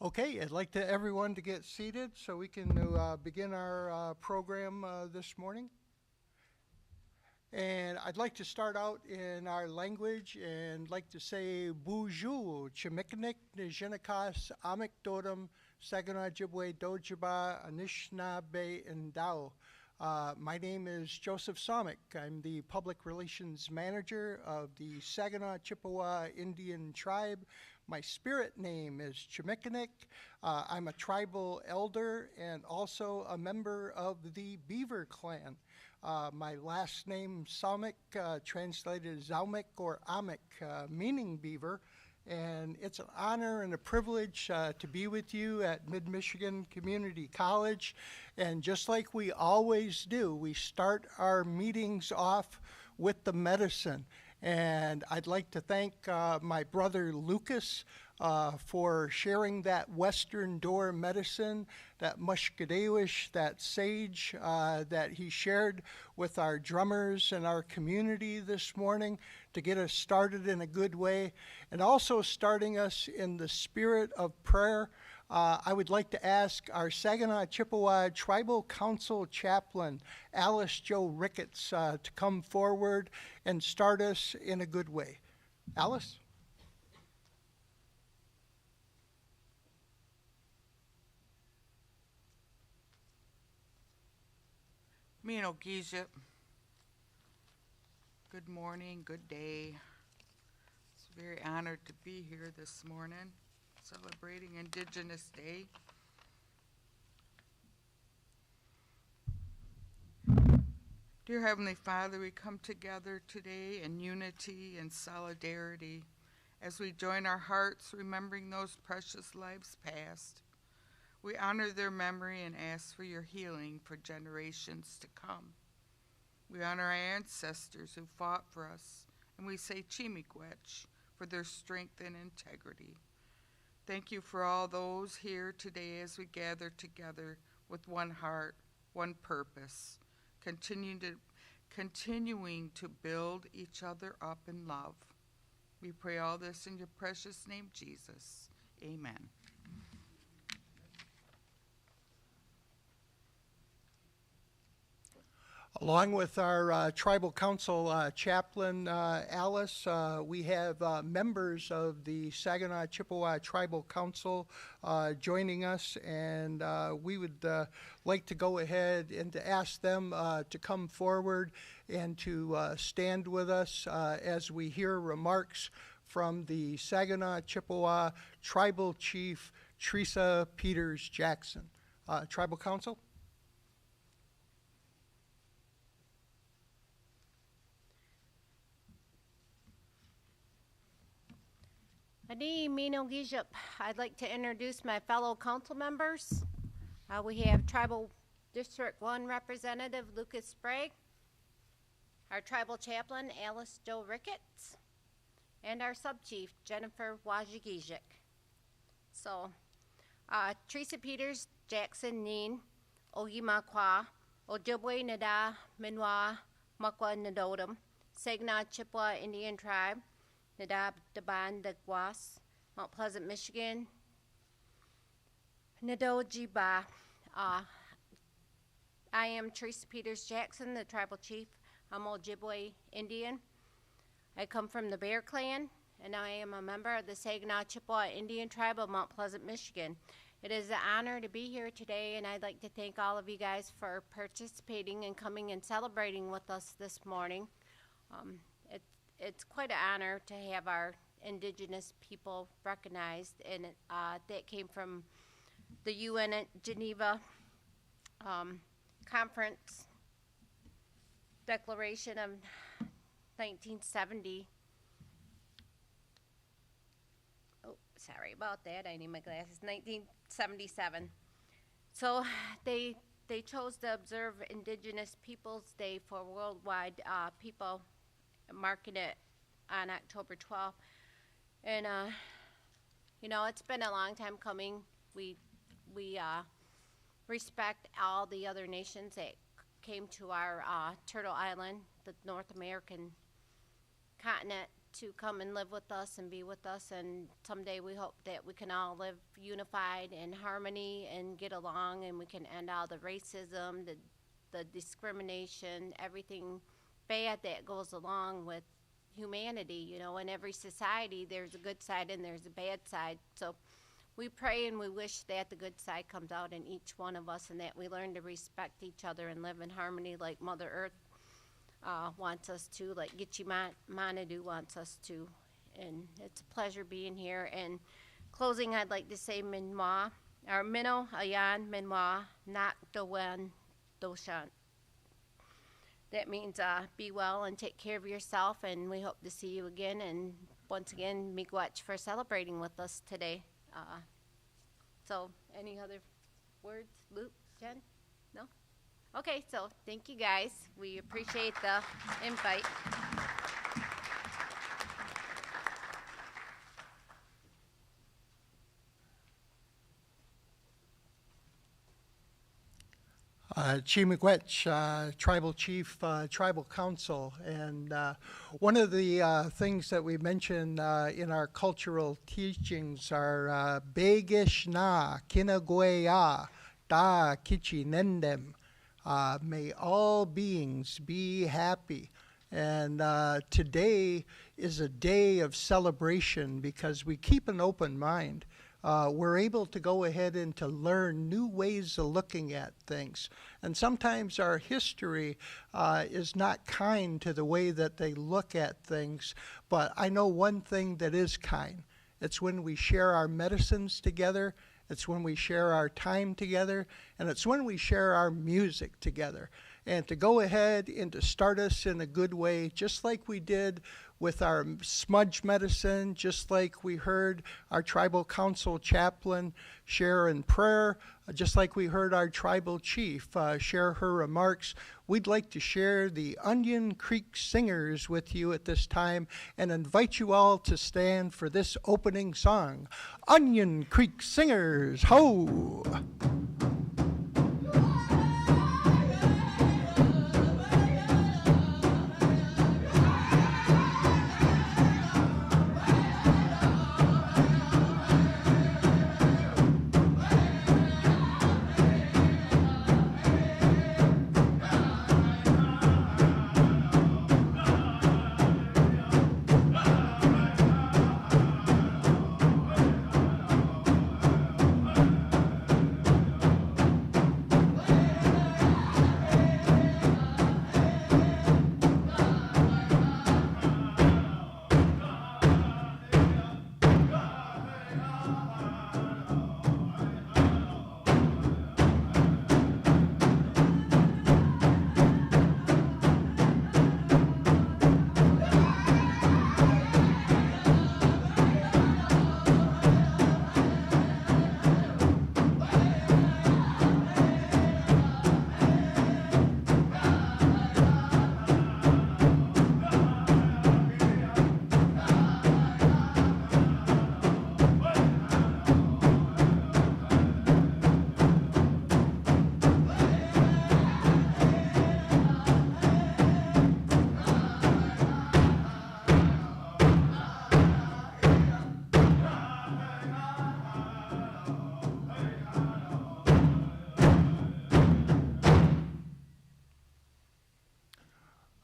Okay, I'd like everyone to get seated so we can begin our program this morning. And I'd like to start out in our language and like to say Bonjour, Chimikanik, Nijinakas, Amikdodam, Saginaw, Ojibwe, Dojaba, Anishinaabe, and Dao. My name is Joseph Somik. I'm the Public Relations Manager of the Saginaw Chippewa Indian Tribe. My spirit name is Chimikanik. I'm a tribal elder and also a member of the Beaver Clan. My last name, Somik, translated as Zaumik or Amik, meaning beaver. And it's an honor and a privilege to be with you at Mid-Michigan Community College. And just like we always do, we start our meetings off with the medicine. And I'd like to thank my brother Lucas for sharing that Western Door medicine, that mushkadewish, that sage that he shared with our drummers and our community this morning to get us started in a good way, and also starting us in the spirit of prayer. I would like to ask our Saginaw Chippewa Tribal Council Chaplain, Alice Jo Ricketts, to come forward and start us in a good way. Alice? Mino Gijip. Good morning, good day. It's very honored to be here this morning, celebrating Indigenous Day. Dear Heavenly Father, we come together today in unity and solidarity as we join our hearts, remembering those precious lives past. We honor their memory and ask for your healing for generations to come. We honor our ancestors who fought for us, and we say Chimikwech for their strength and integrity. Thank you for all those here today as we gather together with one heart, one purpose, continuing to build each other up in love. We pray all this in your precious name, Jesus. Amen. Along with our Tribal Council Chaplain, Alice, we have members of the Saginaw Chippewa Tribal Council joining us, and we would like to go ahead and to ask them to come forward and to stand with us as we hear remarks from the Saginaw Chippewa Tribal Chief, Teresa Peters Jackson. Tribal Council? Adi Mino Gijip. I'd like to introduce my fellow council members. We have Tribal District 1 Representative Lucas Sprague, our Tribal Chaplain Alice Jo Ricketts, and our Sub-Chief Jennifer Wajigijik. So, Teresa Peters Jackson Nin, Ogimakwa, Ojibwe Nada Minwa Makwa Nadodam, Saginaw Chippewa Indian Tribe, Nadab Daban Dagwas, Mount Pleasant, Michigan, Nadojiba. I am Teresa Peters Jackson, the Tribal Chief. I'm Ojibwe Indian. I come from the Bear Clan, and I am a member of the Saginaw Chippewa Indian Tribe of Mount Pleasant, Michigan. It is an honor to be here today, and I'd like to thank all of you guys for participating and coming and celebrating with us this morning. It's quite an honor to have our Indigenous people recognized, and that came from the UN at Geneva Conference Declaration of 1970. Oh, sorry about that. I need my glasses. 1977. So they chose to observe Indigenous Peoples Day for worldwide people, marking it on October 12th. And, it's been a long time coming. We respect all the other nations that came to our Turtle Island, the North American continent, to come and live with us and be with us, and someday we hope that we can all live unified in harmony and get along, and we can end all the racism, the discrimination, everything bad that goes along with humanity. You know, in every society there's a good side and there's a bad side. So we pray and we wish that the good side comes out in each one of us, and that we learn to respect each other and live in harmony like Mother Earth wants us to, like Gitche Manadu wants us to. And it's a pleasure being here. And closing, I'd like to say Minwa, or Mino Ayan Minwa Nak Dowen Doshan. That means be well and take care of yourself, and we hope to see you again. And once again, miigwech for celebrating with us today. So any other words, Luke, Jen? No? Okay, so thank you guys. We appreciate the invite. Miigwech, Tribal Chief, Tribal Council, and one of the things that we mention in our cultural teachings are Begish na Kinagwea da Kichi Nendem. May all beings be happy. And today is a day of celebration because we keep an open mind. We're able to go ahead and to learn new ways of looking at things. And sometimes our history is not kind to the way that they look at things, but I know one thing that is kind. It's when we share our medicines together, it's when we share our time together, and it's when we share our music together. And to go ahead and to start us in a good way, just like we did with our smudge medicine, just like we heard our tribal council chaplain share in prayer, just like we heard our tribal chief share her remarks, we'd like to share the Onion Creek Singers with you at this time and invite you all to stand for this opening song. Onion Creek Singers, ho!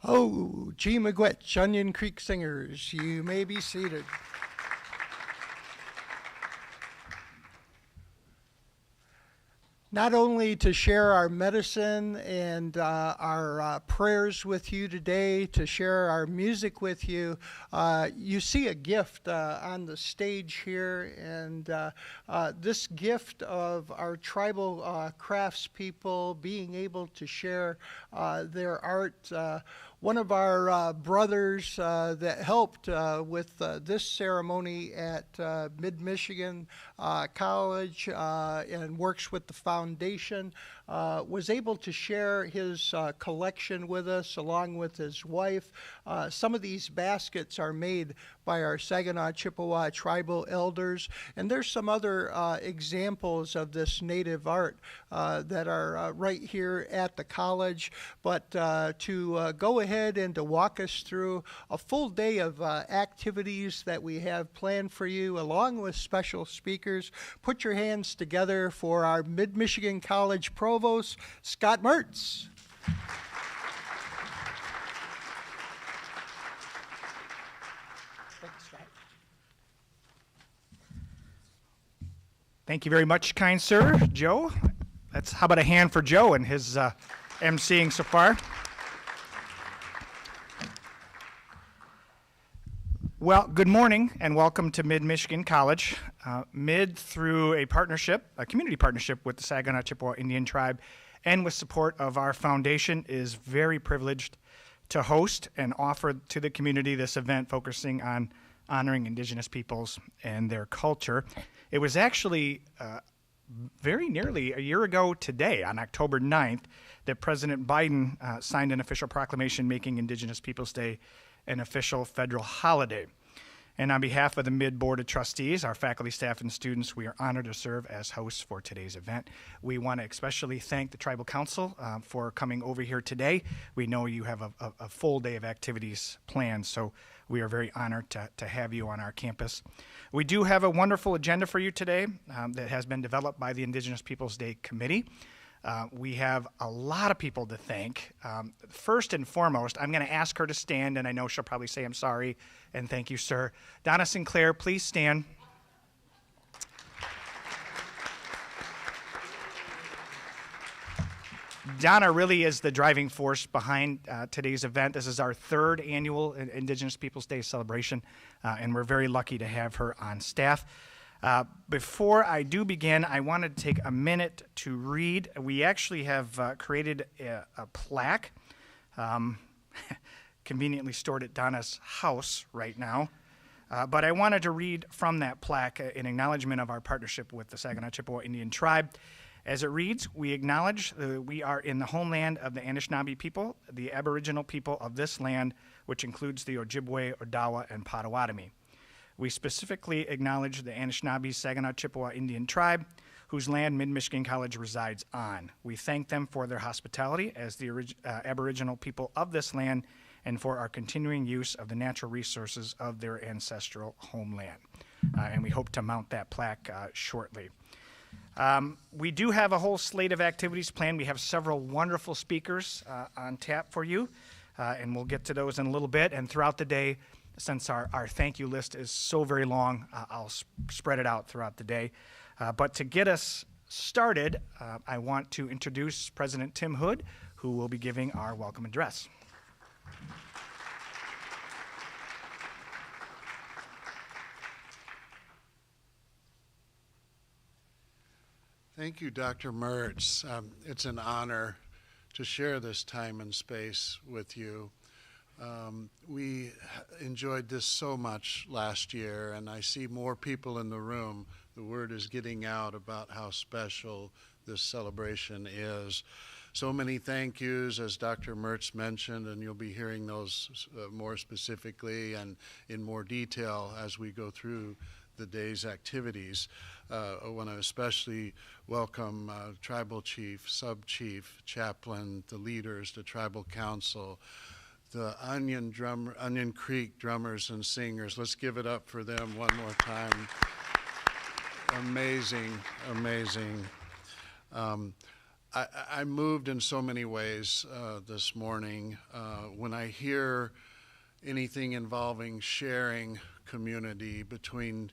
Oh, Miigwech, Onion Creek Singers, you may be seated. Not only to share our medicine and our prayers with you today, to share our music with you, you see a gift on the stage here, and this gift of our tribal craftspeople being able to share their art. One of our brothers that helped with this ceremony at Mid-Michigan College and works with the foundation was able to share his collection with us along with his wife. Some of these baskets are made by our Saginaw Chippewa tribal elders, and there's some other examples of this native art that are right here at the college. But to go ahead and to walk us through a full day of activities that we have planned for you, along with special speakers, put your hands together for our Mid-Michigan College Provost, Scott Mertz. Thank you very much, kind sir. Joe, how about a hand for Joe and his emceeing so far? Well, good morning and welcome to Mid-Michigan College. Mid, through a community partnership with the Saginaw Chippewa Indian Tribe and with support of our foundation, is very privileged to host and offer to the community this event focusing on honoring Indigenous peoples and their culture. It was actually very nearly a year ago today, on October 9th, that President Biden signed an official proclamation making Indigenous Peoples Day an official federal holiday. And on behalf of the Mid Board of Trustees, our faculty, staff, and students, we are honored to serve as hosts for today's event. We want to especially thank the Tribal Council for coming over here today. We know you have a full day of activities planned, so we are very honored to have you on our campus. We do have a wonderful agenda for you today that has been developed by the Indigenous Peoples Day Committee. We have a lot of people to thank. First and foremost, I'm going to ask her to stand, and I know she'll probably say I'm sorry, and thank you, sir. Donna Sinclair, please stand. Donna really is the driving force behind today's event. This is our third annual Indigenous Peoples Day celebration, and we're very lucky to have her on staff. Before I do begin, I wanted to take a minute to read. We actually have created a plaque, conveniently stored at Donna's house right now. But I wanted to read from that plaque in acknowledgement of our partnership with the Saginaw Chippewa Indian Tribe. As it reads, we acknowledge that we are in the homeland of the Anishinaabe people, the Aboriginal people of this land, which includes the Ojibwe, Odawa, and Potawatomi. We specifically acknowledge the Anishinaabe Saginaw Chippewa Indian Tribe, whose land Mid-Michigan College resides on. We thank them for their hospitality as the Aboriginal people of this land and for our continuing use of the natural resources of their ancestral homeland. And we hope to mount that plaque shortly. We do have a whole slate of activities planned. We have several wonderful speakers on tap for you, and we'll get to those in a little bit. And throughout the day, since our thank you list is so very long, I'll spread it out throughout the day. But to get us started, I want to introduce President Tim Hood, who will be giving our welcome address. Thank you, Dr. Mertz. It's an honor to share this time and space with you. We enjoyed this so much last year, and I see more people in the room. The word is getting out about how special this celebration is. So many thank yous, as Dr. Mertz mentioned, and you'll be hearing those more specifically and in more detail as we go through the day's activities. I want to especially welcome Tribal Chief, Sub-Chief, Chaplain, the leaders, the Tribal Council, the Onion Creek drummers and singers. Let's give it up for them one more time. Amazing, amazing. I'm moved in so many ways this morning. When I hear anything involving sharing community between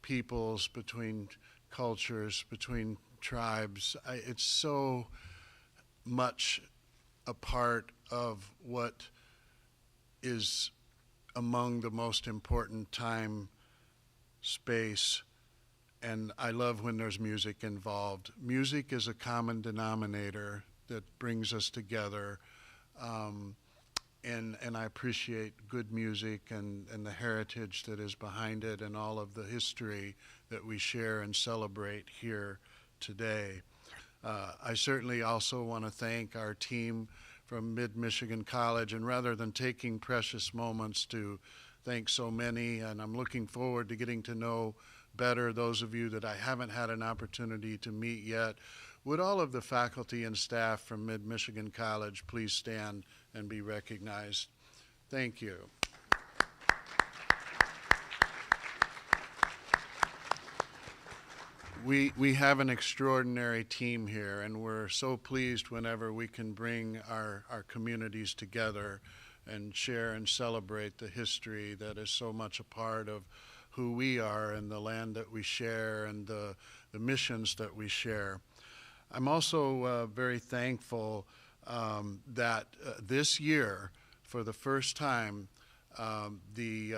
peoples, between cultures, between tribes, it's so much a part of what is among the most important time, space, and I love when there's music involved. Music is a common denominator that brings us together, and I appreciate good music and the heritage that is behind it and all of the history that we share and celebrate here today. I certainly also want to thank our team from Mid-Michigan College, and rather than taking precious moments to thank so many, and I'm looking forward to getting to know better those of you that I haven't had an opportunity to meet yet, would all of the faculty and staff from Mid-Michigan College please stand and be recognized? Thank you. We have an extraordinary team here, and we're so pleased whenever we can bring our communities together and share and celebrate the history that is so much a part of who we are and the land that we share and the missions that we share. I'm also very thankful that this year, for the first time, the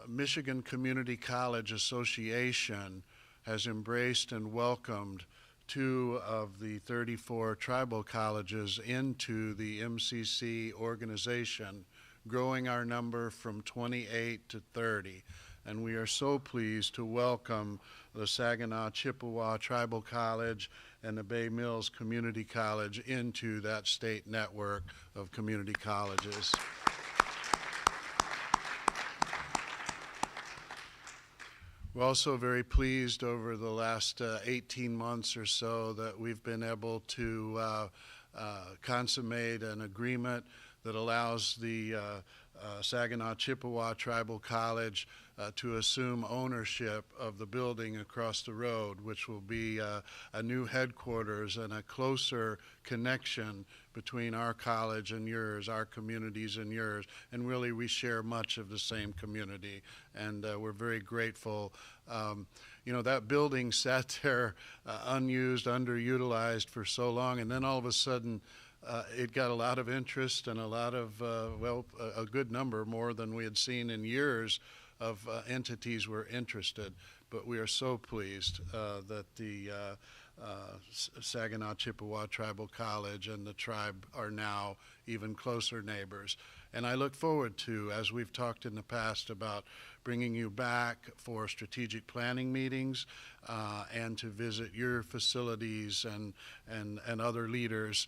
Michigan Community College Association has embraced and welcomed 2 of the 34 tribal colleges into the MCC organization, growing our number from 28 to 30. And we are so pleased to welcome the Saginaw Chippewa Tribal College and the Bay Mills Community College into that state network of community colleges. We're also very pleased over the last 18 months or so that we've been able to consummate an agreement that allows the Saginaw Chippewa Tribal College to assume ownership of the building across the road, which will be a new headquarters and a closer connection between our college and yours, our communities and yours. And really, we share much of the same community, and we're very grateful. You know, that building sat there unused, underutilized for so long, and then all of a sudden, it got a lot of interest and a lot of, well, a good number, more than we had seen in years, of entities were interested. But we are so pleased that the Saginaw Chippewa Tribal College and the tribe are now even closer neighbors. And I look forward to, as we've talked in the past, about bringing you back for strategic planning meetings and to visit your facilities and other leaders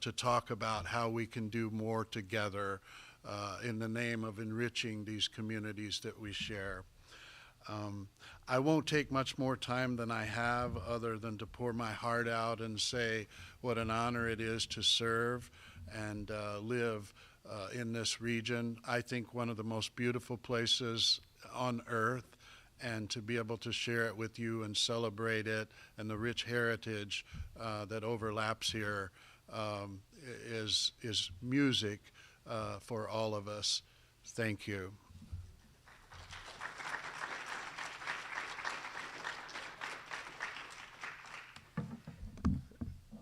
to talk about how we can do more together in the name of enriching these communities that we share. I won't take much more time than I have, other than to pour my heart out and say what an honor it is to serve and live in this region. I think one of the most beautiful places on earth, and to be able to share it with you and celebrate it and the rich heritage that overlaps here is music for all of us. Thank you.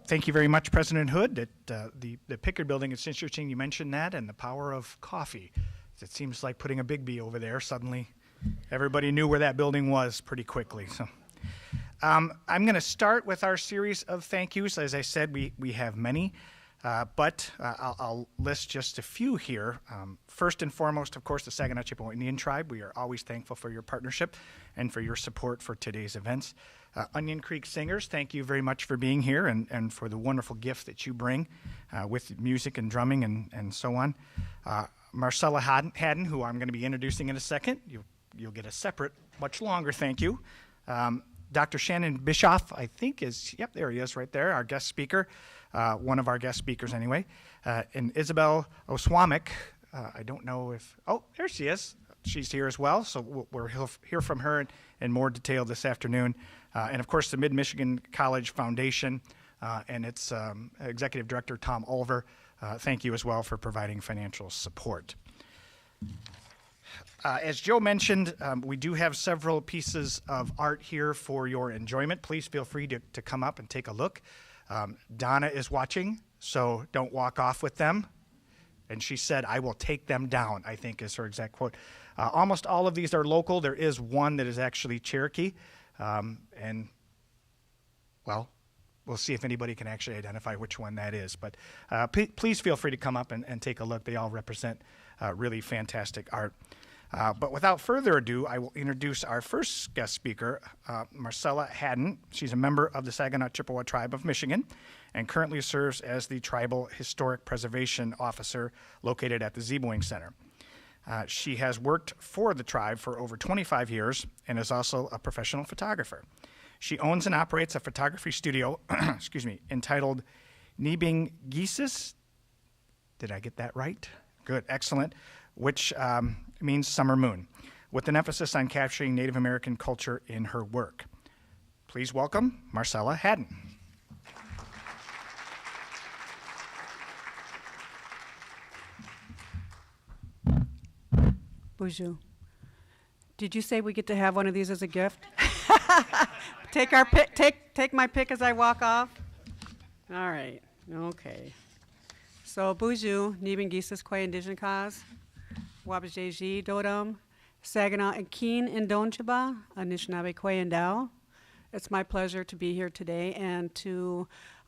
Thank you very much, President Hood. The Pickard Building, it's interesting you mentioned that, and the power of coffee. It seems like putting a Big B over there, suddenly everybody knew where that building was pretty quickly. So, I'm going to start with our series of thank yous. As I said, we have many, but I'll list just a few here. First and foremost, of course, the Saginaw Chippewa Indian Tribe. We are always thankful for your partnership and for your support for today's events. Onion Creek Singers, thank you very much for being here and for the wonderful gift that you bring with music and drumming and so on. Marcella Haddon, who I'm going to be introducing in a second. You'll get a separate, much longer thank you. Dr. Shannon Bischoff, I think is, yep, there he is right there, our guest speaker, one of our guest speakers anyway. And Isabel Oswamick, I don't know if, oh, there she is. She's here as well, so we'll hear from her in more detail this afternoon. And of course, the Mid-Michigan College Foundation and its Executive Director, Tom Ulver, thank you as well for providing financial support. As Joe mentioned, we do have several pieces of art here for your enjoyment. Please feel free to come up and take a look. Donna is watching, so don't walk off with them. And she said, "I will take them down," I think is her exact quote. Almost all of these are local. There is one that is actually Cherokee. And, well, we'll see if anybody can actually identify which one that is. But please feel free to come up and take a look. They all represent really fantastic art. But without further ado, I will introduce our first guest speaker, Marcella Haddon. She's a member of the Saginaw Chippewa Tribe of Michigan and currently serves as the Tribal Historic Preservation Officer located at the Zeboing Center. She has worked for the tribe for over 25 years and is also a professional photographer. She owns and operates a photography studio, entitled Nebing Gises. Did I get that right? Good, excellent. Which means summer moon, with an emphasis on capturing Native American culture in her work. Please welcome Marcella Haddon. Bonjour. Did you say we get to have one of these as a gift? Take my pick as I walk off? All right, okay. So, bonjour, Nibin Gises Kwe Indigenous Cause, Wabjeji Dodum, Saginaw and Keen in Donchaba, Anishinaabe Kwe and Dao. It's my pleasure to be here today and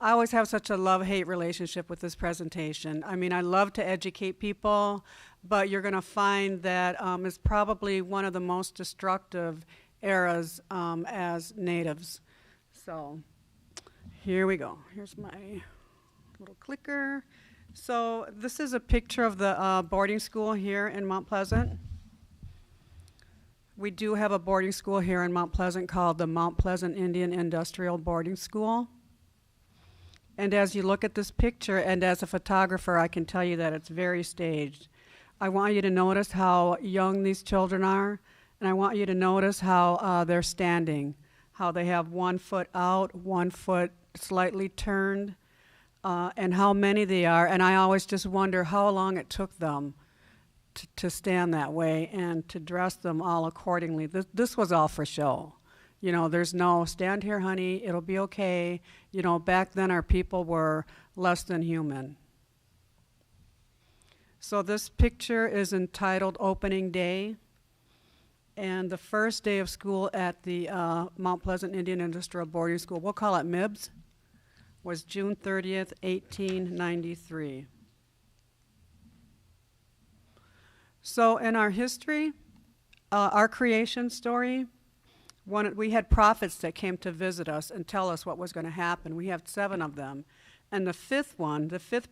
I always have such a love-hate relationship with this presentation. I mean, I love to educate people, but you're going to find that it's probably one of the most destructive eras as natives. So here we go. Here's my little clicker. So this is a picture of the boarding school here in Mount Pleasant. We do have a boarding school here in Mount Pleasant called the Mount Pleasant Indian Industrial Boarding School. And as you look at this picture, and as a photographer, I can tell you that it's very staged. I want you to notice how young these children are, and I want you to notice how they're standing, how they have 1 foot out, 1 foot slightly turned, and how many they are. And I always just wonder how long it took them to stand that way and to dress them all accordingly. This was all for show. You know, there's no stand here, honey, it'll be okay. You know, back then our people were less than human. So this picture is entitled Opening Day. And the first day of school at the Mount Pleasant Indian Industrial Boarding School, we'll call it MIBS, was June 30th, 1893. So in our history, our creation story, we had prophets that came to visit us and tell us what was going to happen. We have 7 of them. And the fifth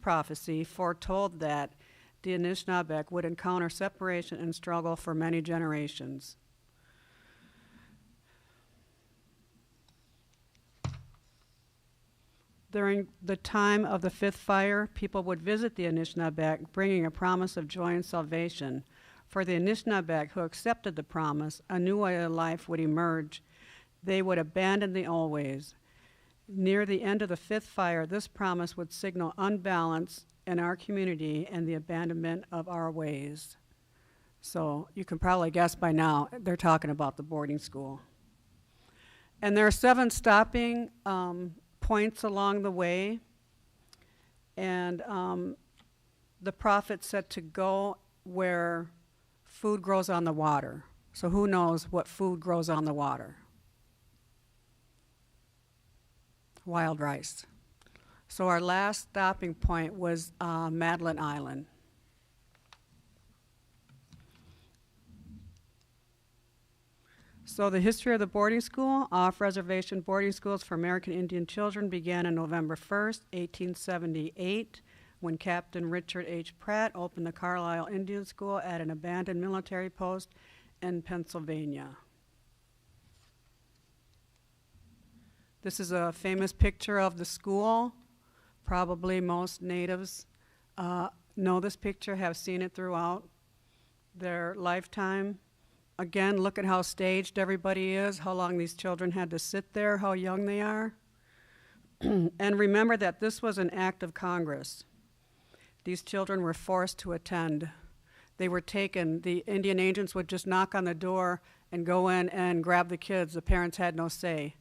prophecy, foretold that the Anishinaabe would encounter separation and struggle for many generations. During the time of the 5th fire, people would visit the Anishinaabe, bringing a promise of joy and salvation. For the Anishinaabe who accepted the promise, a new way of life would emerge. They would abandon the old ways. Near the end of the 5th fire, this promise would signal unbalance in our community and the abandonment of our ways. So you can probably guess by now, they're talking about the boarding school. And there are 7 stopping points along the way. And the prophet said to go where food grows on the water. So who knows what food grows on the water? Wild rice. So our last stopping point was Madeleine Island. So the history of the boarding school, off-reservation boarding schools for American Indian children began on November 1st, 1878, when Captain Richard H. Pratt opened the Carlisle Indian School at an abandoned military post in Pennsylvania. This is a famous picture of the school. Probably most natives know this picture, have seen it throughout their lifetime. Again, look at how staged everybody is, how long these children had to sit there, how young they are. And remember that this was an act of Congress. These children were forced to attend. They were taken. The Indian agents would just knock on the door and go in and grab the kids. The parents had no say.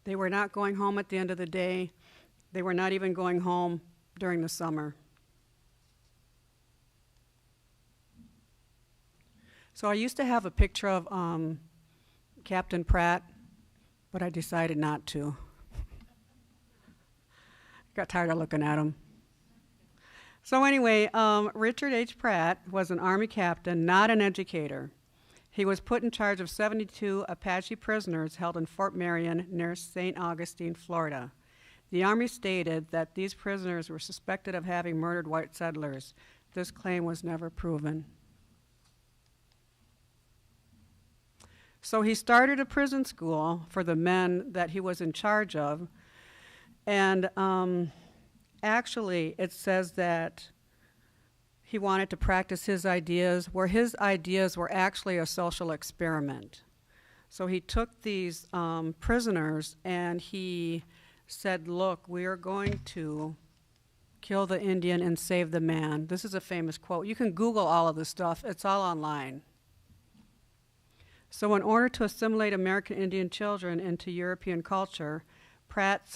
They were not going home at the end of the day. They were not even going home during the summer. So I used to have a picture of Captain Pratt, but I decided not to. Got tired of looking at him. So anyway, Richard H. Pratt was an Army captain, not an educator. He was put in charge of 72 Apache prisoners held in Fort Marion near St. Augustine, Florida. The Army stated that these prisoners were suspected of having murdered white settlers. This claim was never proven. So he started a prison school for the men that he was in charge of, and actually it says that he wanted to practice his ideas, where his ideas were actually a social experiment. So he took these prisoners and he said, look, we are going to kill the Indian and save the man. This is a famous quote. You can Google all of this stuff. It's all online. So in order to assimilate American Indian children into European culture, Pratt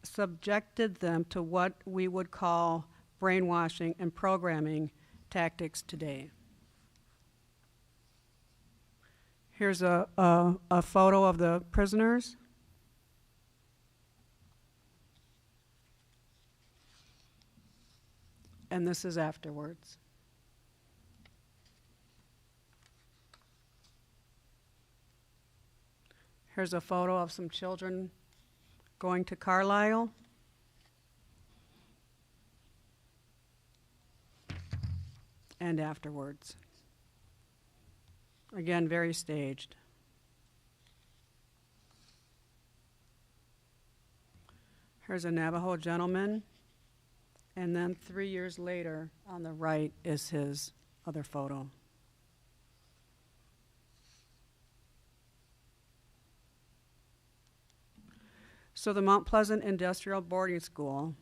subjected them to what we would call brainwashing and programming tactics today. Here's a photo of the prisoners. And this is afterwards. Here's a photo of some children going to Carlisle. And afterwards. Again, very staged. Here's a Navajo gentleman. And then 3 years later, on the right, is his other photo. So the Mount Pleasant Industrial Boarding School,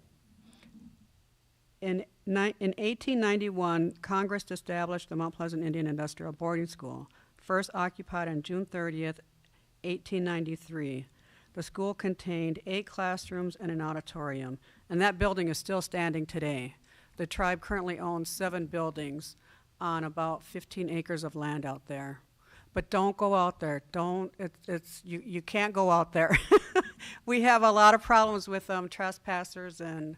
in 1891, Congress established the Mount Pleasant Indian Industrial Boarding School, first occupied on June 30th, 1893. The school contained 8 classrooms and an auditorium, and that building is still standing today. The tribe currently owns 7 buildings on about 15 acres of land out there. But don't go out there. You can't go out there. We have a lot of problems with trespassers and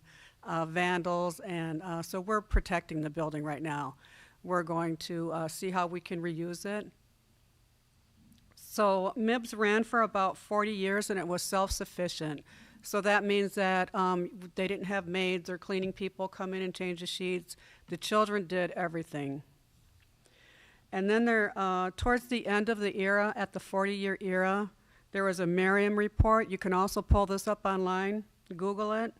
vandals, and so we're protecting the building right now. We're going to see how we can reuse it. So MIBS ran for about 40 years, and it was self-sufficient. So that means that they didn't have maids or cleaning people come in and change the sheets. The children did everything. And then towards the end of the era, at the 40-year era, there was a Merriam report. You can also pull this up online, Google it.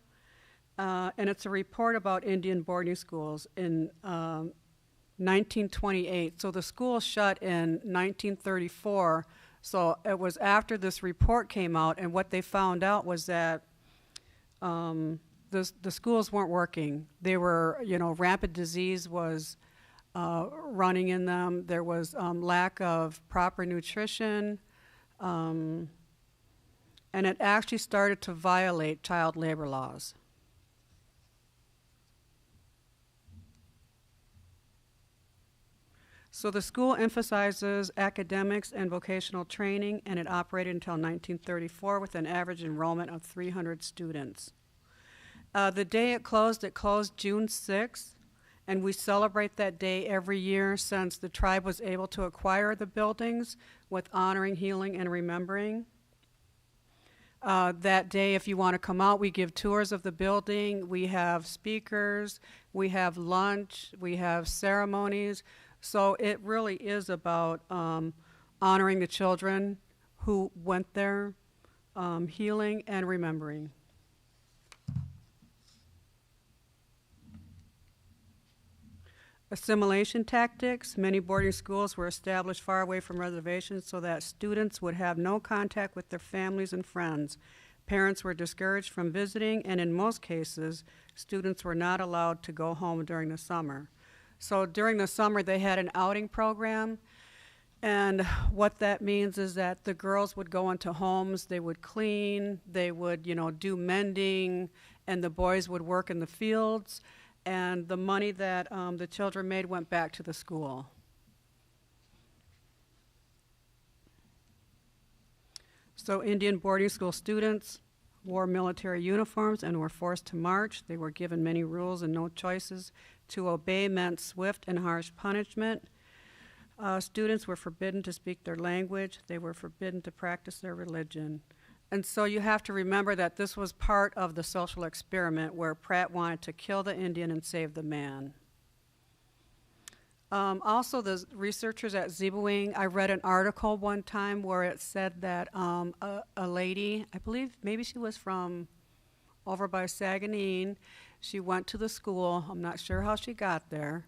And it's a report about Indian boarding schools in 1928. So the school shut in 1934. So it was after this report came out, and what they found out was that the schools weren't working. They were, rampant disease was running in them. There was lack of proper nutrition. And it actually started to violate child labor laws. So the school emphasizes academics and vocational training, and it operated until 1934 with an average enrollment of 300 students. The day it closed June 6th, and we celebrate that day every year since the tribe was able to acquire the buildings with honoring, healing, and remembering. That day, if you want to come out, we give tours of the building. We have speakers, we have lunch, we have ceremonies. So it really is about honoring the children who went there, healing and remembering. Assimilation tactics. Many boarding schools were established far away from reservations so that students would have no contact with their families and friends. Parents were discouraged from visiting, and in most cases, students were not allowed to go home during the summer. So during the summer, they had an outing program, and what that means is that the girls would go into homes, they would clean, they would, do mending, and the boys would work in the fields, and the money that the children made went back to the school. So Indian boarding school students wore military uniforms and were forced to march. They were given many rules and no choices. To obey meant swift and harsh punishment. Students were forbidden to speak their language. They were forbidden to practice their religion. And so you have to remember that this was part of the social experiment where Pratt wanted to kill the Indian and save the man. Also, the researchers at Zebawing, I read an article one time where it said that a lady, I believe maybe she was from over by Saginaw, she went to the school, I'm not sure how she got there,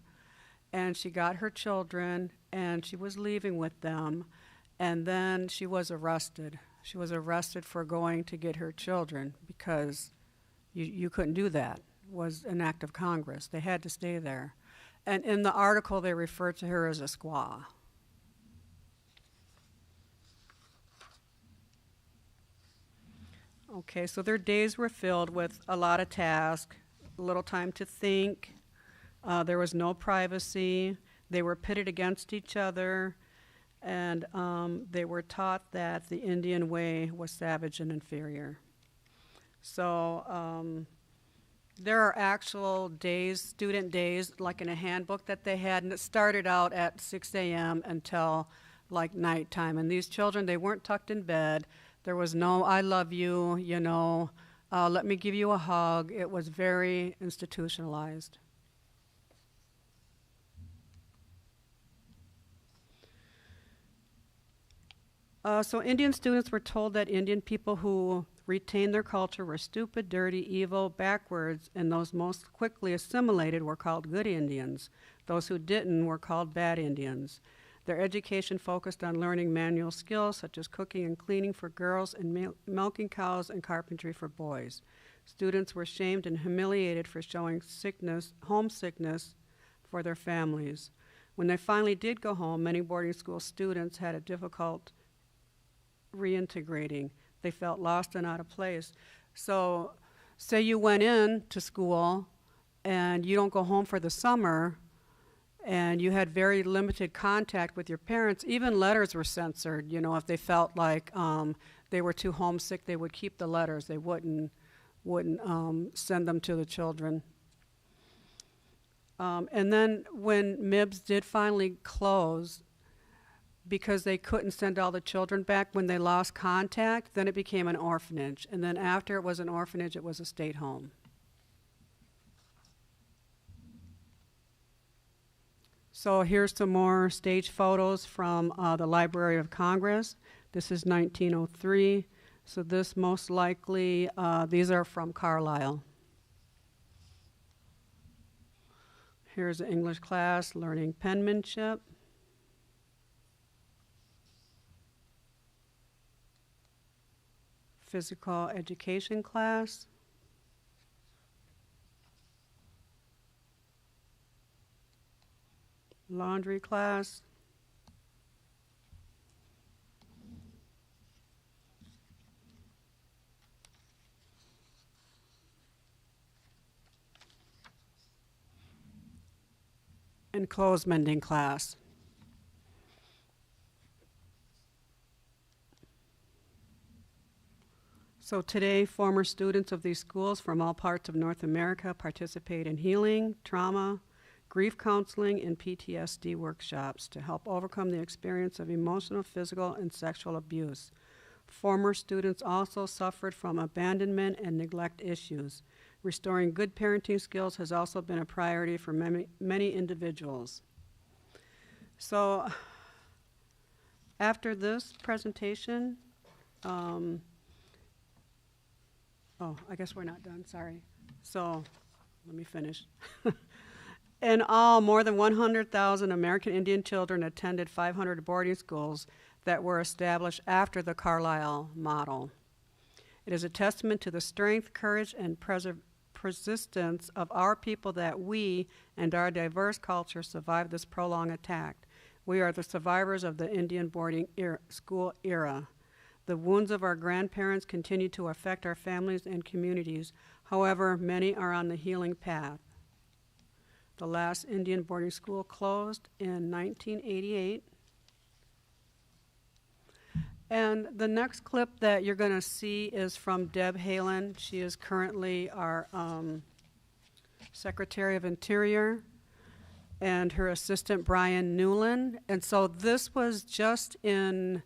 and she got her children, and she was leaving with them, and then she was arrested. She was arrested for going to get her children because you couldn't do that. It was an act of Congress. They had to stay there. And in the article, they referred to her as a squaw. Okay, so their days were filled with a lot of tasks, little time to think. There was no privacy. They were pitted against each other, and they were taught that the Indian way was savage and inferior. So there are actual days, student days, like in a handbook that they had, and it started out at 6 a.m. until like nighttime. And these children, they weren't tucked in bed. There was no, I love you, you know, let me give you a hug. It was very institutionalized. So Indian students were told that Indian people who retained their culture were stupid, dirty, evil, backwards, and those most quickly assimilated were called good Indians. Those who didn't were called bad Indians. Their education focused on learning manual skills such as cooking and cleaning for girls and milking cows and carpentry for boys. Students were shamed and humiliated for showing homesickness for their families. When they finally did go home, many boarding school students had a difficult reintegrating. They felt lost and out of place. So say you went in to school and you don't go home for the summer and you had very limited contact with your parents, even letters were censored. You know, if they felt like they were too homesick, they would keep the letters. They wouldn't send them to the children. And then when MIBS did finally close, because they couldn't send all the children back when they lost contact, then it became an orphanage. And then after it was an orphanage, it was a state home. So here's some more stage photos from the Library of Congress. This is 1903. So this most likely, these are from Carlisle. Here's an English class learning penmanship. Physical education class. Laundry class. And clothes mending class. So today, former students of these schools from all parts of North America participate in healing, trauma, grief counseling, and PTSD workshops to help overcome the experience of emotional, physical, and sexual abuse. Former students also suffered from abandonment and neglect issues. Restoring good parenting skills has also been a priority for many individuals. So after this presentation, oh, I guess we're not done, sorry. So, let me finish. In all, more than 100,000 American Indian children attended 500 boarding schools that were established after the Carlisle model. It is a testament to the strength, courage, and persistence of our people that we and our diverse culture survived this prolonged attack. We are the survivors of the Indian boarding school era. The wounds of our grandparents continue to affect our families and communities. However, many are on the healing path. The last Indian boarding school closed in 1988. And the next clip that you're going to see is from Deb Halen. She is currently our Secretary of Interior, and her assistant Brian Newland. And so this was just in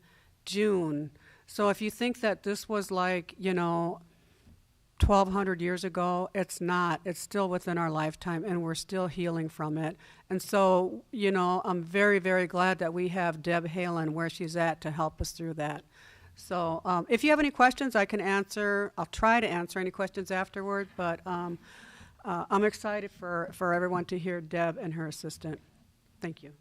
June. So if you think that this was like, 1,200 years ago, it's not. It's still within our lifetime, and we're still healing from it. And so, I'm very, very glad that we have Deb Halen where she's at to help us through that. So if you have any questions, I can answer. I'll try to answer any questions afterward, but I'm excited for everyone to hear Deb and her assistant. Thank you.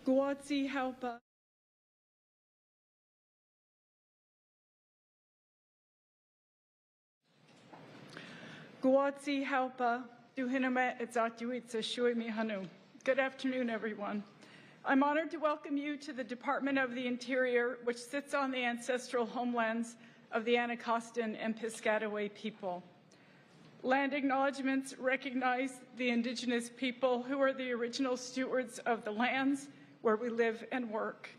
Guatsi Halpa. Guatsi Halpa, Duhiname Etzatuitsa Shui Mihanu. Good afternoon, everyone. I'm honored to welcome you to the Department of the Interior, which sits on the ancestral homelands of the Anacostan and Piscataway people. Land acknowledgements recognize the Indigenous people who are the original stewards of the lands where we live and work.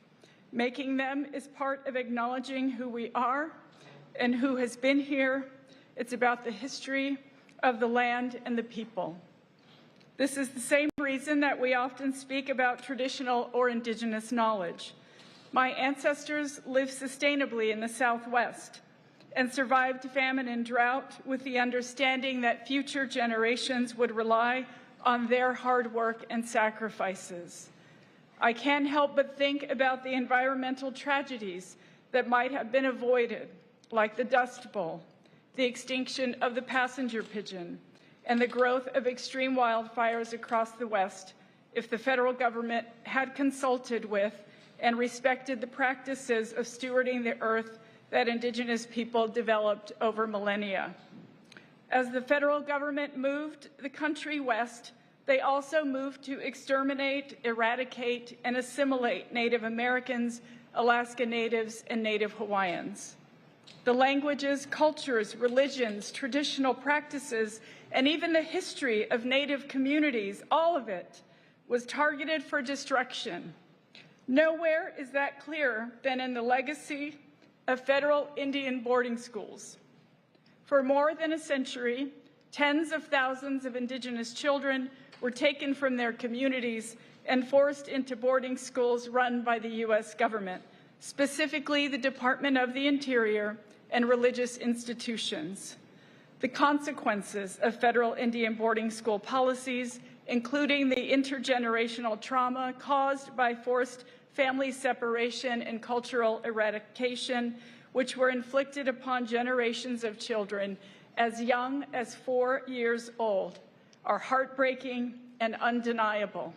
Making them is part of acknowledging who we are and who has been here. It's about the history of the land and the people. This is the same reason that we often speak about traditional or Indigenous knowledge. My ancestors lived sustainably in the Southwest and survived famine and drought with the understanding that future generations would rely on their hard work and sacrifices. I can't help but think about the environmental tragedies that might have been avoided, like the Dust Bowl, the extinction of the passenger pigeon, and the growth of extreme wildfires across the West if the federal government had consulted with and respected the practices of stewarding the earth that Indigenous people developed over millennia. As the federal government moved the country west, they also moved to exterminate, eradicate, and assimilate Native Americans, Alaska Natives, and Native Hawaiians. The languages, cultures, religions, traditional practices, and even the history of Native communities, all of it was targeted for destruction. Nowhere is that clearer than in the legacy of federal Indian boarding schools. For more than a century, tens of thousands of Indigenous children were taken from their communities and forced into boarding schools run by the U.S. government, specifically the Department of the Interior and religious institutions. The consequences of federal Indian boarding school policies, including the intergenerational trauma caused by forced family separation and cultural eradication, which were inflicted upon generations of children as young as 4 years old, are heartbreaking and undeniable.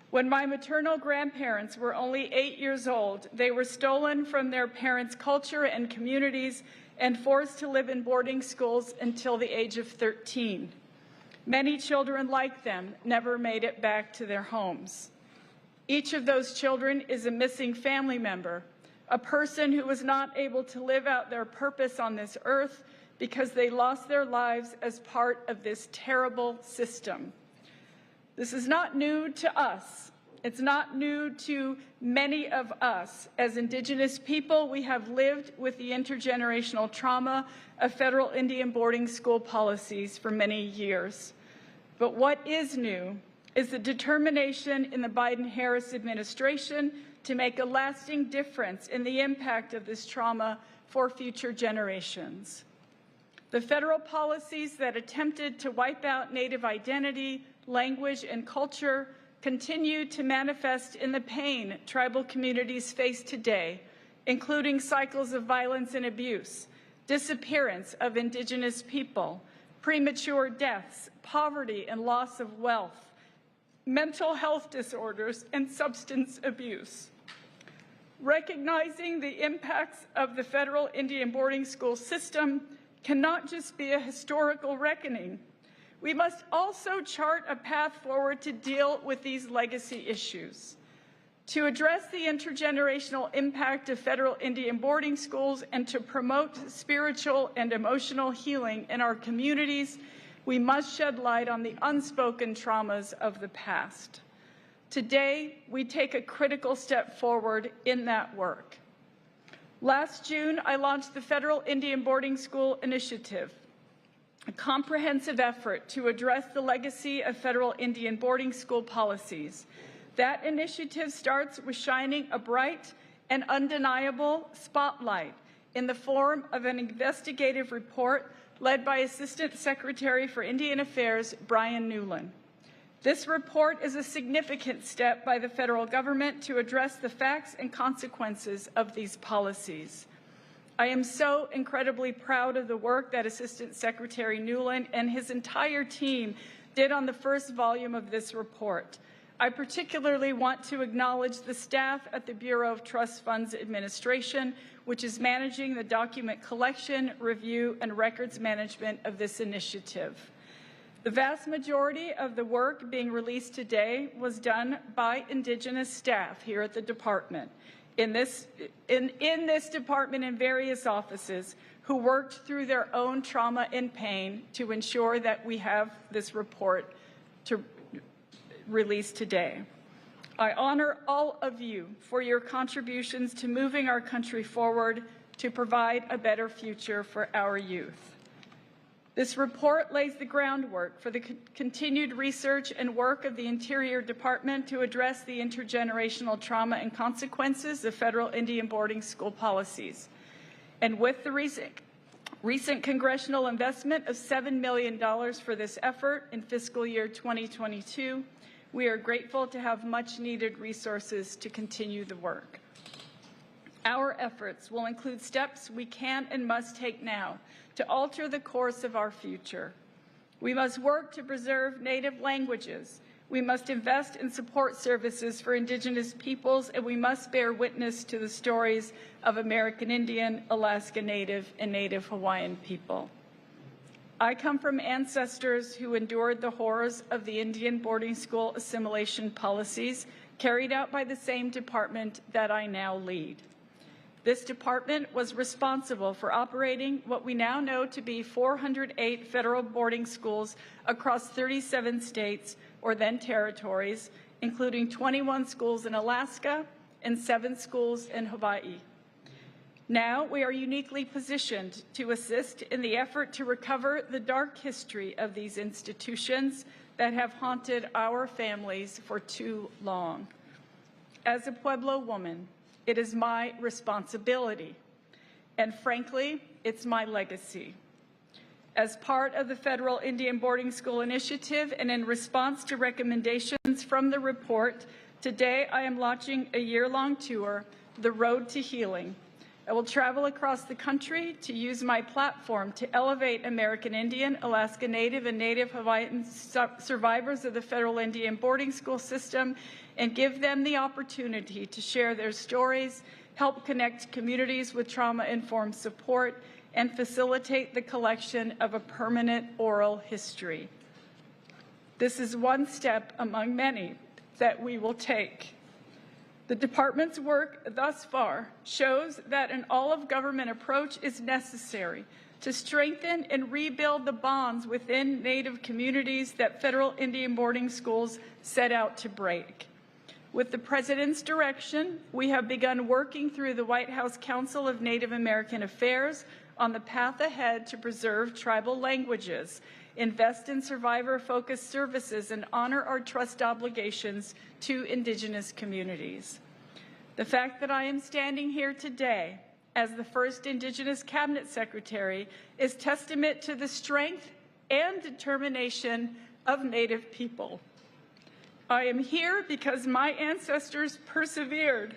When my maternal grandparents were only 8 years old, they were stolen from their parents' culture and communities and forced to live in boarding schools until the age of 13. Many children like them never made it back to their homes. Each of those children is a missing family member, a person who was not able to live out their purpose on this earth because they lost their lives as part of this terrible system. This is not new to us. It's not new to many of us. As Indigenous people, we have lived with the intergenerational trauma of federal Indian boarding school policies for many years. But what is new is the determination in the Biden-Harris administration to make a lasting difference in the impact of this trauma for future generations. The federal policies that attempted to wipe out Native identity, language, and culture continue to manifest in the pain tribal communities face today, including cycles of violence and abuse, disappearance of Indigenous people, premature deaths, poverty and loss of wealth, mental health disorders, and substance abuse. Recognizing the impacts of the federal Indian boarding school system cannot just be a historical reckoning. We must also chart a path forward to deal with these legacy issues. to address the intergenerational impact of federal Indian boarding schools and to promote spiritual and emotional healing in our communities, we must shed light on the unspoken traumas of the past. Today, we take a critical step forward in that work. Last June, I launched the Federal Indian Boarding School Initiative, a comprehensive effort to address the legacy of federal Indian boarding school policies. That initiative starts with shining a bright and undeniable spotlight in the form of an investigative report led by Assistant Secretary for Indian Affairs, Brian Newland. This report is a significant step by the federal government to address the facts and consequences of these policies. I am so incredibly proud of the work that Assistant Secretary Newland and his entire team did on the first volume of this report. I particularly want to acknowledge the staff at the Bureau of Trust Funds Administration, which is managing the document collection, review, and records management of this initiative. The vast majority of the work being released today was done by Indigenous staff here at the department, in this department in various offices, who worked through their own trauma and pain to ensure that we have this report to release today. I honor all of you for your contributions to moving our country forward to provide a better future for our youth. This report lays the groundwork for the continued research and work of the Interior Department to address the intergenerational trauma and consequences of federal Indian boarding school policies. And with the recent congressional investment of $7 million for this effort in fiscal year 2022, we are grateful to have much-needed resources to continue the work. Our efforts will include steps we can and must take now to alter the course of our future. We must work to preserve Native languages. We must invest in support services for Indigenous peoples, and we must bear witness to the stories of American Indian, Alaska Native, and Native Hawaiian people. I come from ancestors who endured the horrors of the Indian boarding school assimilation policies carried out by the same department that I now lead. This department was responsible for operating what we now know to be 408 federal boarding schools across 37 states or then territories, including 21 schools in Alaska and 7 schools in Hawaii. Now we are uniquely positioned to assist in the effort to recover the dark history of these institutions that have haunted our families for too long. As a Pueblo woman, it is my responsibility, and frankly, it's my legacy. As part of the Federal Indian Boarding School Initiative and in response to recommendations from the report, today I am launching a year-long tour, The Road to Healing. I will travel across the country to use my platform to elevate American Indian, Alaska Native, and Native Hawaiian survivors of the federal Indian boarding school system and give them the opportunity to share their stories, help connect communities with trauma-informed support, and facilitate the collection of a permanent oral history. This is one step among many that we will take. The department's work thus far shows that an all-of-government approach is necessary to strengthen and rebuild the bonds within Native communities that federal Indian boarding schools set out to break. With the President's direction, we have begun working through the White House Council of Native American Affairs on the path ahead to preserve tribal languages, invest in survivor-focused services, and honor our trust obligations to Indigenous communities. The fact that I am standing here today as the first Indigenous Cabinet Secretary is testament to the strength and determination of Native people. I am here because my ancestors persevered.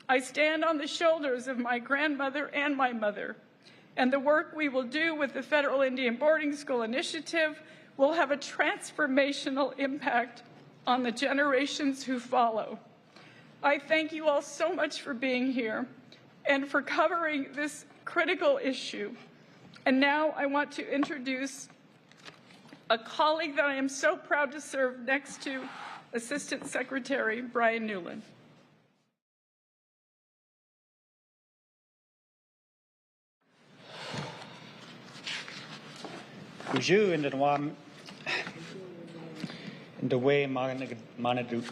I stand on the shoulders of my grandmother and my mother, and the work we will do with the Federal Indian Boarding School Initiative will have a transformational impact on the generations who follow. I thank you all so much for being here and for covering this critical issue. And now I want to introduce a colleague that I am so proud to serve next to Assistant Secretary Brian Newland. Uju in the way manaduk,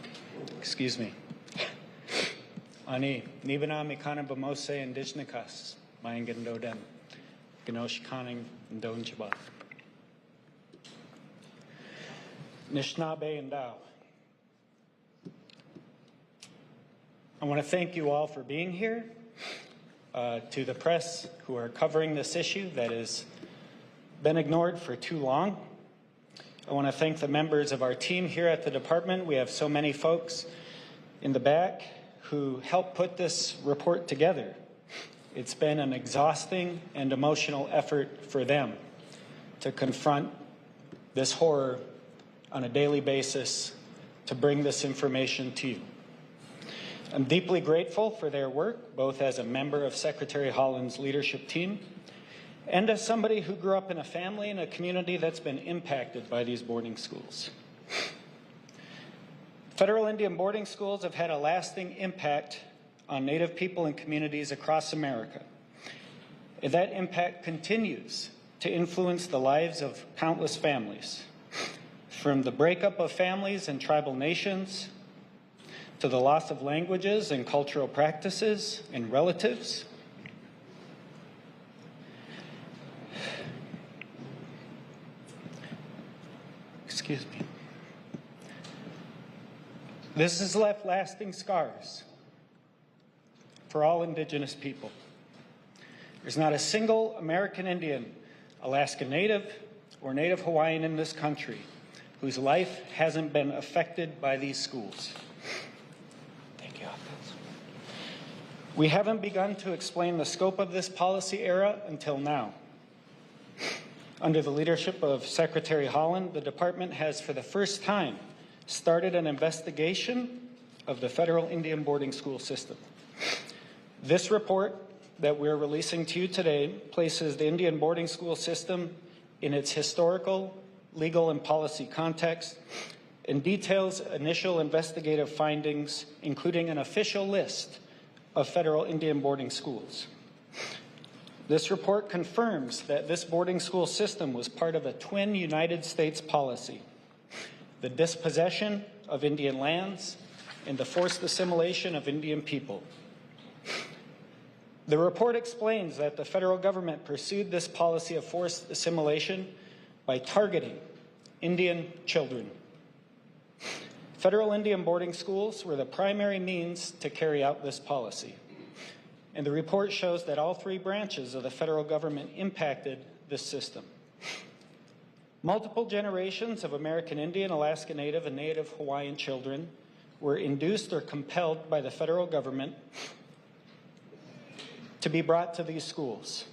excuse me. Ani, Nibana Mikana Bamose Indigenous Mayangandodem, Ganoshikaning and Donjaba. Nishnabe and Dao. I want to thank you all for being here. To the press who are covering this issue that has been ignored for too long. I want to thank the members of our team here at the department. We have so many folks in the back who helped put this report together. It's been an exhausting and emotional effort for them to confront this horror on a daily basis, to bring this information to you. I'm deeply grateful for their work, both as a member of Secretary Holland's leadership team and as somebody who grew up in a family and a community that's been impacted by these boarding schools. Federal Indian boarding schools have had a lasting impact on Native people and communities across America. And that impact continues to influence the lives of countless families, from the breakup of families and tribal nations to the loss of languages and cultural practices and relatives. Excuse me. This has left lasting scars for all Indigenous people. There's not a single American Indian, Alaska Native, or Native Hawaiian in this country whose life hasn't been affected by these schools. We haven't begun to explain the scope of this policy era until now. Under the leadership of Secretary Holland, the department has for the first time started an investigation of the federal Indian boarding school system. This report that we're releasing to you today places the Indian boarding school system in its historical, legal, and policy context and details initial investigative findings, including an official list of federal Indian boarding schools. This report confirms that this boarding school system was part of a twin United States policy: the dispossession of Indian lands and the forced assimilation of Indian people. The report explains that the federal government pursued this policy of forced assimilation by targeting Indian children. Federal Indian boarding schools were the primary means to carry out this policy. And the report shows that all three branches of the federal government impacted this system. Multiple generations of American Indian, Alaska Native, and Native Hawaiian children were induced or compelled by the federal government to be brought to these schools.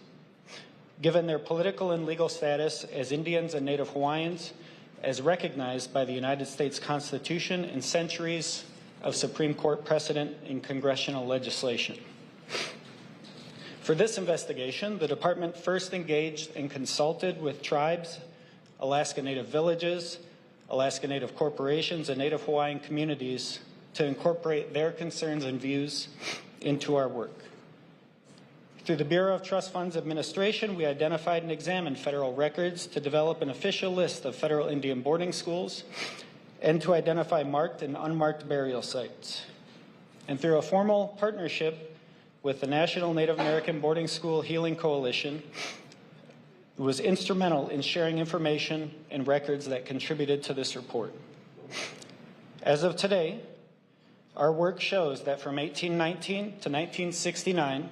Given their political and legal status as Indians and Native Hawaiians, as recognized by the United States Constitution and centuries of Supreme Court precedent in congressional legislation. For this investigation, the department first engaged and consulted with tribes, Alaska Native villages, Alaska Native corporations, and Native Hawaiian communities to incorporate their concerns and views into our work. Through the Bureau of Trust Funds Administration, we identified and examined federal records to develop an official list of federal Indian boarding schools and to identify marked and unmarked burial sites. And through a formal partnership with the National Native American Boarding School Healing Coalition, it was instrumental in sharing information and records that contributed to this report. As of today, our work shows that from 1819 to 1969,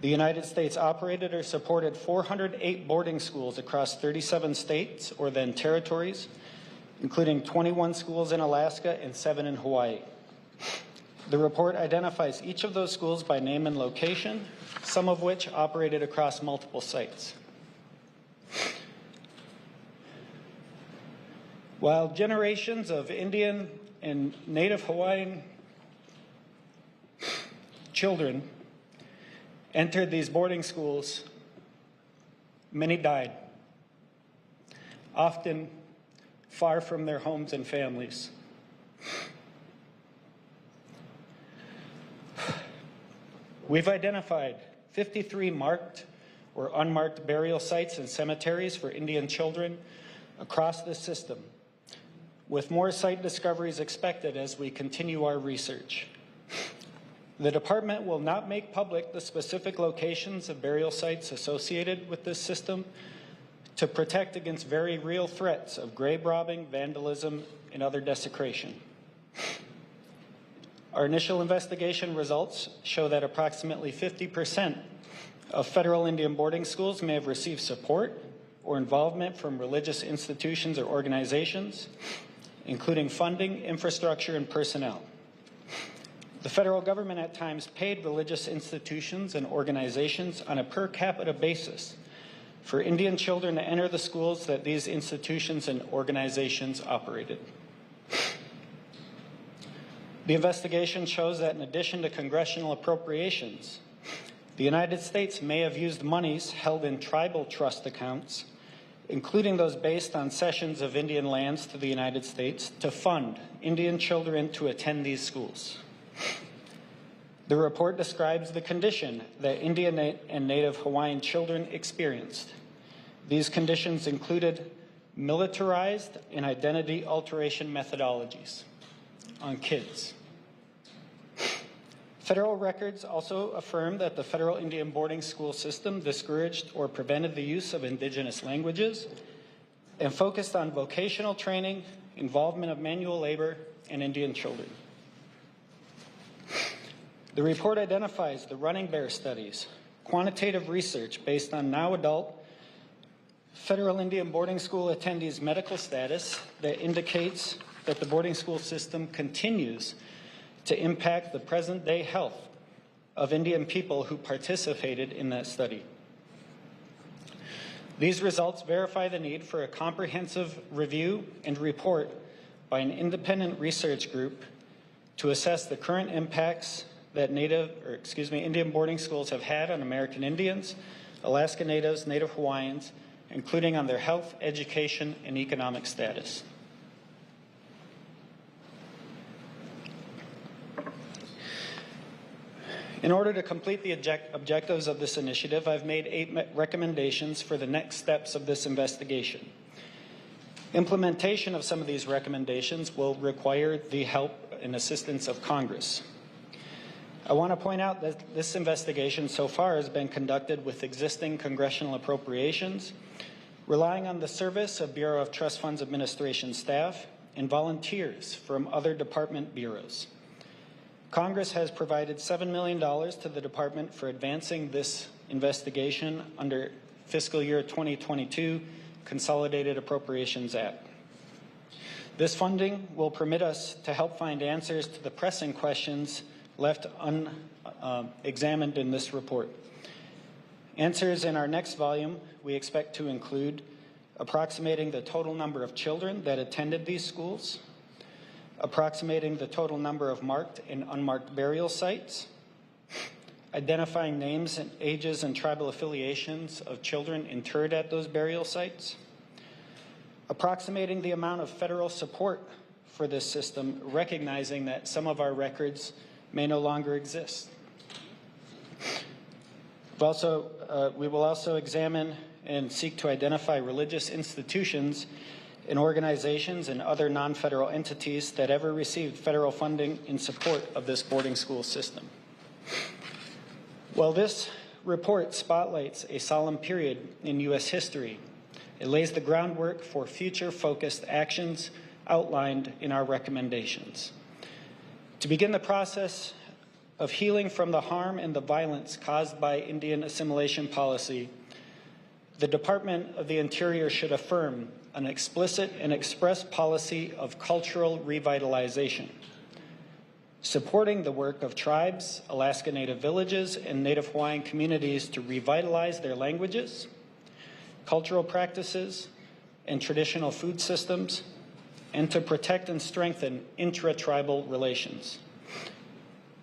the United States operated or supported 408 boarding schools across 37 states or then territories, including 21 schools in Alaska and 7 in Hawaii. The report identifies each of those schools by name and location, some of which operated across multiple sites. While generations of Indian and Native Hawaiian children entered these boarding schools, many died, often far from their homes and families. We've identified 53 marked or unmarked burial sites and cemeteries for Indian children across the system, with more site discoveries expected as we continue our research. The department will not make public the specific locations of burial sites associated with this system to protect against very real threats of grave robbing, vandalism, and other desecration. Our initial investigation results show that approximately 50% of federal Indian boarding schools may have received support or involvement from religious institutions or organizations, including funding, infrastructure, and personnel. The federal government at times paid religious institutions and organizations on a per capita basis for Indian children to enter the schools that these institutions and organizations operated. The investigation shows that in addition to congressional appropriations, the United States may have used monies held in tribal trust accounts, including those based on cessions of Indian lands to the United States, to fund Indian children to attend these schools. The report describes the condition that Indian and Native Hawaiian children experienced. These conditions included militarized and identity alteration methodologies on kids. Federal records also affirm that the federal Indian boarding school system discouraged or prevented the use of indigenous languages and focused on vocational training, involvement of manual labor, and Indian children. The report identifies the Running Bear studies, quantitative research based on now adult federal Indian boarding school attendees' medical status that indicates that the boarding school system continues to impact the present-day health of Indian people who participated in that study. These results verify the need for a comprehensive review and report by an independent research group to assess the current impacts that Indian boarding schools have had on American Indians, Alaska Natives, Native Hawaiians, including on their health, education, and economic status. In order to complete the objectives of this initiative, I've made 8 recommendations for the next steps of this investigation. Implementation of some of these recommendations will require the help and assistance of Congress. I want to point out that this investigation so far has been conducted with existing congressional appropriations, relying on the service of Bureau of Trust Funds Administration staff and volunteers from other department bureaus. Congress has provided $7 million to the department for advancing this investigation under fiscal year 2022 Consolidated Appropriations Act. This funding will permit us to help find answers to the pressing questions left unexamined in this report. Answers in our next volume we expect to include approximating the total number of children that attended these schools, approximating the total number of marked and unmarked burial sites, identifying names and ages and tribal affiliations of children interred at those burial sites, approximating the amount of federal support for this system, recognizing that some of our records may no longer exist. We will also examine and seek to identify religious institutions and organizations and other non-federal entities that ever received federal funding in support of this boarding school system. While this report spotlights a solemn period in U.S. history, it lays the groundwork for future focused actions outlined in our recommendations. To begin the process of healing from the harm and the violence caused by Indian assimilation policy, the Department of the Interior should affirm an explicit and express policy of cultural revitalization, supporting the work of tribes, Alaska Native villages, and Native Hawaiian communities to revitalize their languages, cultural practices, and traditional food systems, and to protect and strengthen intra-tribal relations.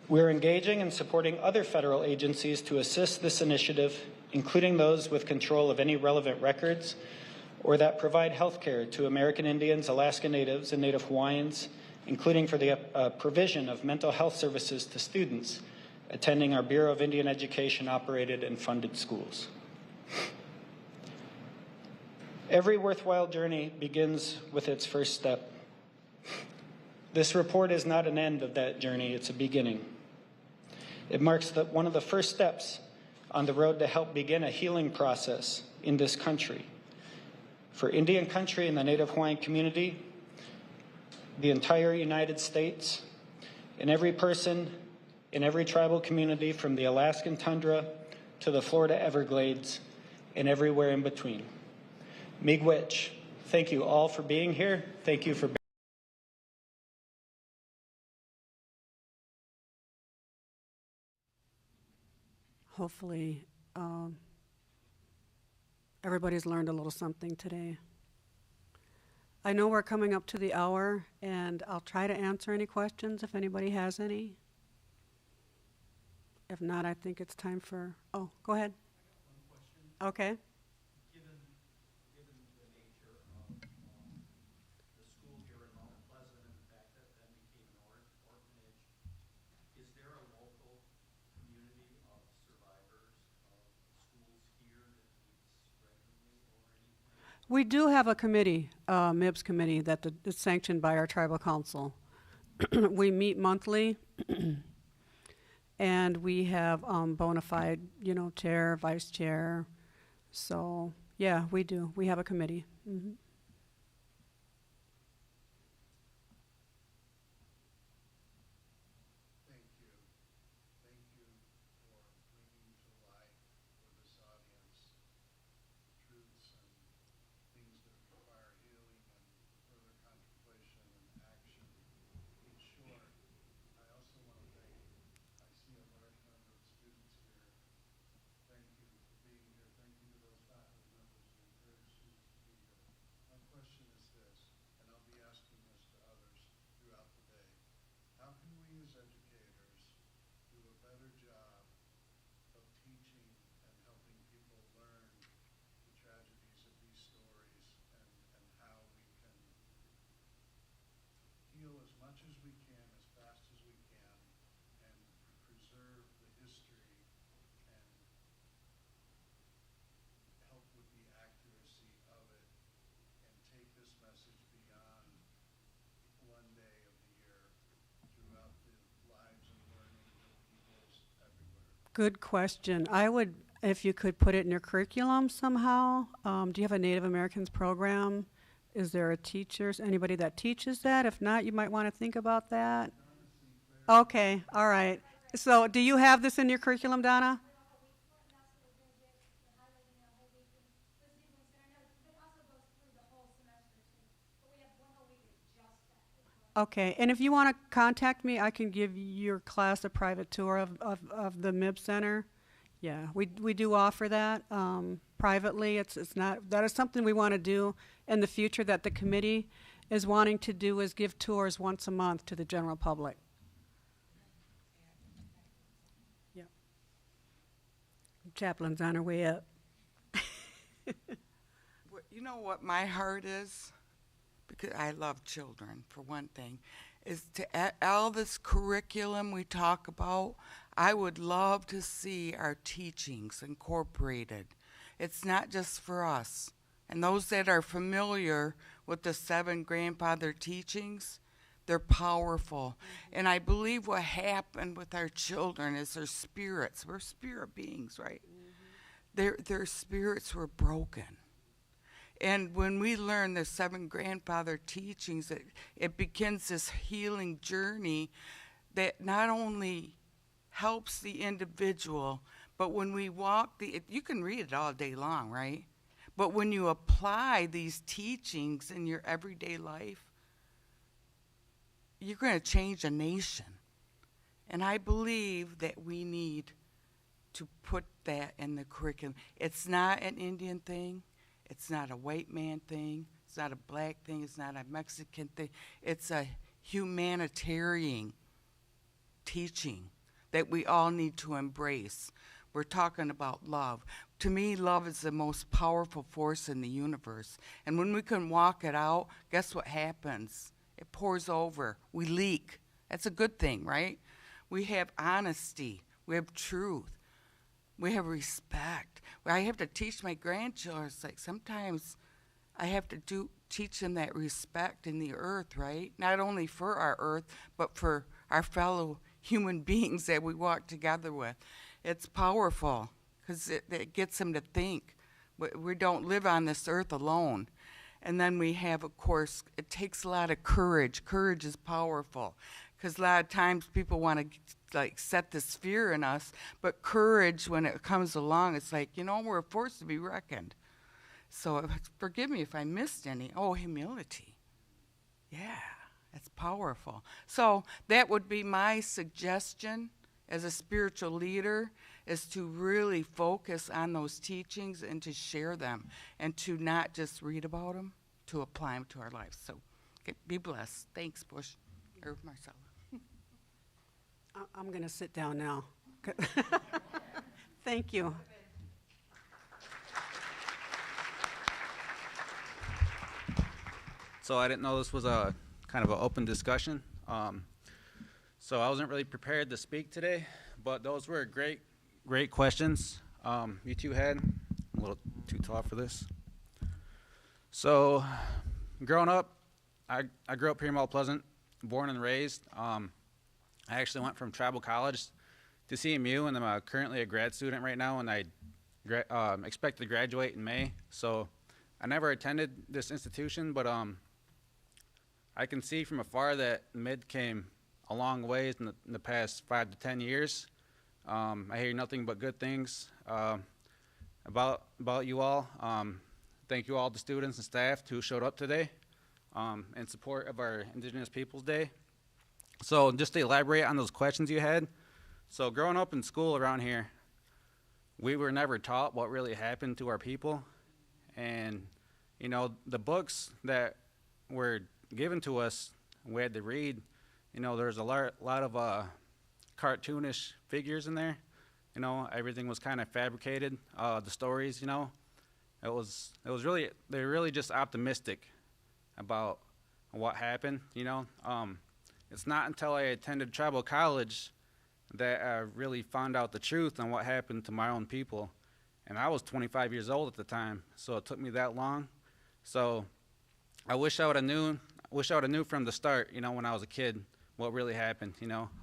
We're engaging and supporting other federal agencies to assist this initiative, including those with control of any relevant records or that provide health care to American Indians, Alaska Natives, and Native Hawaiians, including for the provision of mental health services to students attending our Bureau of Indian Education operated and funded schools. Every worthwhile journey begins with its first step. This report is not an end of that journey, it's a beginning. It marks one of the first steps on the road to help begin a healing process in this country. For Indian country and the Native Hawaiian community, the entire United States, and every person in every tribal community from the Alaskan tundra to the Florida Everglades and everywhere in between. Miigwech, thank you all for being here. Thank you for Hopefully, everybody's learned a little something today. I know we're coming up to the hour, and I'll try to answer any questions if anybody has any. If not, I think it's time for, oh, go ahead. Okay. Given the nature of the school here in Mount Pleasant and the fact that that became an orphanage, is there a local community of survivors of schools here that meets regularly or anything? We do have a committee, MIBS committee, that's sanctioned by our tribal council. We meet monthly, and we have bona fide, chair, vice chair. So, yeah, we do. We have a committee. Mm-hmm. Thank you. Thank you for bringing to light for this audience truths and things that require healing and further contemplation and action. In short, I also want to thank, I see a large number of students here. Thank you for being here. Thank you to those faculty members who encourage students to be here. My question is this, and I'll be asking this to others throughout the day. How can we as educators do a better job of teaching and helping people learn the tragedies of these stories and how we can heal as much as we can, as fast as we can, and preserve the history and help with the accuracy of it and take this message beyond one day of the year throughout the lives and learning of peoples everywhere. Good question. I would, if you could put it in your curriculum somehow. Do you have a Native Americans program? Is there a teachers, anybody that teaches that? If not, you might want to think about that. Okay, all right. So do you have this in your curriculum, Donna? Okay, and if you want to contact me, I can give your class a private tour of the MIB Center. Yeah, we do offer that privately. It's not, that is something we want to do in the future that the committee is wanting to do, is give tours once a month to the general public. Yeah. Chaplain's on her way up. You know what my heart is? Because I love children, for one thing, is to all this curriculum we talk about, I would love to see our teachings incorporated. It's not just for us. And those that are familiar with the 7 grandfather teachings, they're powerful. And I believe what happened with our children is their spirits. We're spirit beings, right? Their spirits were broken. And when we learn the 7 grandfather teachings, it begins this healing journey that not only helps the individual, but when we walk, you can read it all day long, right? But when you apply these teachings in your everyday life, you're going to change a nation. And I believe that we need to put that in the curriculum. It's not an Indian thing. It's not a white man thing. It's not a black thing. It's not a Mexican thing. It's a humanitarian teaching that we all need to embrace. We're talking about love. To me, love is the most powerful force in the universe. And when we can walk it out, guess what happens? It pours over. We leak. That's a good thing, right? We have honesty. We have truth. We have respect. I have to teach my grandchildren, it's like sometimes I have to teach them that respect in the earth, right? Not only for our earth, but for our fellow human beings that we walk together with. It's powerful because it gets them to think. We don't live on this earth alone. And then we have, of course, it takes a lot of courage. Courage is powerful because a lot of times people want to like set this fear in us, but courage, when it comes along, it's like, we're a force to be reckoned. So forgive me if I missed any. Oh, humility. Yeah, that's powerful. So that would be my suggestion as a spiritual leader, is to really focus on those teachings and to share them and to not just read about them, to apply them to our lives. So be blessed. Thanks, Bush, or Marcella. I'm going to sit down now. Thank you. So I didn't know this was a kind of an open discussion. So I wasn't really prepared to speak today, but those were great questions you two had. I'm a little too tall for this. So growing up, I grew up here in Mount Pleasant, born and raised. I actually went from tribal college to CMU, and I'm currently a grad student right now, and I expect to graduate in May. So I never attended this institution, but I can see from afar that MID came a long ways in the past 5 to 10 years. I hear nothing but good things about you all. Thank you all, the students and staff who showed up today in support of our Indigenous Peoples Day. So just to elaborate on those questions you had, so growing up in school around here, we were never taught what really happened to our people. And, the books that were given to us, we had to read, there's a lot of cartoonish figures in there. Everything was kind of fabricated. The stories, it was really, they're really just optimistic about what happened. It's not until I attended tribal college that I really found out the truth on what happened to my own people. And I was 25 years old at the time, so it took me that long. So I wish I would have knew from the start, when I was a kid, what really happened.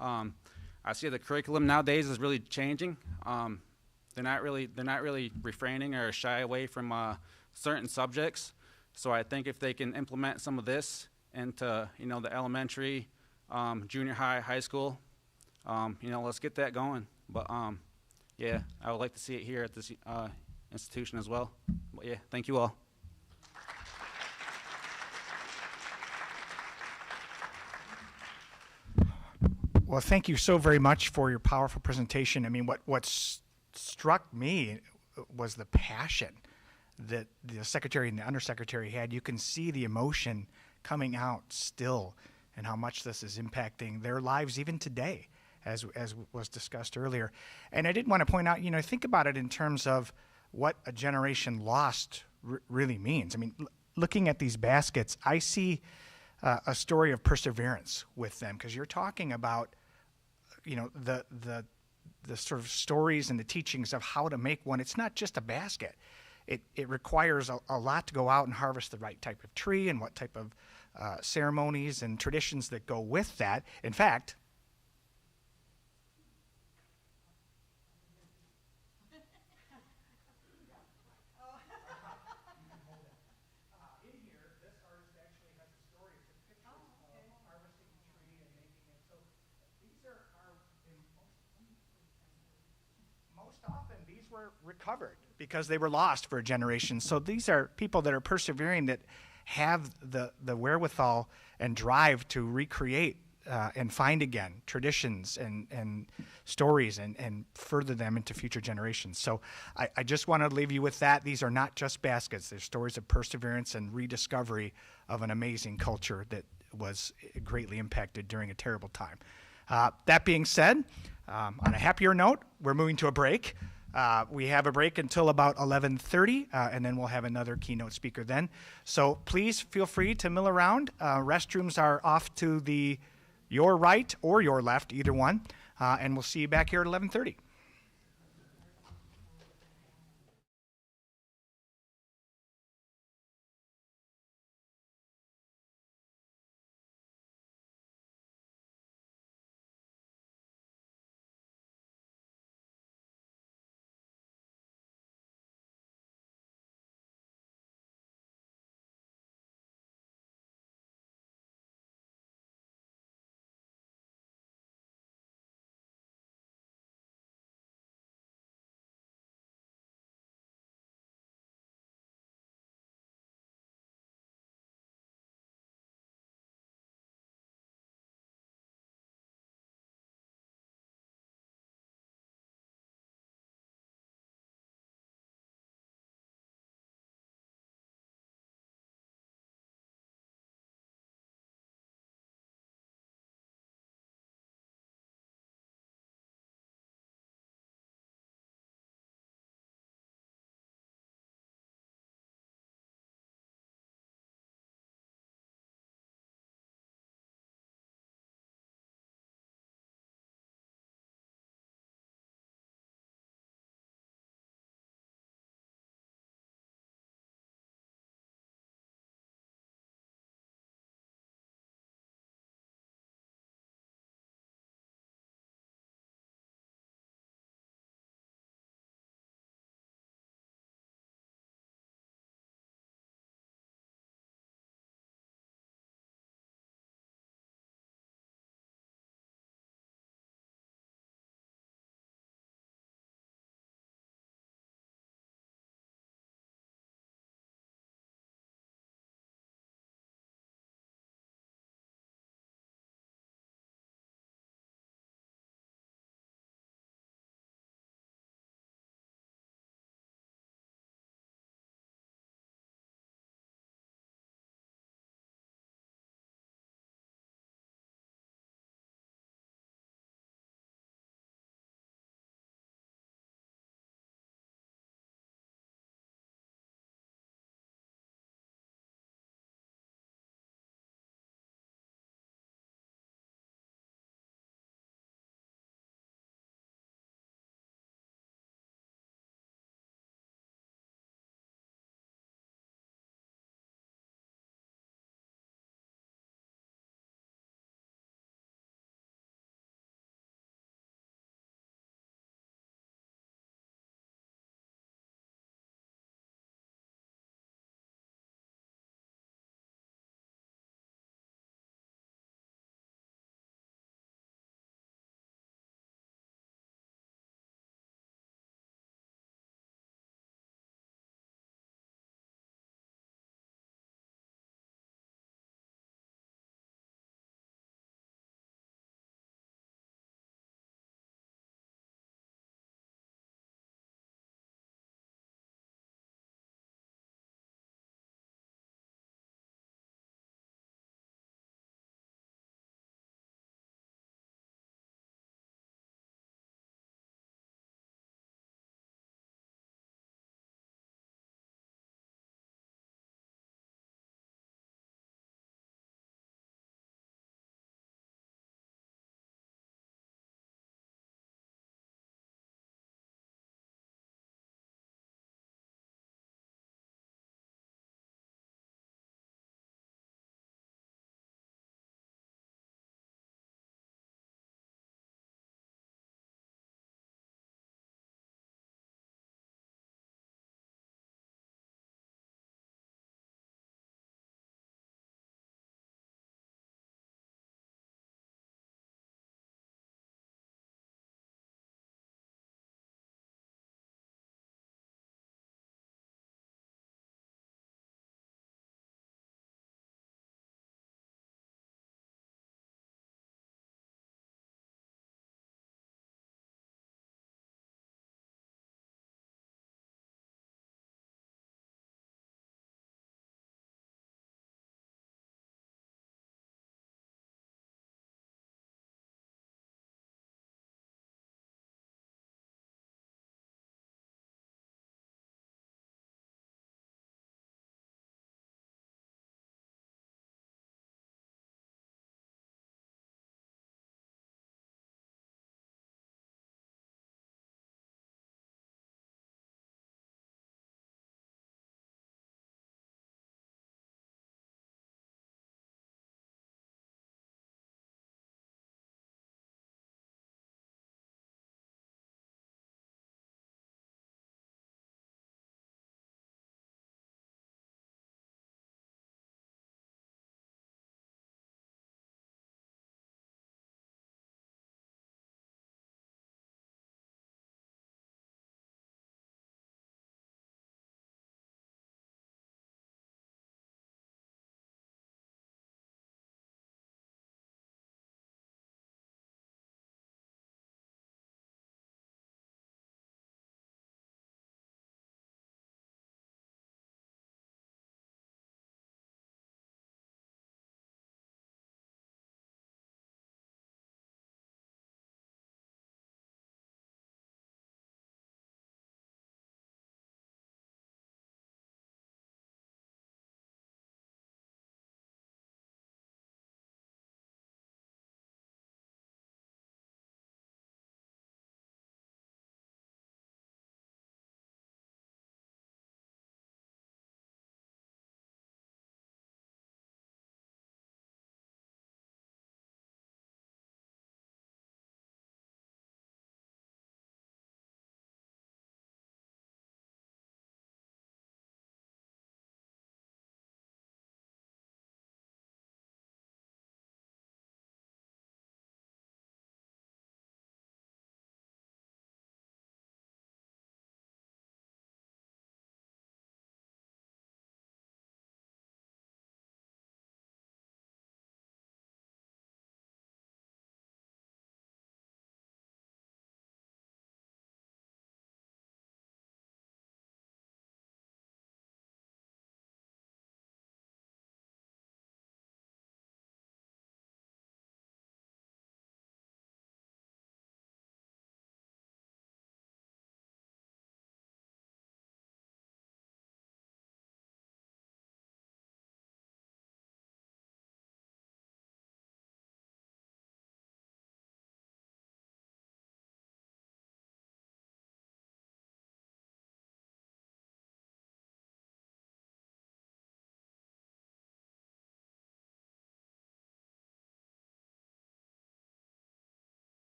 I see the curriculum nowadays is really changing. They're not really refraining or shy away from certain subjects. So I think if they can implement some of this into the elementary, junior high, high school, let's get that going. But yeah, I would like to see it here at this institution as well. But yeah, thank you all. Well, thank you so very much for your powerful presentation. I mean, what struck me was the passion that the secretary and the undersecretary had. You can see the emotion coming out still, and how much this is impacting their lives even today, as was discussed earlier. And I did want to point out, think about it in terms of what a generation lost really means. I mean, looking at these baskets, I see a story of perseverance with them, because you're talking about the sort of stories and the teachings of how to make one. It's not just a basket. It requires a lot to go out and harvest the right type of tree and what type of ceremonies and traditions that go with that. In fact, recovered because they were lost for a generation. So these are people that are persevering, that have the wherewithal and drive to recreate and find again traditions and stories and further them into future generations. So I just want to leave you with that. These are not just baskets. They're stories of perseverance and rediscovery of an amazing culture that was greatly impacted during a terrible time. That being said, on a happier note, we're moving to a break. We have a break until about 11:30, and then we'll have another keynote speaker then. So please feel free to mill around. Restrooms are off to your right or your left, either one, and we'll see you back here at 11:30.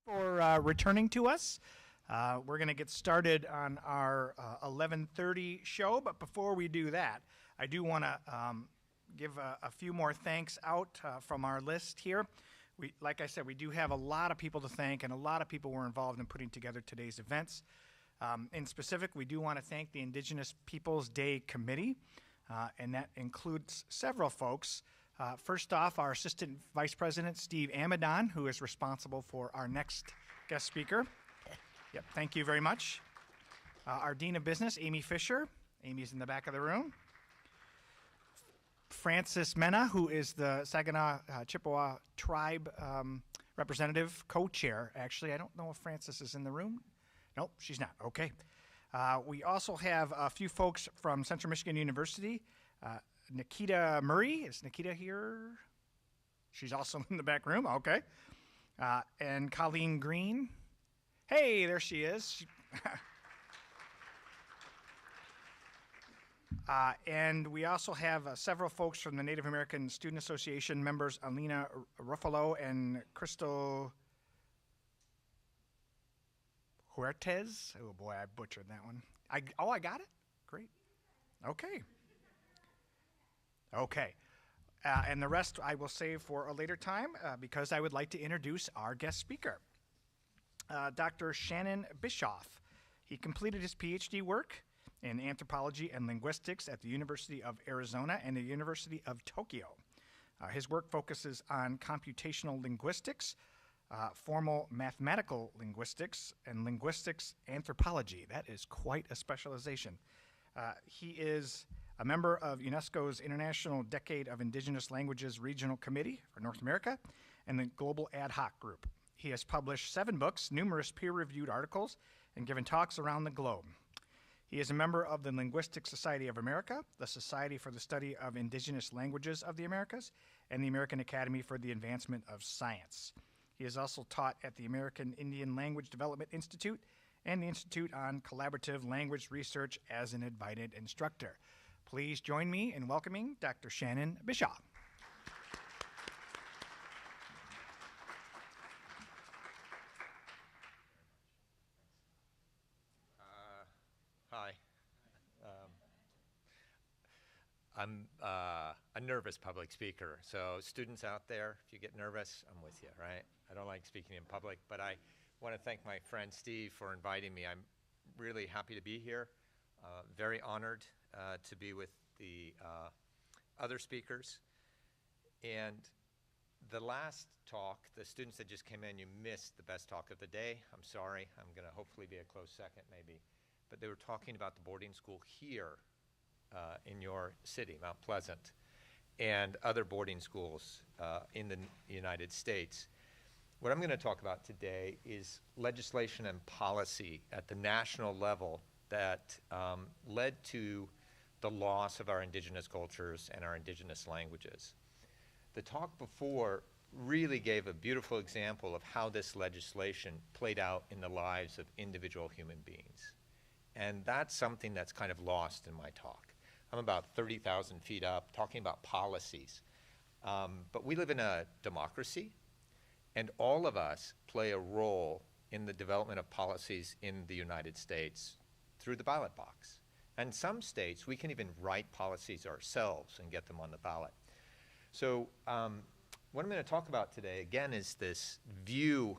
For returning to us. We're going to get started on our 11:30 show, but before we do that, I do want to give a few more thanks out from our list here. Like I said, we do have a lot of people to thank, and a lot of people were involved in putting together today's events. In specific, we do want to thank the Indigenous Peoples Day Committee, and that includes several folks. First off, our Assistant Vice President, Steve Amadon, who is responsible for our next guest speaker. Yep, thank you very much. Our Dean of Business, Amy Fisher. Amy's in the back of the room. Francis Mena, who is the Saginaw Chippewa Tribe representative, co-chair. Actually, I don't know if Francis is in the room. Nope, she's not. Okay. We also have a few folks from Central Michigan University. Nikita Murray. Is Nikita here? She's also in the back room. Okay. And Colleen Green. Hey, there she is. And we also have several folks from the Native American Student Association members, Alina Ruffalo and Crystal Huertes. Oh boy, I butchered that one. I got it? Great. Okay. Okay. And the rest I will save for a later time because I would like to introduce our guest speaker, Dr. Shannon Bischoff. He completed his PhD work in anthropology and linguistics at the University of Arizona and the University of Tokyo. His work focuses on computational linguistics, formal mathematical linguistics, and linguistics anthropology. That is quite a specialization. He is a member of UNESCO's International Decade of Indigenous Languages Regional Committee for North America and the Global Ad Hoc Group. He has published 7 books, numerous peer-reviewed articles, and given talks around the globe. He is a member of the Linguistic Society of America, the Society for the Study of Indigenous Languages of the Americas, and the American Academy for the Advancement of Science. He has also taught at the American Indian Language Development Institute and the Institute on Collaborative Language Research as an invited instructor. Please join me in welcoming Dr. Shannon Bishop. Hi. I'm a nervous public speaker, so students out there, if you get nervous, I'm with you, right? I don't like speaking in public, but I want to thank my friend Steve for inviting me. I'm really happy to be here, very honored to be with the other speakers. And the last talk, the students that just came in, you missed the best talk of the day. I'm sorry. I'm going to hopefully be a close second maybe. But they were talking about the boarding school here in your city, Mount Pleasant, and other boarding schools in the United States. What I'm going to talk about today is legislation and policy at the national level that led to the loss of our indigenous cultures and our indigenous languages. The talk before really gave a beautiful example of how this legislation played out in the lives of individual human beings. And that's something that's kind of lost in my talk. I'm about 30,000 feet up talking about policies. But we live in a democracy, and all of us play a role in the development of policies in the United States through the ballot box. And some states, we can even write policies ourselves and get them on the ballot. So what I'm going to talk about today, again, is this view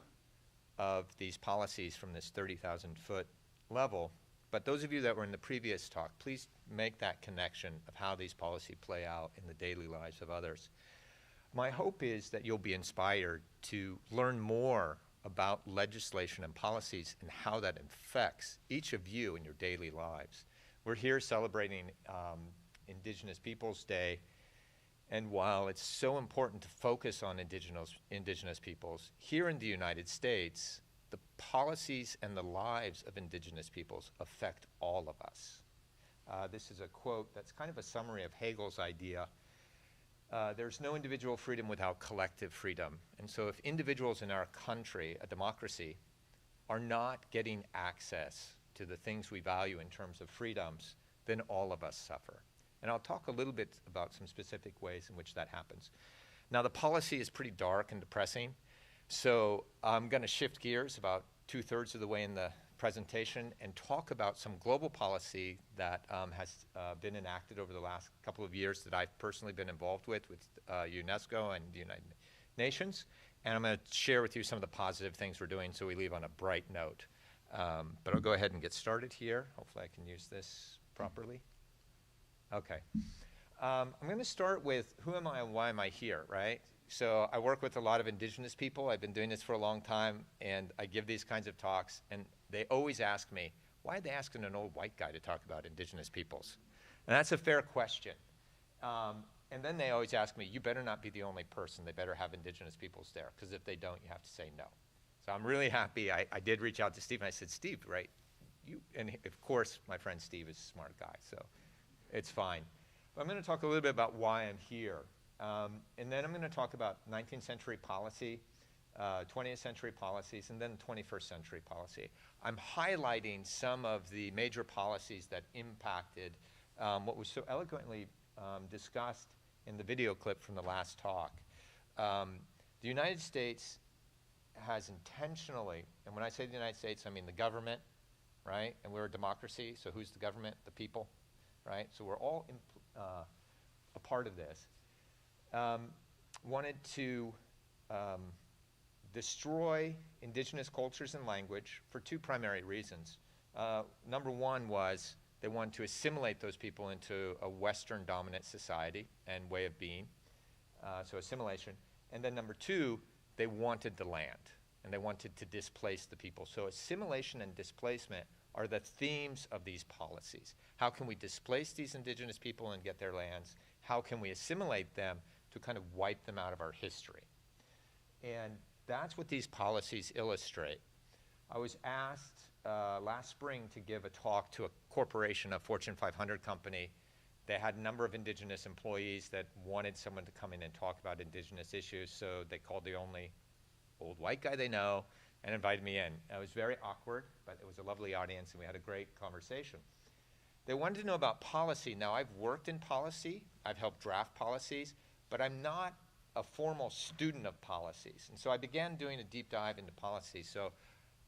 of these policies from this 30,000-foot level. But those of you that were in the previous talk, please make that connection of how these policies play out in the daily lives of others. My hope is that you'll be inspired to learn more about legislation and policies and how that affects each of you in your daily lives. We're here celebrating Indigenous Peoples Day, and while it's so important to focus on indigenous peoples, here in the United States, the policies and the lives of indigenous peoples affect all of us. This is a quote that's kind of a summary of Hegel's idea. There's no individual freedom without collective freedom. And so if individuals in our country, a democracy, are not getting access to the things we value in terms of freedoms, then all of us suffer. And I'll talk a little bit about some specific ways in which that happens. Now, the policy is pretty dark and depressing, So I'm going to shift gears about 2/3 of the way in the presentation and talk about some global policy that has been enacted over the last couple of years that I've personally been involved with UNESCO and the United Nations. And I'm going to share with you some of the positive things we're doing so we leave on a bright note. But I'll go ahead and get started here. Hopefully I can use this properly. Okay. I'm going to start with who am I and why am I here, right? So I work with a lot of indigenous people. I've been doing this for a long time, and I give these kinds of talks, and they always ask me, why are they asking an old white guy to talk about indigenous peoples? And that's a fair question. And then they always ask me, you better not be the only person. They better have indigenous peoples there, because if they don't, you have to say no. So I'm really happy. I did reach out to Steve, and I said, Steve, right? And of course, my friend Steve is a smart guy, so it's fine. But I'm going to talk a little bit about why I'm here. And then I'm going to talk about 19th century policy, 20th century policies, and then 21st century policy. I'm highlighting some of the major policies that impacted what was so eloquently discussed in the video clip from the last talk. The United States has intentionally, and when I say the United States, I mean the government, right? And we're a democracy, so who's the government? The people, right? So we're all a part of this. Wanted to destroy indigenous cultures and language for two primary reasons. Number one was they wanted to assimilate those people into a Western dominant society and way of being, so assimilation. And then number two, they wanted the land, and they wanted to displace the people. So assimilation and displacement are the themes of these policies. How can we displace these indigenous people and get their lands? How can we assimilate them to kind of wipe them out of our history? And that's what these policies illustrate. I was asked last spring to give a talk to a corporation, a Fortune 500 company. They had a number of indigenous employees that wanted someone to come in and talk about indigenous issues, so they called the only old white guy they know and invited me in. It was very awkward, but it was a lovely audience, and we had a great conversation. They wanted to know about policy. Now, I've worked in policy. I've helped draft policies, but I'm not a formal student of policies. And so I began doing a deep dive into policy. So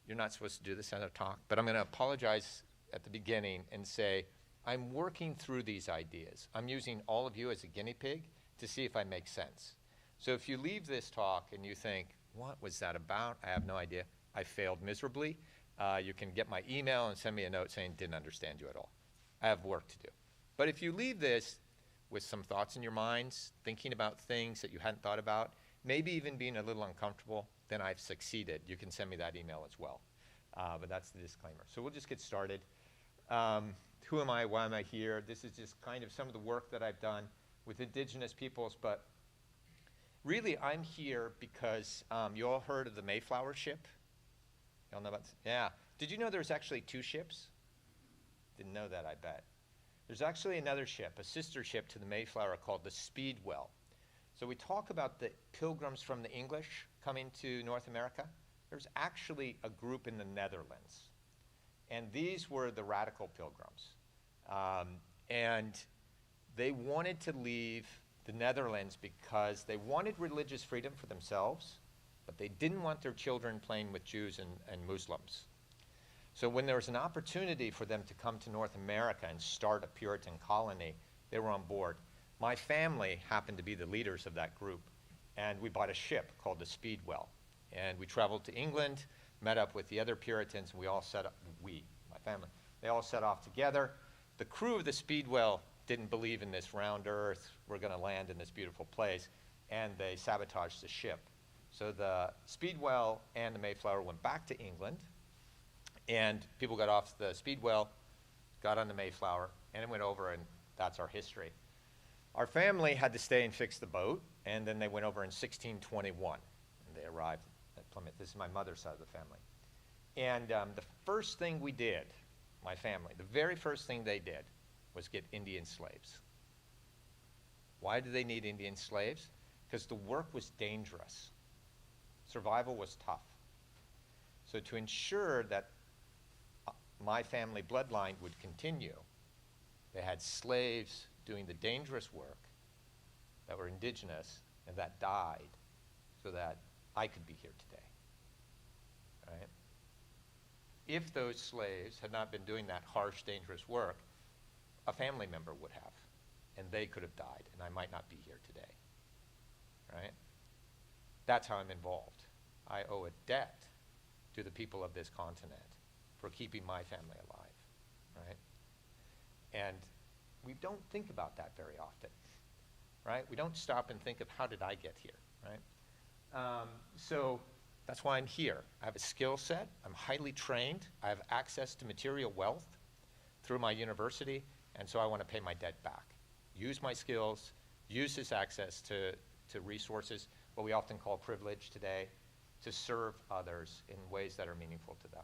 you're not supposed to do this at a talk, but I'm going to apologize at the beginning and say I'm working through these ideas. I'm using all of you as a guinea pig to see if I make sense. So if you leave this talk and you think, what was that about? I have no idea. I failed miserably. You can get my email and send me a note saying, didn't understand you at all. I have work to do. But if you leave this with some thoughts in your minds, thinking about things that you hadn't thought about, maybe even being a little uncomfortable, then I've succeeded. You can send me that email as well. But that's the disclaimer. So we'll just get started. Who am I? Why am I here? This is just kind of some of the work that I've done with indigenous peoples. But really, I'm here because you all heard of the Mayflower ship? Y'all know about this? Yeah. Did you know there's actually two ships? Didn't know that, I bet. There's actually another ship, a sister ship to the Mayflower called the Speedwell. So we talk about the pilgrims from the English coming to North America. There's actually a group in the Netherlands. And these were the radical pilgrims. And they wanted to leave the Netherlands because they wanted religious freedom for themselves, but they didn't want their children playing with Jews and Muslims. So when there was an opportunity for them to come to North America and start a Puritan colony, they were on board. My family happened to be the leaders of that group, and we bought a ship called the Speedwell. And we traveled to England, met up with the other Puritans, and we all set up, my family, they all set off together. The crew of the Speedwell didn't believe in this round earth, we're going to land in this beautiful place, and they sabotaged the ship. So the Speedwell and the Mayflower went back to England, and people got off the Speedwell, got on the Mayflower, and it went over, and that's our history. Our family had to stay and fix the boat, and then they went over in 1621, and they arrived at Plymouth. This is my mother's side of the family. And the first thing we did, my family, the very first thing they did was get Indian slaves. Why did they need Indian slaves? Because the work was dangerous. Survival was tough. So to ensure that my family bloodline would continue, they had slaves doing the dangerous work that were indigenous and that died so that I could be here today, right? If those slaves had not been doing that harsh, dangerous work, a family member would have, and they could have died, and I might not be here today, right? That's how I'm involved. I owe a debt to the people of this continent for keeping my family alive, right? And we don't think about that very often, right? We don't stop and think of how did I get here, right? So that's why I'm here. I have a skill set. I'm highly trained. I have access to material wealth through my university, and so I want to pay my debt back. Use my skills, use this access to resources, what we often call privilege today, to serve others in ways that are meaningful to them.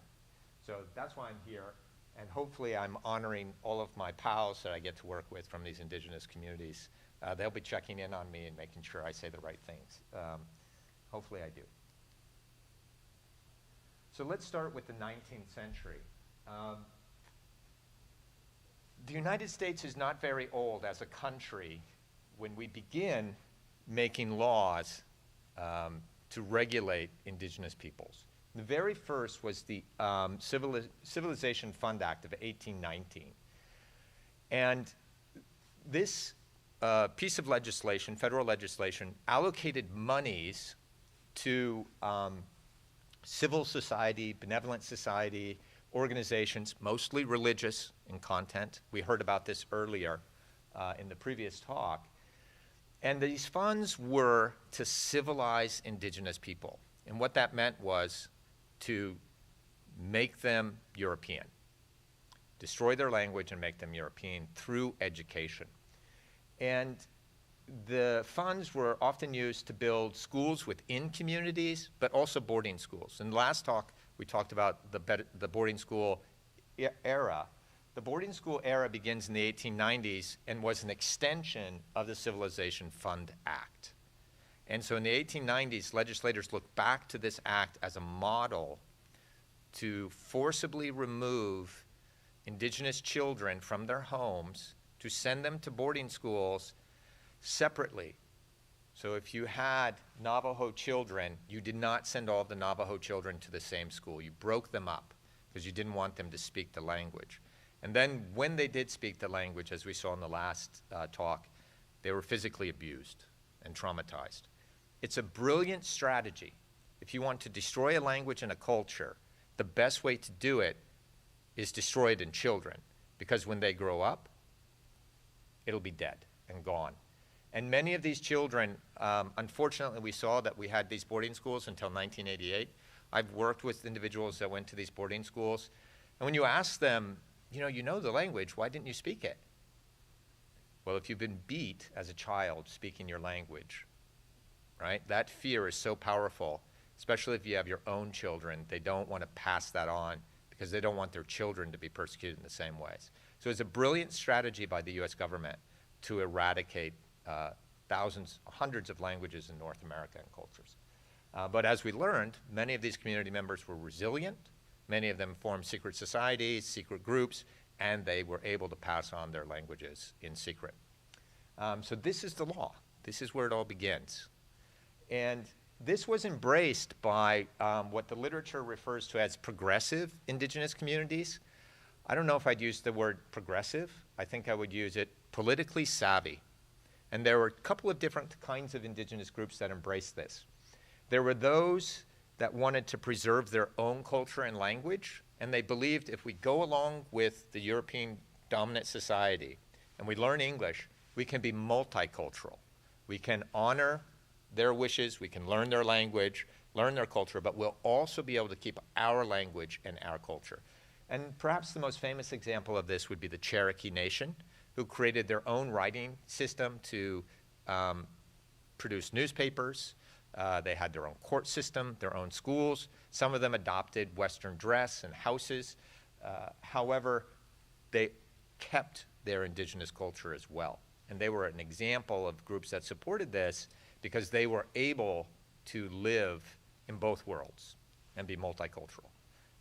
So that's why I'm here, and hopefully I'm honoring all of my pals that I get to work with from these indigenous communities. They'll be checking in on me and making sure I say the right things. Hopefully I do. So let's start with the 19th century. The United States is not very old as a country when we begin making laws to regulate indigenous peoples. The very first was the Civilization Fund Act of 1819. And this piece of legislation, federal legislation, allocated monies to civil society, benevolent society, organizations, mostly religious in content. We heard about this earlier in the previous talk. And these funds were to civilize indigenous people. And what that meant was to make them European, destroy their language and make them European through education. And the funds were often used to build schools within communities, but also boarding schools. In the last talk, we talked about the boarding school era. The boarding school era begins in the 1890s and was an extension of the Civilization Fund Act. And so in the 1890s, legislators looked back to this act as a model to forcibly remove indigenous children from their homes, to send them to boarding schools separately. So if you had Navajo children, you did not send all of the Navajo children to the same school. You broke them up because you didn't want them to speak the language. And then when they did speak the language, as we saw in the last talk, they were physically abused and traumatized. It's a brilliant strategy. If you want to destroy a language and a culture, the best way to do it is destroy it in children, because when they grow up, it'll be dead and gone. And many of these children, unfortunately, we saw that we had these boarding schools until 1988. I've worked with individuals that went to these boarding schools, and when you ask them, you know the language, why didn't you speak it? Well, if you've been beat as a child speaking your language, right? That fear is so powerful, especially if you have your own children. They don't want to pass that on because they don't want their children to be persecuted in the same ways. So it's a brilliant strategy by the US government to eradicate thousands, hundreds of languages in North America and cultures. But as we learned, many of these community members were resilient. Many of them formed secret societies, secret groups, and they were able to pass on their languages in secret. So this is the law. This is where it all begins. And this was embraced by what the literature refers to as progressive indigenous communities. I don't know if I'd use the word progressive. I think I would use it politically savvy. And there were a couple of different kinds of indigenous groups that embraced this. There were those that wanted to preserve their own culture and language, and they believed if we go along with the European dominant society and we learn English, we can be multicultural. We can honor their wishes, we can learn their language, learn their culture, but we'll also be able to keep our language and our culture. And perhaps the most famous example of this would be the Cherokee Nation, who created their own writing system to produce newspapers. They had their own court system, their own schools. Some of them adopted Western dress and houses. However, they kept their indigenous culture as well. And they were an example of groups that supported this because they were able to live in both worlds and be multicultural.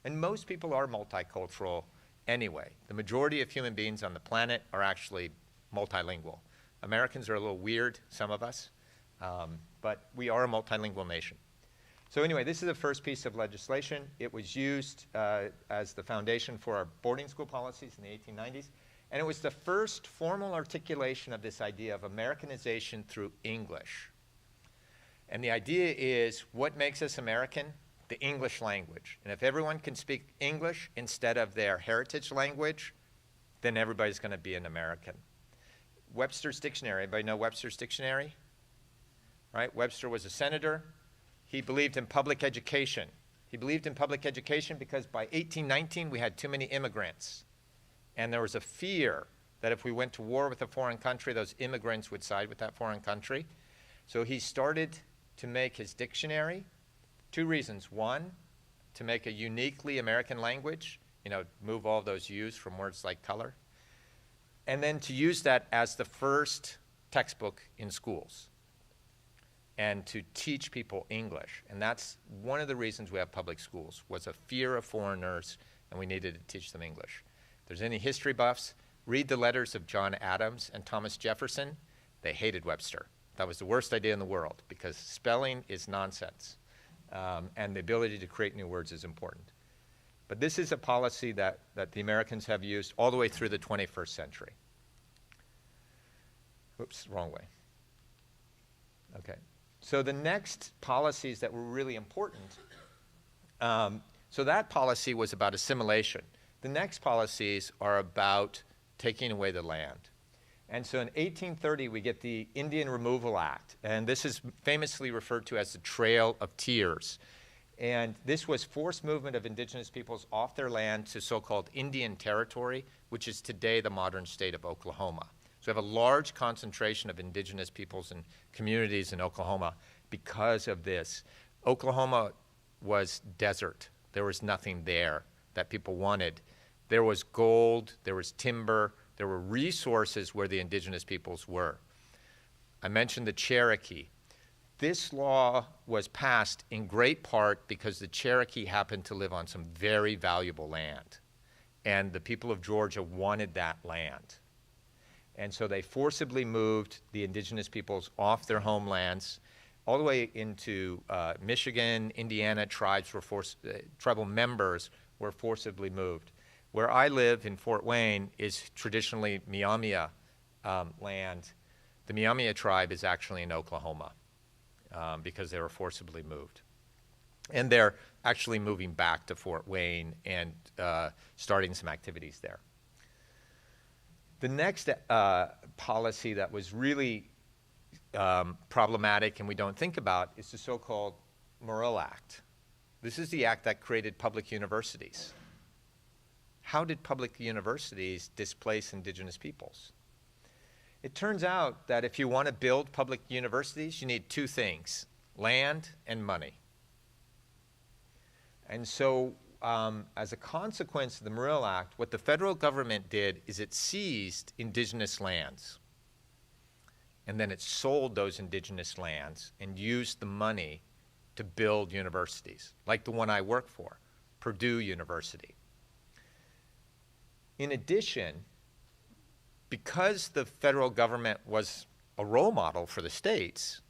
And most people are multicultural anyway. The majority of human beings on the planet are actually multilingual. Americans are a little weird, some of us, but we are a multilingual nation. So anyway, this is the first piece of legislation. It was used as the foundation for our boarding school policies in the 1890s. And it was the first formal articulation of this idea of Americanization through English. And the idea is, what makes us American? The English language. And if everyone can speak English instead of their heritage language, then everybody's going to be an American. Webster's Dictionary, everybody know Webster's Dictionary? Right? Webster was a senator. He believed in public education. He believed in public education because by 1819 we had too many immigrants. And there was a fear that if we went to war with a foreign country, those immigrants would side with that foreign country. So he started to make his dictionary. Two reasons. One, to make a uniquely American language, move all those U's from words like color. And then to use that as the first textbook in schools and to teach people English. And that's one of the reasons we have public schools, was a fear of foreigners, and we needed to teach them English. If there's any history buffs, read the letters of John Adams and Thomas Jefferson. They hated Webster. That was the worst idea in the world because spelling is nonsense. And the ability to create new words is important. But this is a policy that the Americans have used all the way through the 21st century. Oops, wrong way. Okay. So the next policies that were really important, so that policy was about assimilation. The next policies are about taking away the land. And so in 1830, we get the Indian Removal Act, and this is famously referred to as the Trail of Tears. And this was forced movement of indigenous peoples off their land to so-called Indian Territory, which is today the modern state of Oklahoma. So we have a large concentration of indigenous peoples and communities in Oklahoma because of this. Oklahoma was desert. There was nothing there that people wanted. There was gold, there was timber, there were resources where the indigenous peoples were. I mentioned the Cherokee. This law was passed in great part because the Cherokee happened to live on some very valuable land. And the people of Georgia wanted that land. And so they forcibly moved the indigenous peoples off their homelands all the way into Michigan, Indiana. Tribal members were forcibly moved. Where I live in Fort Wayne is traditionally Miamia land. The Miamia tribe is actually in Oklahoma because they were forcibly moved. And they're actually moving back to Fort Wayne and starting some activities there. The next policy that was really problematic and we don't think about is the so-called Morrill Act. This is the act that created public universities. How did public universities displace indigenous peoples? It turns out that if you want to build public universities, you need two things, land and money. And so as a consequence of the Morrill Act, what the federal government did is it seized indigenous lands. And then it sold those indigenous lands and used the money to build universities, like the one I work for, Purdue University. In addition, because the federal government was a role model for the states,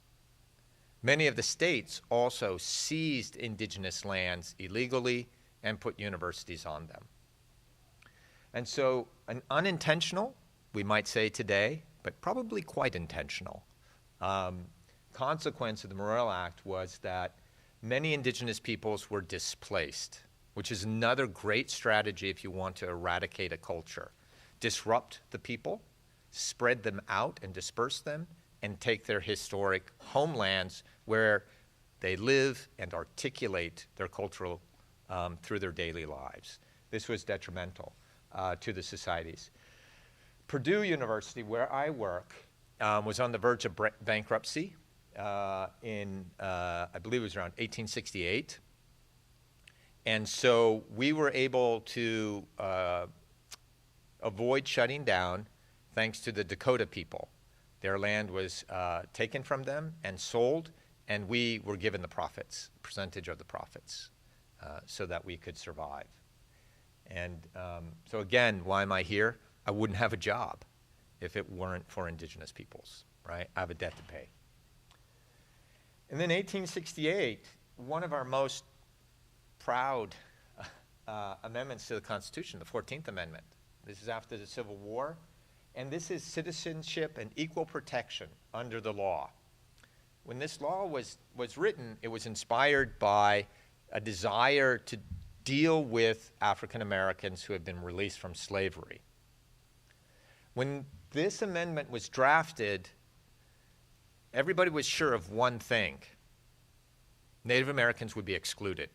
many of the states also seized indigenous lands illegally and put universities on them. And so an unintentional, we might say today, but probably quite intentional, consequence of the Morrill Act was that many indigenous peoples were displaced, which is another great strategy if you want to eradicate a culture. Disrupt the people, spread them out and disperse them, and take their historic homelands where they live and articulate their cultural through their daily lives. This was detrimental to the societies. Purdue University, where I work, was on the verge of bankruptcy in, I believe it was around 1868. And so we were able to avoid shutting down thanks to the Dakota people. Their land was taken from them and sold, and we were given the profits, percentage of the profits, so that we could survive. And so again, why am I here? I wouldn't have a job if it weren't for indigenous peoples, right? I have a debt to pay. And then 1868, one of our most proud amendments to the Constitution, the 14th Amendment. This is after the Civil War, and this is citizenship and equal protection under the law. When this law was written, it was inspired by a desire to deal with African Americans who had been released from slavery. When this amendment was drafted, everybody was sure of one thing: Native Americans would be excluded.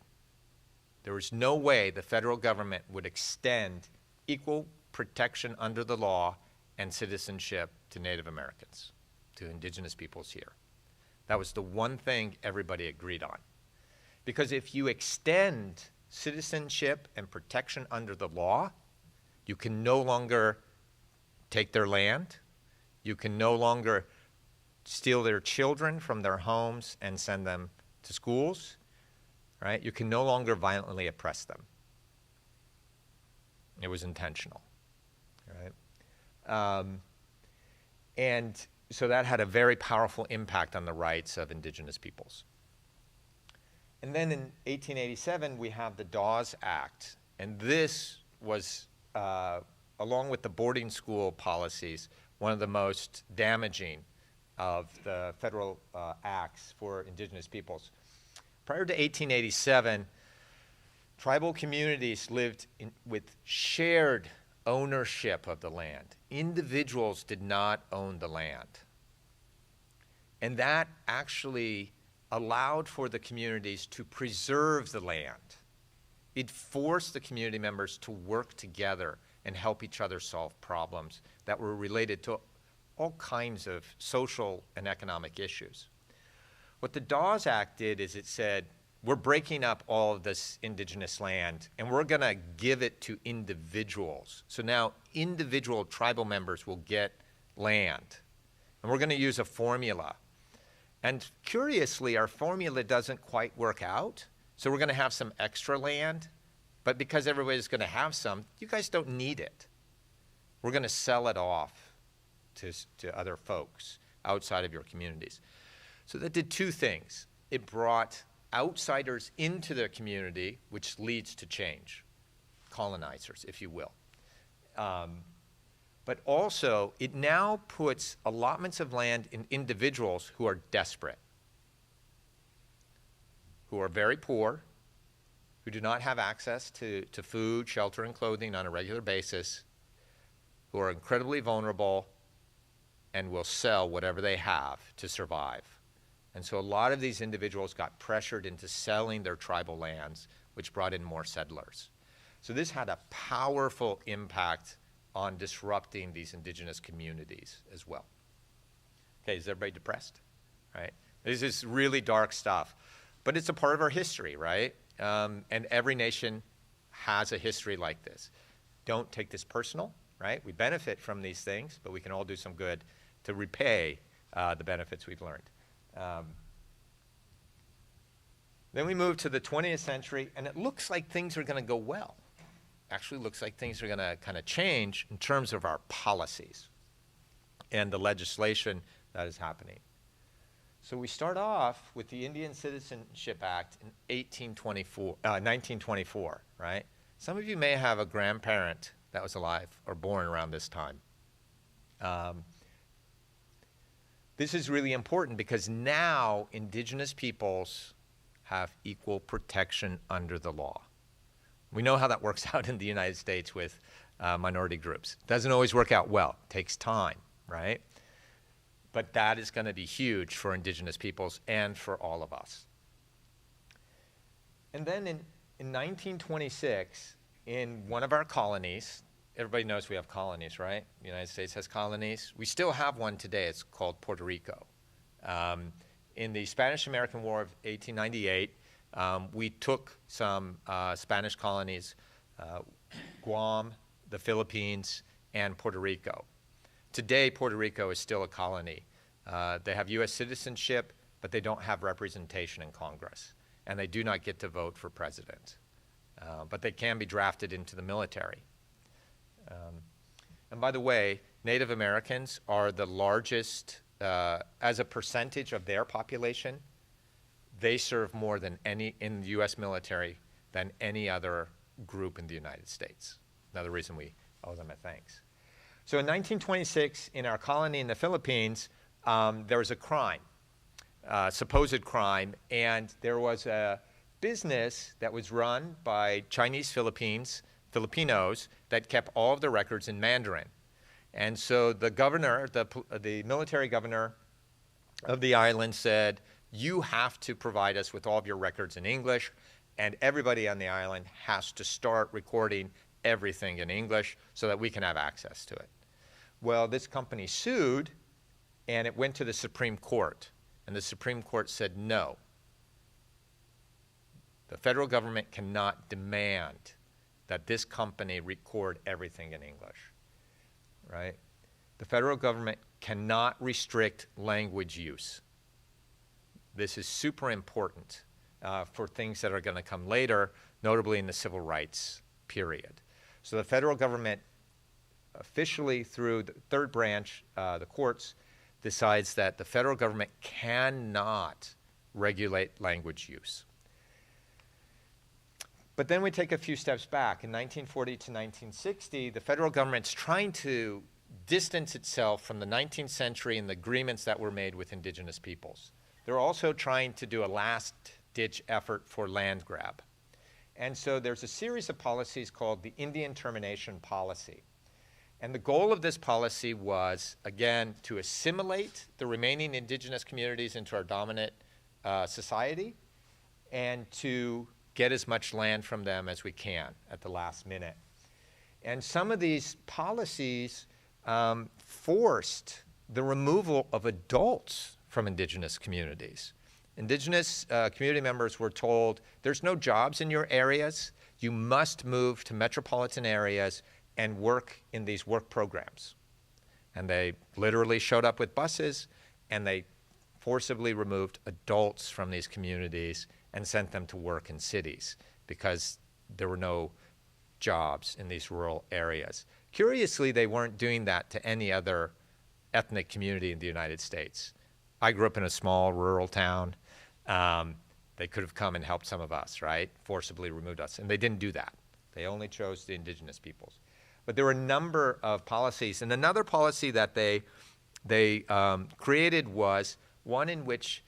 There was no way the federal government would extend equal protection under the law and citizenship to Native Americans, to indigenous peoples here. That was the one thing everybody agreed on. Because if you extend citizenship and protection under the law, you can no longer take their land, you can no longer steal their children from their homes and send them to schools, right? You can no longer violently oppress them. It was intentional, right? And so that had a very powerful impact on the rights of indigenous peoples. And then in 1887, we have the Dawes Act. And this was, along with the boarding school policies, one of the most damaging of the federal acts for indigenous peoples. Prior to 1887, tribal communities lived with shared ownership of the land. Individuals did not own the land. And that actually allowed for the communities to preserve the land. It forced the community members to work together and help each other solve problems that were related to all kinds of social and economic issues. What the Dawes Act did is it said, we're breaking up all of this indigenous land and we're going to give it to individuals. So now individual tribal members will get land. And we're going to use a formula. And curiously, our formula doesn't quite work out. So we're going to have some extra land. But because everybody's going to have some, you guys don't need it. We're going to sell it off to other folks outside of your communities. So that did two things. It brought outsiders into their community, which leads to change, colonizers, if you will. But also, it now puts allotments of land in individuals who are desperate, who are very poor, who do not have access to food, shelter, and clothing on a regular basis, who are incredibly vulnerable, and will sell whatever they have to survive. And so a lot of these individuals got pressured into selling their tribal lands, which brought in more settlers. So this had a powerful impact on disrupting these indigenous communities as well. Okay, is everybody depressed? Right? This is really dark stuff, but it's a part of our history, right? And every nation has a history like this. Don't take this personal, right? We benefit from these things, but we can all do some good to repay the benefits we've learned. Then we move to the 20th century, and it looks like things are going to go well. Actually looks like things are going to kind of change in terms of our policies and the legislation that is happening. So we start off with the Indian Citizenship Act in 1924, right? Some of you may have a grandparent that was alive or born around this time. This is really important because now indigenous peoples have equal protection under the law. We know how that works out in the United States with minority groups. It doesn't always work out well. It takes time, right? But that is going to be huge for indigenous peoples and for all of us. And then in 1926, in one of our colonies, everybody knows we have colonies, right? The United States has colonies. We still have one today. It's called Puerto Rico. In the Spanish-American War of 1898, we took some Spanish colonies, Guam, the Philippines, and Puerto Rico. Today, Puerto Rico is still a colony. They have U.S. citizenship, but they don't have representation in Congress, and they do not get to vote for president. But they can be drafted into the military. And by the way, Native Americans are the largest, as a percentage of their population, they serve more than any in the U.S. military than any other group in the United States. Another reason we owe them a thanks. So in 1926, in our colony in the Philippines, there was a crime, supposed crime, and there was a business that was run by Chinese Filipinos that kept all of the records in Mandarin. And so the governor, the military governor of the island said, you have to provide us with all of your records in English, and everybody on the island has to start recording everything in English so that we can have access to it. Well, this company sued, and it went to the Supreme Court, and the Supreme Court said no. The federal government cannot demand that this company record everything in English, right? The federal government cannot restrict language use. This is super important for things that are going to come later, notably in the civil rights period. So the federal government officially, through the third branch, the courts, decides that the federal government cannot regulate language use. But then we take a few steps back. In 1940 to 1960, the federal government's trying to distance itself from the 19th century and the agreements that were made with indigenous peoples. They're also trying to do a last-ditch effort for land grab. And so there's a series of policies called the Indian Termination Policy. And the goal of this policy was, again, to assimilate the remaining indigenous communities into our dominant society and to get as much land from them as we can at the last minute. And some of these policies forced the removal of adults from indigenous communities. Indigenous community members were told, there's no jobs in your areas. You must move to metropolitan areas and work in these work programs. And they literally showed up with buses, and they forcibly removed adults from these communities and sent them to work in cities because there were no jobs in these rural areas. Curiously, they weren't doing that to any other ethnic community in the United States. I grew up in a small rural town. They could have come and helped some of us, right? Forcibly removed us. And they didn't do that. They only chose the indigenous peoples. But there were a number of policies. And another policy that they created was one in which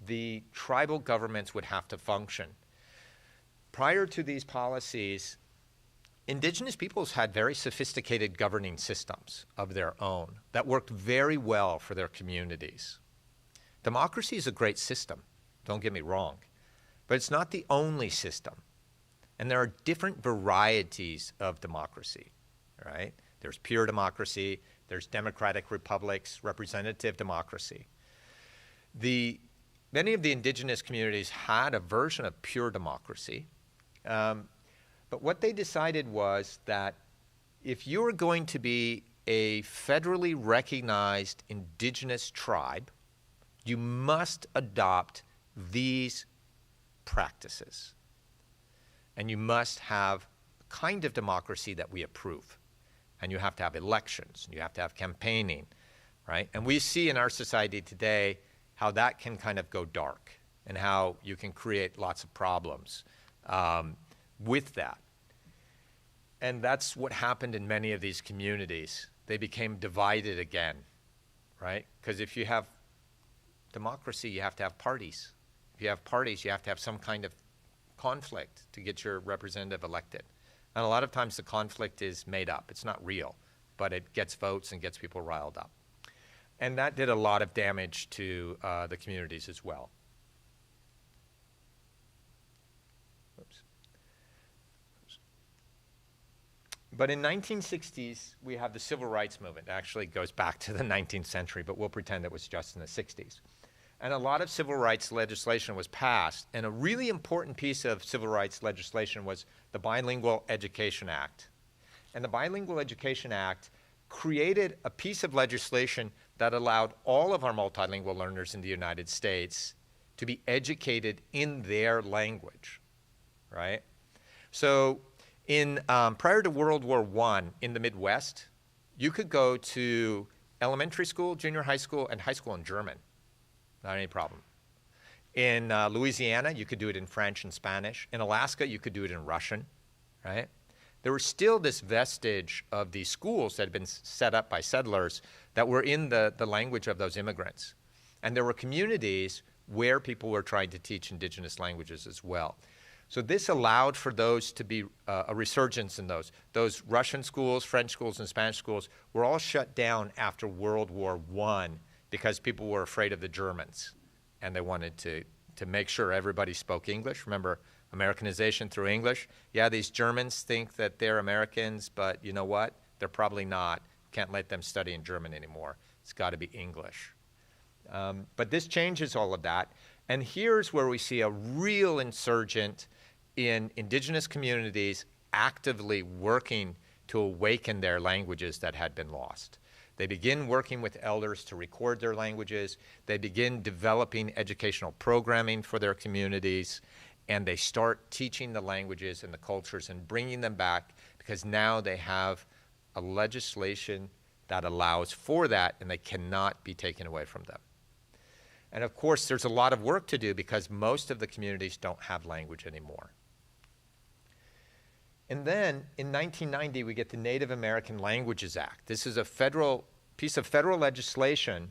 the tribal governments would have to function. Prior to these policies, indigenous peoples had very sophisticated governing systems of their own that worked very well for their communities. Democracy is a great system, don't get me wrong, but it's not the only system. And there are different varieties of democracy, right? There's pure democracy, there's democratic republics, representative democracy. Many of the indigenous communities had a version of pure democracy, but what they decided was that if you were going to be a federally recognized indigenous tribe, you must adopt these practices. And you must have a kind of democracy that we approve. And you have to have elections, and you have to have campaigning, right? And we see in our society today how that can kind of go dark and how you can create lots of problems with that. And that's what happened in many of these communities. They became divided again, right? Because if you have democracy, you have to have parties. If you have parties, you have to have some kind of conflict to get your representative elected. And a lot of times the conflict is made up. It's not real, but it gets votes and gets people riled up. And that did a lot of damage to the communities as well. Oops. But in 1960s, we have the civil rights movement. It actually goes back to the 19th century, but we'll pretend it was just in the 60s. And a lot of civil rights legislation was passed. And a really important piece of civil rights legislation was the Bilingual Education Act. And the Bilingual Education Act created a piece of legislation that allowed all of our multilingual learners in the United States to be educated in their language, right? So prior to World War I in the Midwest, you could go to elementary school, junior high school, and high school in German. Not any problem. In Louisiana, you could do it in French and Spanish. In Alaska, you could do it in Russian, right? There was still this vestige of these schools that had been set up by settlers that were in the language of those immigrants. And there were communities where people were trying to teach indigenous languages as well. So this allowed for those to be a resurgence in those. Those Russian schools, French schools, and Spanish schools were all shut down after World War I because people were afraid of the Germans. And they wanted to make sure everybody spoke English. Remember, Americanization through English. Yeah, these Germans think that they're Americans, but you know what? They're probably not. Can't let them study in German anymore. It's got to be English. But this changes all of that. And here's where we see a real insurgent in indigenous communities actively working to awaken their languages that had been lost. They begin working with elders to record their languages. They begin developing educational programming for their communities. And they start teaching the languages and the cultures and bringing them back because now they have a legislation that allows for that and they cannot be taken away from them. And of course, there's a lot of work to do because most of the communities don't have language anymore. And then in 1990, we get the Native American Languages Act. This is a piece of federal legislation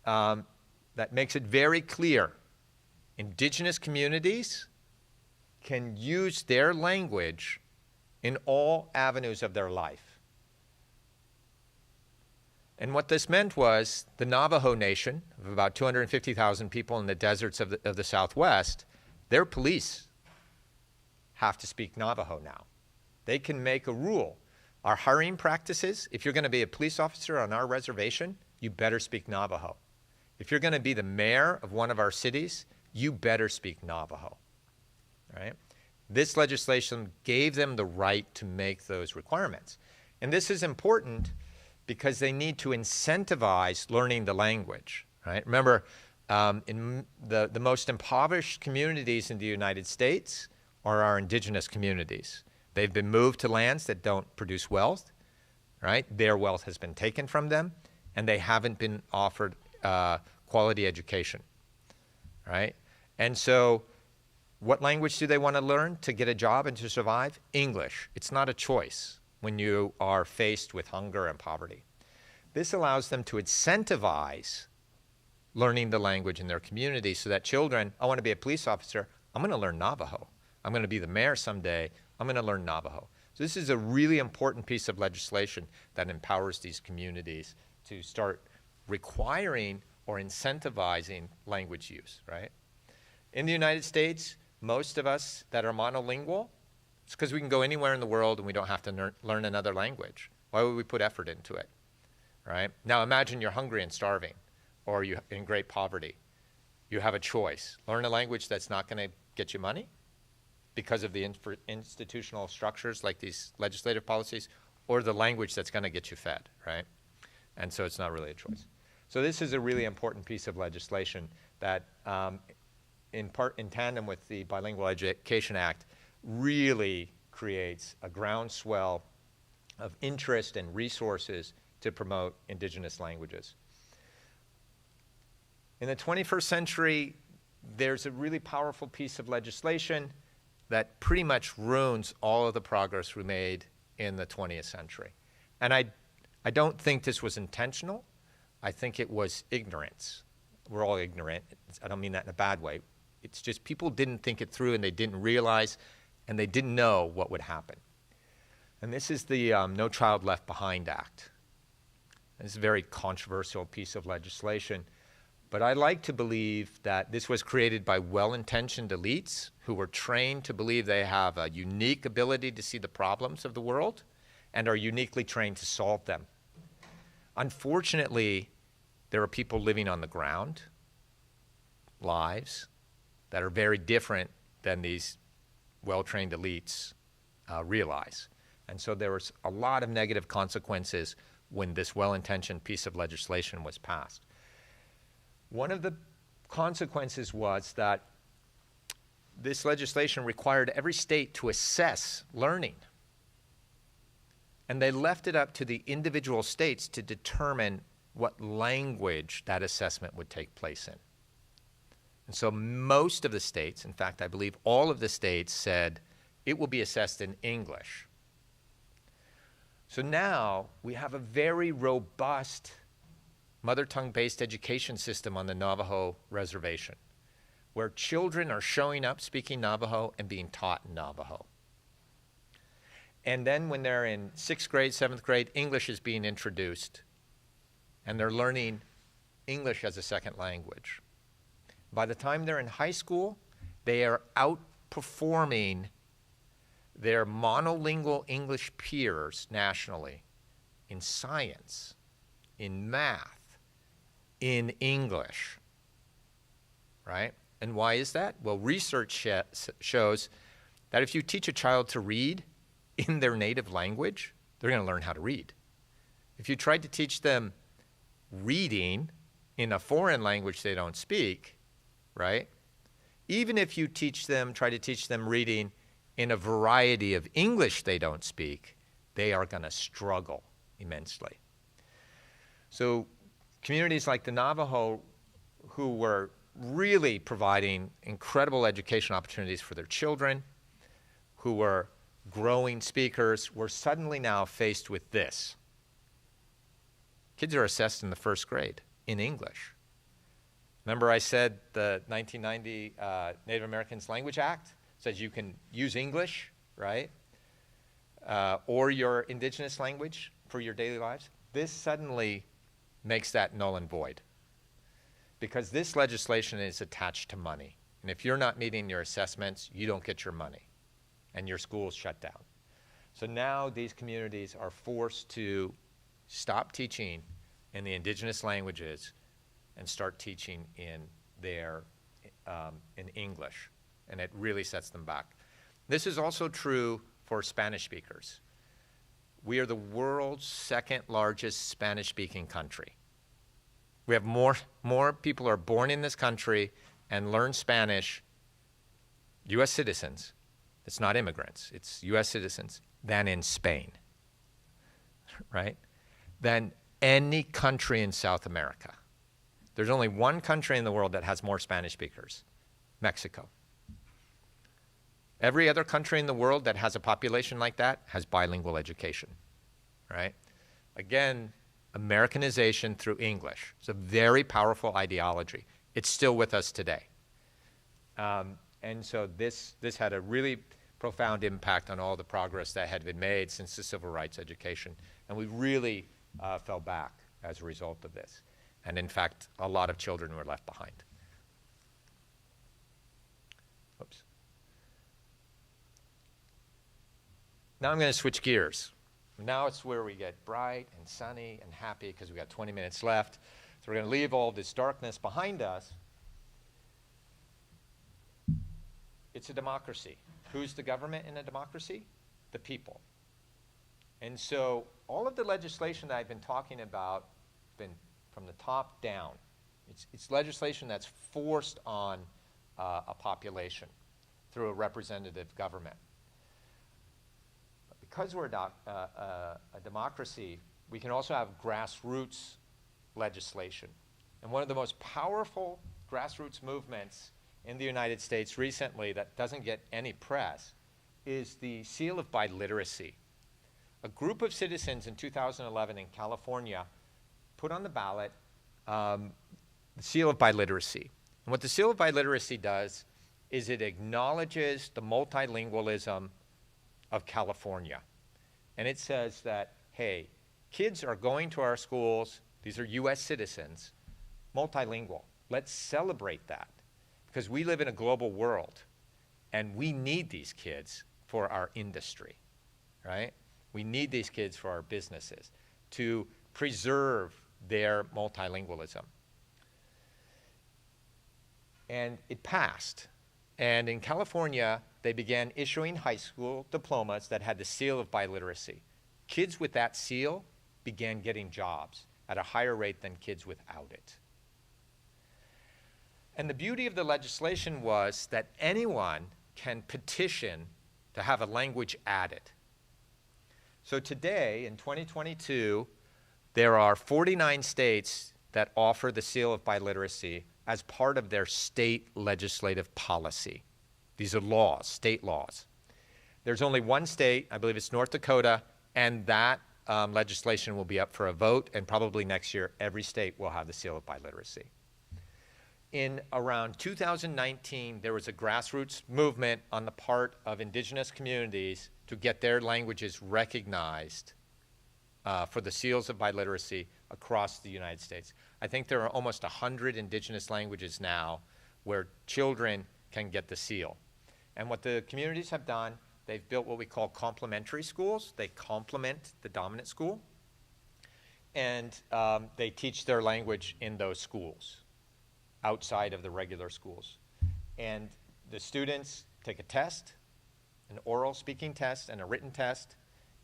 that makes it very clear indigenous communities can use their language in all avenues of their life. And what this meant was the Navajo Nation, of about 250,000 people in the deserts of the Southwest, their police have to speak Navajo now. They can make a rule. Our hiring practices, if you're going to be a police officer on our reservation, you better speak Navajo. If you're going to be the mayor of one of our cities, you better speak Navajo. Right? This legislation gave them the right to make those requirements. And this is important because they need to incentivize learning the language. Right? Remember, in the most impoverished communities in the United States are our indigenous communities. They've been moved to lands that don't produce wealth. Right? Their wealth has been taken from them, and they haven't been offered quality education. Right? And so what language do they want to learn to get a job and to survive? English. It's not a choice when you are faced with hunger and poverty. This allows them to incentivize learning the language in their community so that children, I want to be a police officer, I'm going to learn Navajo. I'm going to be the mayor someday, I'm going to learn Navajo. So this is a really important piece of legislation that empowers these communities to start requiring or incentivizing language use, right? In the United States, most of us that are monolingual, it's because we can go anywhere in the world and we don't have to learn another language. Why would we put effort into it, right? Now imagine you're hungry and starving, or you're in great poverty. You have a choice. Learn a language that's not going to get you money because of the institutional structures like these legislative policies, or the language that's going to get you fed, right? And so it's not really a choice. So this is a really important piece of legislation that in tandem with the Bilingual Education Act, really creates a groundswell of interest and resources to promote indigenous languages. In the 21st century, there's a really powerful piece of legislation that pretty much ruins all of the progress we made in the 20th century. And I don't think this was intentional. I think it was ignorance. We're all ignorant. I don't mean that in a bad way. It's just people didn't think it through and they didn't realize and they didn't know what would happen. And this is the No Child Left Behind Act. This is a very controversial piece of legislation, but I like to believe that this was created by well-intentioned elites who were trained to believe they have a unique ability to see the problems of the world and are uniquely trained to solve them. Unfortunately, there are people living on the ground, lives, that are very different than these well-trained elites realize. And so there was a lot of negative consequences when this well-intentioned piece of legislation was passed. One of the consequences was that this legislation required every state to assess learning. And they left it up to the individual states to determine what language that assessment would take place in. And so most of the states, in fact, I believe all of the states said it will be assessed in English. So now we have a very robust mother tongue-based education system on the Navajo reservation, where children are showing up speaking Navajo and being taught in Navajo. And then when they're in 6th grade, 7th grade, English is being introduced, and they're learning English as a second language. By the time they're in high school, they are outperforming their monolingual English peers nationally in science, in math, in English, right? And why is that? Well, research shows that if you teach a child to read in their native language, they're going to learn how to read. If you tried to teach them reading in a foreign language they don't speak, right? Even if you try to teach them reading in a variety of English they don't speak, they are going to struggle immensely. So communities like the Navajo, who were really providing incredible education opportunities for their children, who were growing speakers, were suddenly now faced with this. Kids are assessed in the 1st grade in English. Remember I said the 1990 Native Americans Language Act says you can use English, right? Or your indigenous language for your daily lives. This suddenly makes that null and void, because this legislation is attached to money. And if you're not meeting your assessments, you don't get your money, and your school's shut down. So now these communities are forced to stop teaching in the indigenous languages and start teaching in in English, and it really sets them back. This is also true for Spanish speakers. We are the world's 2nd largest Spanish-speaking country. We have more people are born in this country and learn Spanish, U.S. citizens, it's not immigrants, it's U.S. citizens, than in Spain, right? Than any country in South America. There's only one country in the world that has more Spanish speakers, Mexico. Every other country in the world that has a population like that has bilingual education, right? Again, Americanization through English. It's a very powerful ideology. It's still with us today. And so this had a really profound impact on all the progress that had been made since the civil rights education. And we really fell back as a result of this. And in fact, a lot of children were left behind. Oops. Now I'm going to switch gears. Now it's where we get bright and sunny and happy because we got 20 minutes left. So we're going to leave all this darkness behind us. It's a democracy. Who's the government in a democracy? The people. And so all of the legislation that I've been talking about has been from the top down. It's legislation that's forced on a population through a representative government. Because we're a democracy, we can also have grassroots legislation. And one of the most powerful grassroots movements in the United States recently that doesn't get any press is the Seal of Biliteracy. A group of citizens in 2011 in California put on the ballot the Seal of Biliteracy. And what the Seal of Biliteracy does is it acknowledges the multilingualism of California. And it says that, hey, kids are going to our schools, these are US citizens, multilingual. Let's celebrate that, because we live in a global world, and we need these kids for our industry, right? We need these kids for our businesses to preserve their multilingualism. And it passed. And in California, they began issuing high school diplomas that had the Seal of Biliteracy. Kids with that seal began getting jobs at a higher rate than kids without it. And the beauty of the legislation was that anyone can petition to have a language added. So today, in 2022, there are 49 states that offer the Seal of Biliteracy as part of their state legislative policy. These are laws, state laws. There's only one state, I believe it's North Dakota, and that legislation will be up for a vote, and probably next year every state will have the seal of biliteracy. In around 2019, there was a grassroots movement on the part of indigenous communities to get their languages recognized for the seals of biliteracy across the United States. I think there are almost 100 indigenous languages now where children can get the seal. And what the communities have done, they've built what we call complementary schools. They complement the dominant school, and they teach their language in those schools outside of the regular schools. And the students take a test, an oral speaking test and a written test,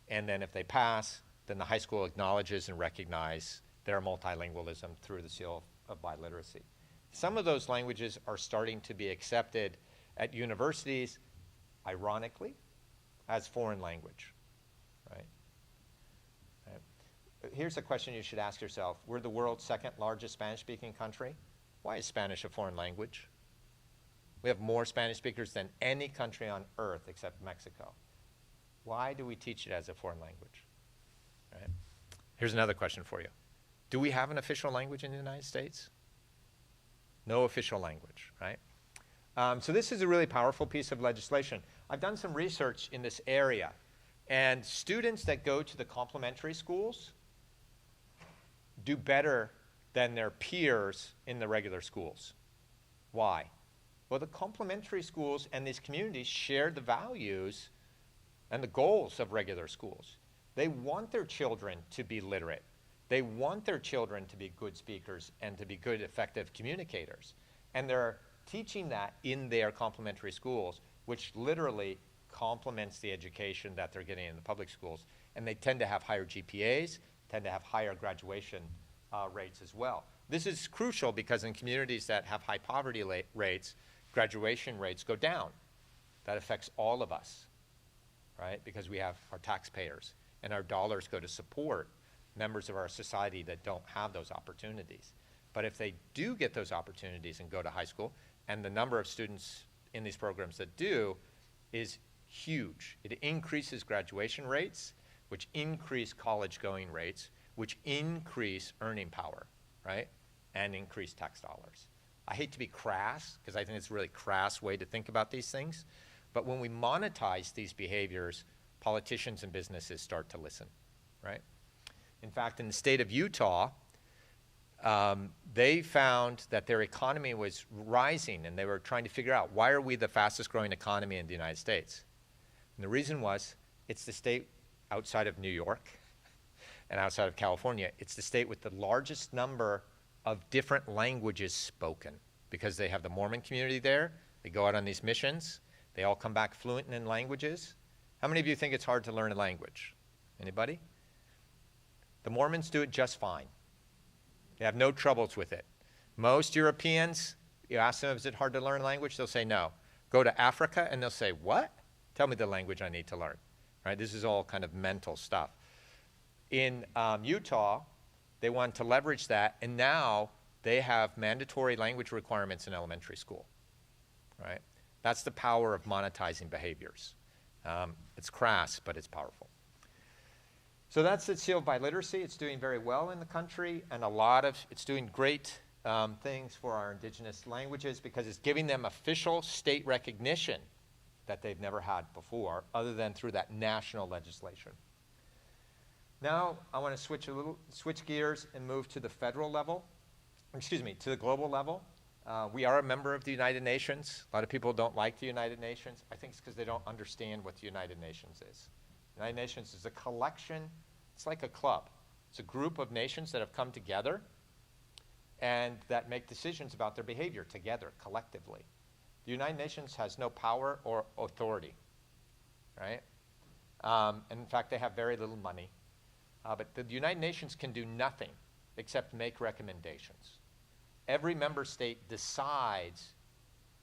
and then if they pass, then the high school acknowledges and recognizes their multilingualism through the seal of biliteracy. Some of those languages are starting to be accepted at universities, ironically, as foreign language, right? Here's a question you should ask yourself. We're the world's second largest Spanish-speaking country. Why is Spanish a foreign language? We have more Spanish speakers than any country on earth except Mexico. Why do we teach it as a foreign language? Right? Here's another question for you. Do we have an official language in the United States? No official language, right? So this is a really powerful piece of legislation. I've done some research in this area, and students that go to the complementary schools do better than their peers in the regular schools. Why? Well, the complementary schools and these communities share the values and the goals of regular schools. They want their children to be literate. They want their children to be good speakers and to be good, effective communicators. And they're teaching that in their complementary schools, which literally complements the education that they're getting in the public schools. And they tend to have higher GPAs, tend to have higher graduation rates as well. This is crucial because in communities that have high poverty rates, graduation rates go down. That affects all of us, right? Because we have our taxpayers, and our dollars go to support members of our society that don't have those opportunities. But if they do get those opportunities and go to high school, and the number of students in these programs that do is huge. It increases graduation rates, which increase college-going rates, which increase earning power, right? And increase tax dollars. I hate to be crass, because I think it's a really crass way to think about these things, but when we monetize these behaviors, politicians and businesses start to listen, right? In fact, in the state of Utah, they found that their economy was rising, and they were trying to figure out, why are we the fastest growing economy in the United States? And the reason was, it's the state outside of New York and outside of California. It's the state with the largest number of different languages spoken, because they have the Mormon community there. They go out on these missions. They all come back fluent in languages. How many of you think it's hard to learn a language? Anybody? The Mormons do it just fine. They have no troubles with it. Most Europeans, you ask them, is it hard to learn a language? They'll say no. Go to Africa and they'll say, what? Tell me the language I need to learn. Right? This is all kind of mental stuff. In Utah, they want to leverage that, and now they have mandatory language requirements in elementary school. Right? That's the power of monetizing behaviors. It's crass, but it's powerful. So that's the seal of biliteracy. It's doing very well in the country, and it's doing great things for our indigenous languages because it's giving them official state recognition that they've never had before, other than through that national legislation. Now I want to switch gears and move to the federal level, to the global level. We are a member of the United Nations. A lot of people don't like the United Nations. I think it's because they don't understand what the United Nations is. The United Nations is a collection, it's like a club. It's a group of nations that have come together and that make decisions about their behavior together, collectively. The United Nations has no power or authority, right? And in fact, they have very little money. But the United Nations can do nothing except make recommendations. Every member state decides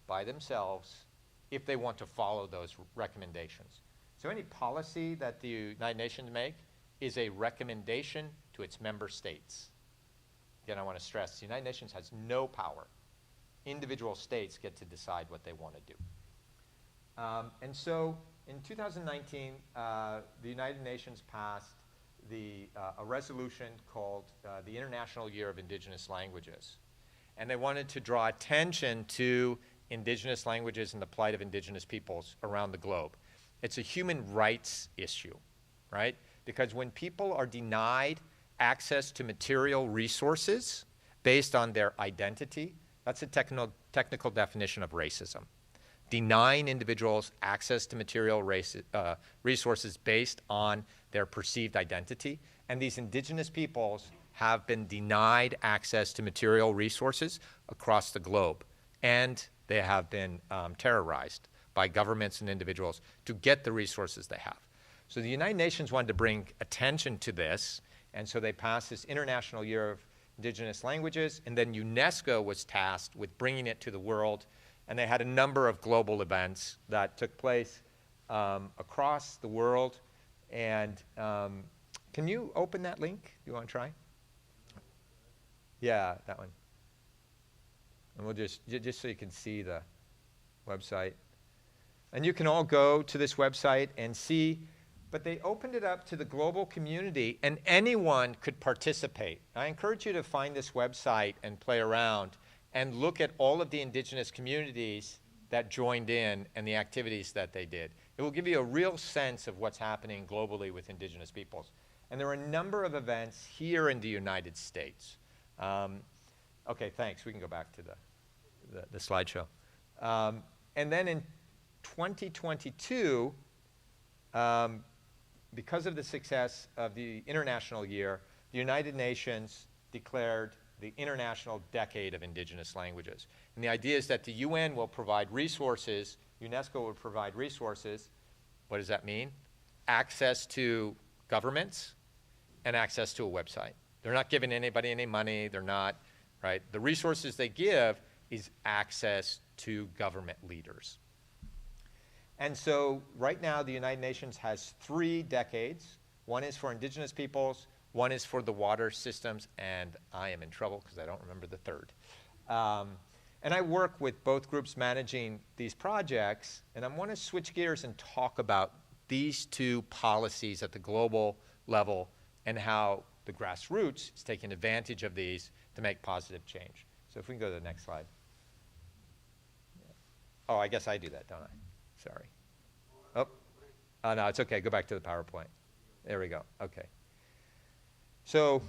by themselves if they want to follow those recommendations. So any policy that the United Nations make is a recommendation to its member states. Again, I want to stress, the United Nations has no power. individual states get to decide what they want to do. And so in 2019, the United Nations passed a resolution called the International Year of Indigenous Languages. And they wanted to draw attention to indigenous languages and the plight of indigenous peoples around the globe. It's a human rights issue, right? Because when people are denied access to material resources based on their identity, that's a technical definition of racism. Denying individuals access to material resources based on their perceived identity. And these indigenous peoples have been denied access to material resources across the globe. And they have been terrorized by governments and individuals to get the resources they have. So the United Nations wanted to bring attention to this, and so they passed this International Year of Indigenous Languages, and then UNESCO was tasked with bringing it to the world, and they had a number of global events that took place across the world. And can you open that link? You want to try? Yeah, that one. And we'll just so you can see the website. And you can all go to this website and see, but they opened it up to the global community, and anyone could participate. I encourage you to find this website and play around and look at all of the indigenous communities that joined in and the activities that they did. It will give you a real sense of what's happening globally with indigenous peoples. And there are a number of events here in the United States. Okay, thanks. We can go back to the slideshow. And then in 2022, because of the success of the International Year, the United Nations declared the International Decade of Indigenous Languages. And the idea is that the UN will provide resources, UNESCO will provide resources. What does that mean? Access to governments and access to a website. They're not giving anybody any money, they're not, right? The resources they give is access to government leaders. And so right now the United Nations has 3 decades. One is for indigenous peoples, one is for the water systems, and I am in trouble because I don't remember the third. And I work with both groups managing these projects, and I want to switch gears and talk about these 2 policies at the global level and how the grassroots is taking advantage of these to make positive change. So if we can go to the next slide. Oh, I guess I do that, don't I? Sorry. Oh, no, it's okay. Go back to the PowerPoint. There we go. Okay. So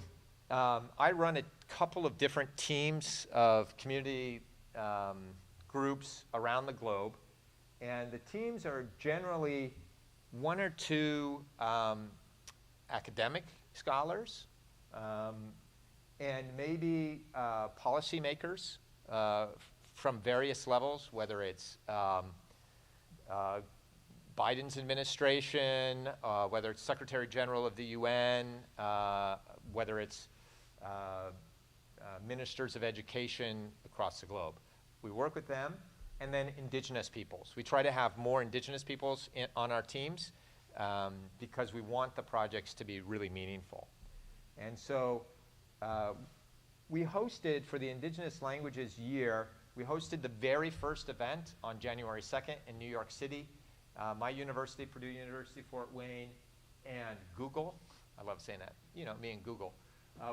I run a couple of different teams of community groups around the globe. And the teams are generally 1 or 2 academic scholars and maybe policymakers from various levels, whether it's Biden's administration, whether it's Secretary General of the UN, whether it's ministers of education across the globe. We work with them, and then indigenous peoples. We try to have more indigenous peoples on our teams because we want the projects to be really meaningful. And so we hosted, for the Indigenous Languages Year, we hosted the very first event on January 2nd in New York City. My university, Purdue University, Fort Wayne, and Google, I love saying that, you know, me and Google.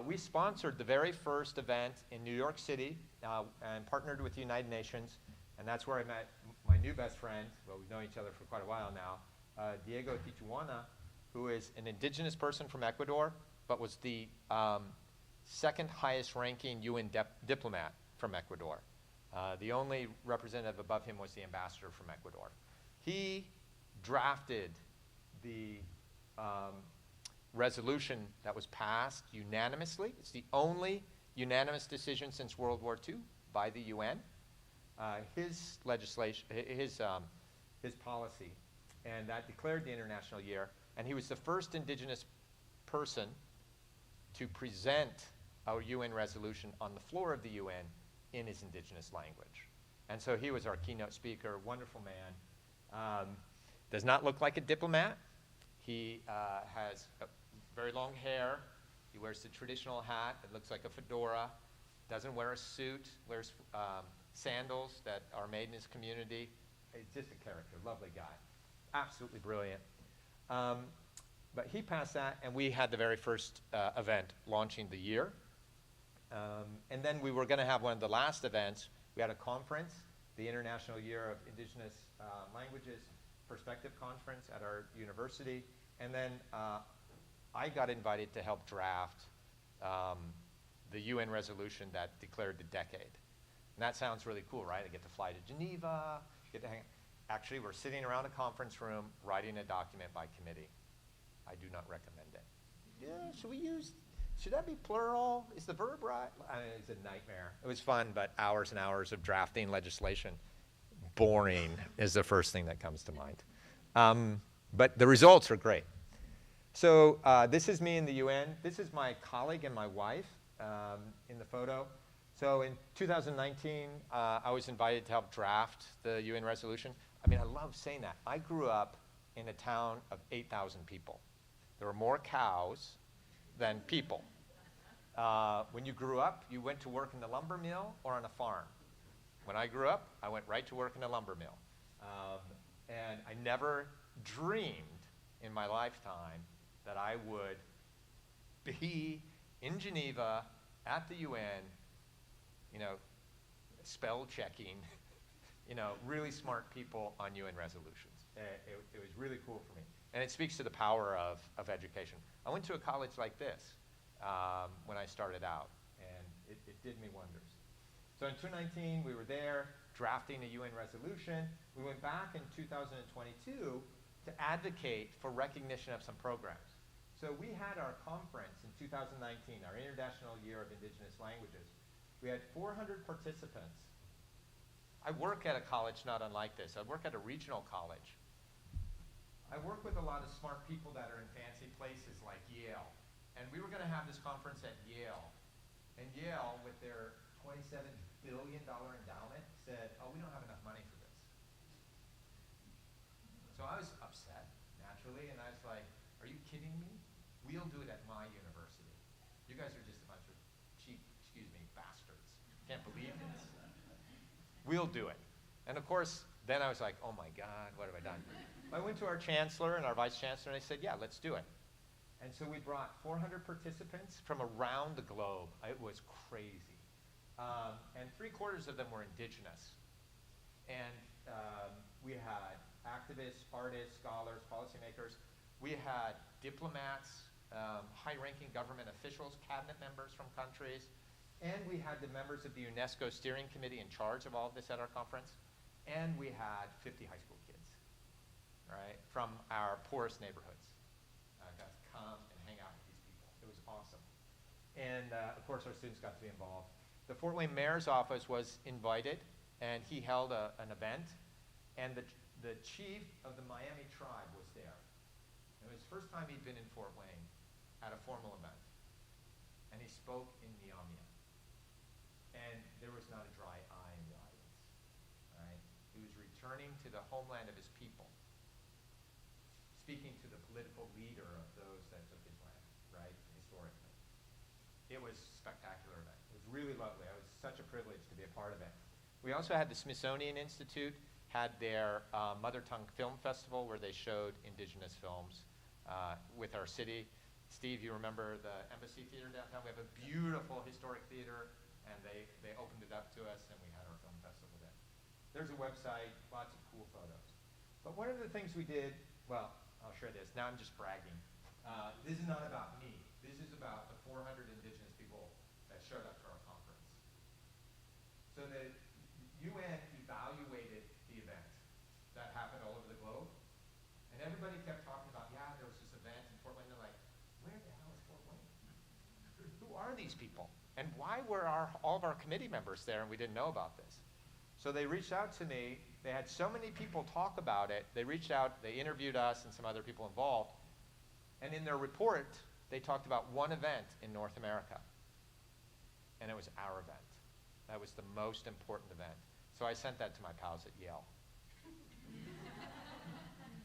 We sponsored the very first event in New York City and partnered with the United Nations, and that's where I met my new best friend, well, we've known each other for quite a while now, Diego Tijuana, who is an indigenous person from Ecuador, but was the 2nd highest ranking UN diplomat from Ecuador. The only representative above him was the ambassador from Ecuador. He drafted the resolution that was passed unanimously. It's the only unanimous decision since World War II by the UN. His legislation, his policy, and that declared the International Year. And he was the first indigenous person to present our UN resolution on the floor of the UN in his indigenous language. And so he was our keynote speaker, wonderful man. Does not look like a diplomat. He has very long hair. He wears the traditional hat. It looks like a fedora. Doesn't wear a suit. Wears sandals that are made in his community. He's just a character, lovely guy, absolutely brilliant. But he passed that, and we had the very first event launching the year. And then we were going to have one of the last events. We had a conference, the International Year of Indigenous Languages Perspective Conference at our university. And then I got invited to help draft the UN resolution that declared the decade. And that sounds really cool, right? I get to fly to Geneva, get to hang. Actually, we're sitting around a conference room writing a document by committee. I do not recommend it. Yeah, should that be plural? Is the verb right? I mean, it's a nightmare. It was fun, but hours and hours of drafting legislation. Boring is the first thing that comes to mind. But the results are great. So this is me in the UN. This is my colleague and my wife in the photo. So in 2019, I was invited to help draft the UN resolution. I mean, I love saying that. I grew up in a town of 8,000 people. There were more cows than people. When you grew up, you went to work in the lumber mill or on a farm. When I grew up, I went right to work in a lumber mill. And I never dreamed in my lifetime that I would be in Geneva at the UN, spell checking, really smart people on UN resolutions. It was really cool for me. And it speaks to the power of education. I went to a college like this when I started out, and it did me wonders. So in 2019, we were there drafting a UN resolution. We went back in 2022 to advocate for recognition of some programs. So we had our conference in 2019, our International Year of Indigenous Languages. We had 400 participants. I work at a college not unlike this. I work at a regional college. I work with a lot of smart people that are in fancy places like Yale. And we were going to have this conference at Yale. And Yale, with their $27 billion endowment, said, oh, we don't have enough money for this. So I was upset, naturally, and I was like, are you kidding me? We'll do it at my university. You guys are just a bunch of cheap, bastards. Can't believe this. We'll do it. And of course, then I was like, oh my God, what have I done? I went to our chancellor and our vice chancellor, and I said, yeah, let's do it. And so we brought 400 participants from around the globe. It was crazy. And 3/4 of them were indigenous. And we had activists, artists, scholars, policymakers. We had diplomats, high-ranking government officials, cabinet members from countries. And we had the members of the UNESCO steering committee in charge of all of this at our conference. And we had 50 high school kids, right, from our poorest neighborhoods. Got to come and hang out with these people. It was awesome. And of course, our students got to be involved. The Fort Wayne mayor's office was invited, and he held an event. And the chief of the Miami tribe was there. It was the first time he'd been in Fort Wayne at a formal event. And he spoke in Miami. And there was not a dry eye in the audience, right? He was returning to the homeland of his people, speaking to the political leader of those that took his land, right, historically. It was a spectacular event. It was really lovely. It was such a privilege to be a part of it. We also had the Smithsonian Institute had their Mother Tongue Film Festival where they showed indigenous films with our city. Steve, you remember the Embassy Theater downtown? We have a beautiful historic theater, and they opened it up to us, and we had our film festival there. There's a website, lots of cool photos. But one of the things we did, well, I'll share this. Now I'm just bragging. This is not about me. This is about the 400 indigenous people that showed up to our conference. So the UN evaluated the event that happened all over the globe. And everybody kept talking about, yeah, there was this event in Fort Wayne. They're like, where the hell is Fort Wayne? Who are these people? And why were all of our committee members there and we didn't know about this? So they reached out to me. They had so many people talk about it. They reached out, they interviewed us and some other people involved. And in their report, they talked about one event in North America. And it was our event. That was the most important event. So I sent that to my pals at Yale.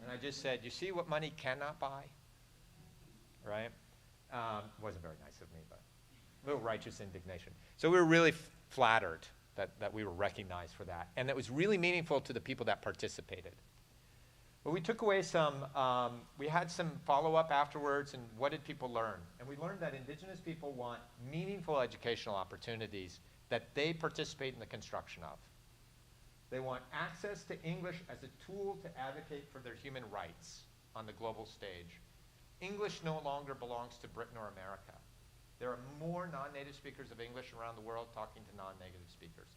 And I just said, you see what money cannot buy? Right? Wasn't very nice of me, but a little righteous indignation. So we were really flattered that we were recognized for that. And that was really meaningful to the people that participated. But we took away we had some follow-up afterwards, and what did people learn? And we learned that Indigenous people want meaningful educational opportunities that they participate in the construction of. They want access to English as a tool to advocate for their human rights on the global stage. English no longer belongs to Britain or America. There are more non-native speakers of English around the world talking to non-native speakers.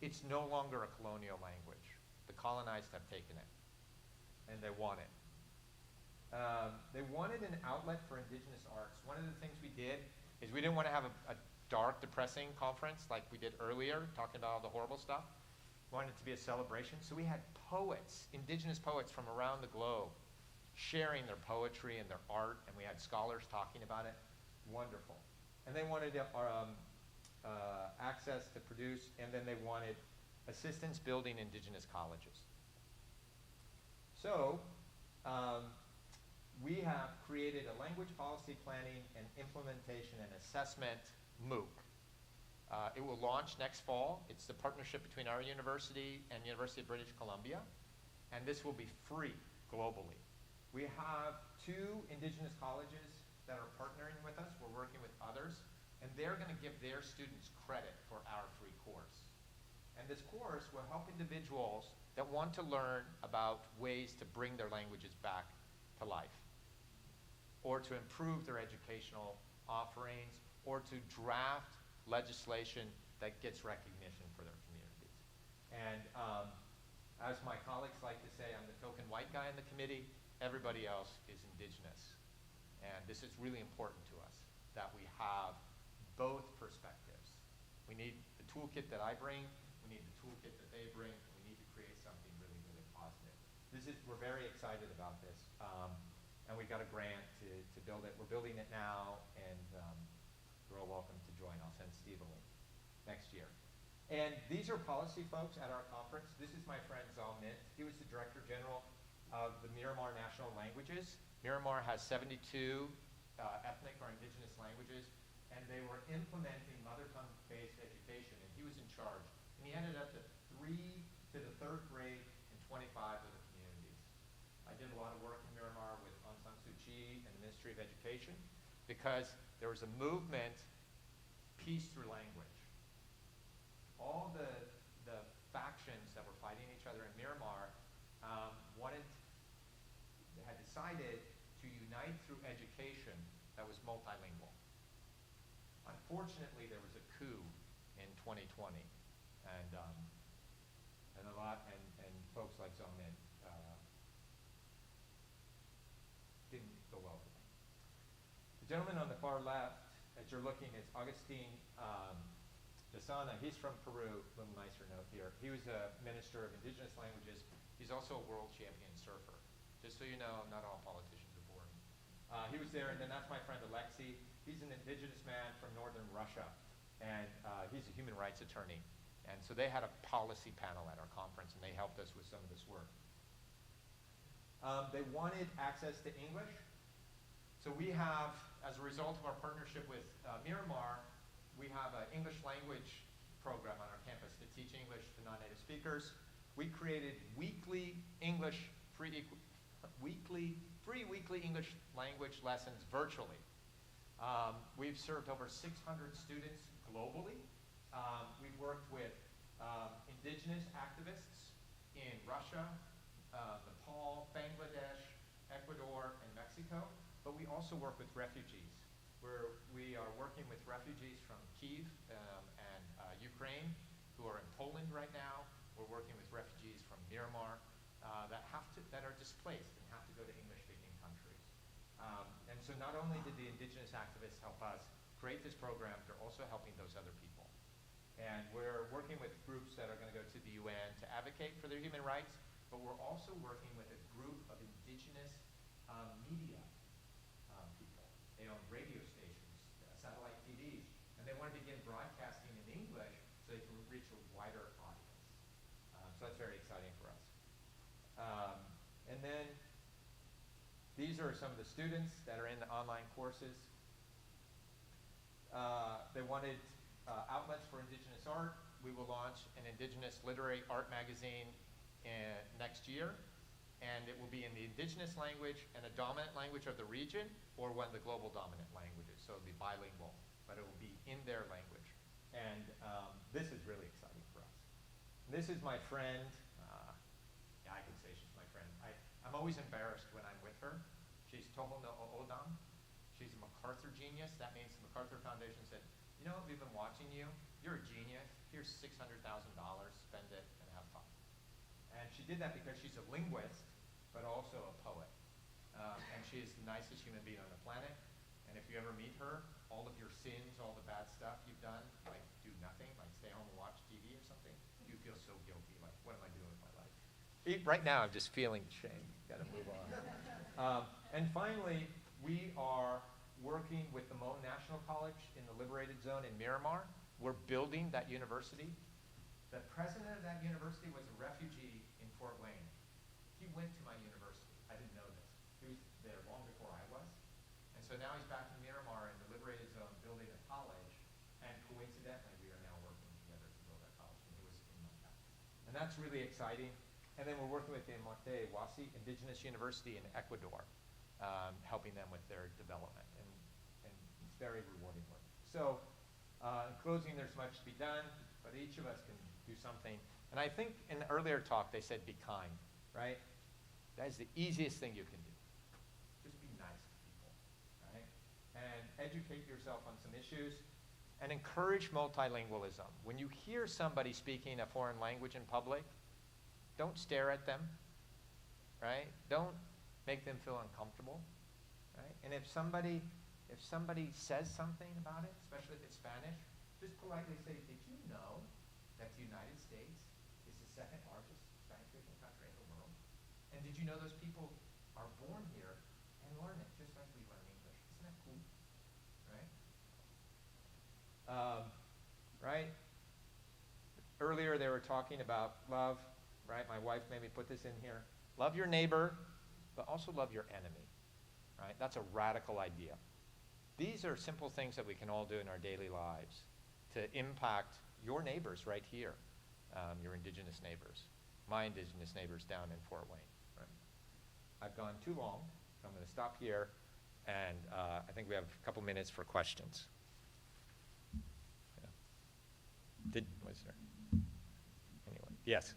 It's no longer a colonial language. The colonized have taken it, and they want it. They wanted an outlet for Indigenous arts. One of the things we did is we didn't want to have a dark, depressing conference like we did earlier, talking about all the horrible stuff. We wanted it to be a celebration. So we had poets, Indigenous poets from around the globe, sharing their poetry and their art, and we had scholars talking about it. Wonderful. And they wanted access to produce, and then they wanted assistance building Indigenous colleges. So we have created a language policy planning and implementation and assessment MOOC. It will launch next fall. It's the partnership between our university and University of British Columbia, and this will be free globally. We have 2 Indigenous colleges that are partnering with us. We're working with others, and they're going to give their students credit for our free course. And this course will help individuals that want to learn about ways to bring their languages back to life, or to improve their educational offerings, or to draft legislation that gets recognition for their communities. And as my colleagues like to say, I'm the token white guy in the committee. Everybody else is Indigenous. And this is really important to us, that we have both perspectives. We need the toolkit that I bring, we need the toolkit that they bring, and we need to create something really, really positive. We're very excited about this, and we got a grant to build it. We're building it now, and you're all welcome to join. I'll send Steve a link next year. And these are policy folks at our conference. This is my friend Zal Mint. He was the Director General of the Miramar National Languages. Miramar has 72 ethnic or indigenous languages, and they were implementing mother tongue-based education, and he was in charge. And he ended up to the third grade in 25 of the communities. I did a lot of work in Miramar with Aung San Suu Kyi and the Ministry of Education, because there was a movement, peace through language. All the factions that were fighting each other in Miramar had decided to unite through education that was multilingual. Unfortunately, there was a coup in 2020, and folks like Zomin didn't go well for them. The gentleman on the far left, as you're looking, is Agustin Dasana. He's from Peru. A little nicer note here. He was a minister of indigenous languages. He's also a world champion surfer. Just so you know, not all politicians are boring. He was there, and then that's my friend Alexei. He's an indigenous man from northern Russia, and he's a human rights attorney. And so they had a policy panel at our conference, and they helped us with some of this work. They wanted access to English. So we have, as a result of our partnership with Miramar, we have an English language program on our campus to teach English to non-native speakers. We created free weekly English language lessons virtually. We've served over 600 students globally. We've worked with indigenous activists in Russia, Nepal, Bangladesh, Ecuador, and Mexico, but we also work with refugees, where we are working with refugees from Kyiv and Ukraine who are in Poland right now. We're working with refugees from Miramar that are displaced and have to go to English-speaking countries. And so not only did the indigenous activists help us create this program, they're also helping those other people. And we're working with groups that are going to go to the UN to advocate for their human rights, but we're also working with a group of indigenous media people. They own radio stations, satellite TVs, and they want to begin broadcasting in English so they can reach a wider audience. So that's very exciting for us. And then these are some of the students that are in the online courses. They wanted outlets for indigenous art. we will launch an Indigenous Literary Art magazine next year, and it will be in the Indigenous language and a dominant language of the region, or one of the global dominant languages, so it'll be bilingual, but it will be in their language. And this is really exciting for us. This is my friend. Yeah, I can say she's my friend. I'm always embarrassed when I'm with her. She's Tohono O'odham. She's a MacArthur genius. That means the MacArthur Foundation said, you know, we've been watching you. You're a genius. Here's $600,000. Spend it and have fun. And she did that because she's a linguist, but also a poet. And she is the nicest human being on the planet. And if you ever meet her, all of your sins, all the bad stuff you've done, like do nothing, like stay home and watch TV or something, you feel so guilty. Like, what am I doing with my life? Right now, I'm just feeling shame. Got to move on. And finally, we are working with the Moan National College in the Liberated Zone in Miramar. We're building that university. The president of that university was a refugee in Fort Wayne. He went to my university. I didn't know this. He was there long before I was. And so now he's back in Miramar in the Liberated Zone building a college. And coincidentally, we are now working together to build that college. And he was in my town. And that's really exciting. And then we're working with the Mate Wasi Indigenous University in Ecuador, helping them with their development. And it's very rewarding work. So in closing, there's much to be done, but each of us can do something. And I think in the earlier talk, they said be kind, right? That is the easiest thing you can do. Just be nice to people, right? And educate yourself on some issues and encourage multilingualism. When you hear somebody speaking a foreign language in public, don't stare at them, right? Don't make them feel uncomfortable, right? And if somebody says something about it, especially if it's Spanish, just politely say, did you know that the United States is the second largest Spanish-speaking country in the world? And did you know those people are born here and learn it just like we learn English? Isn't that cool, right? Right? Earlier they were talking about love, right? My wife made me put this in here. Love your neighbor, but also love your enemy, right? That's a radical idea. These are simple things that we can all do in our daily lives to impact your neighbors right here, your indigenous neighbors, my indigenous neighbors down in Fort Wayne. Right? I've gone too long, so I'm going to stop here, and I think we have a couple minutes for questions. Yeah. Was there? Anyway, yes.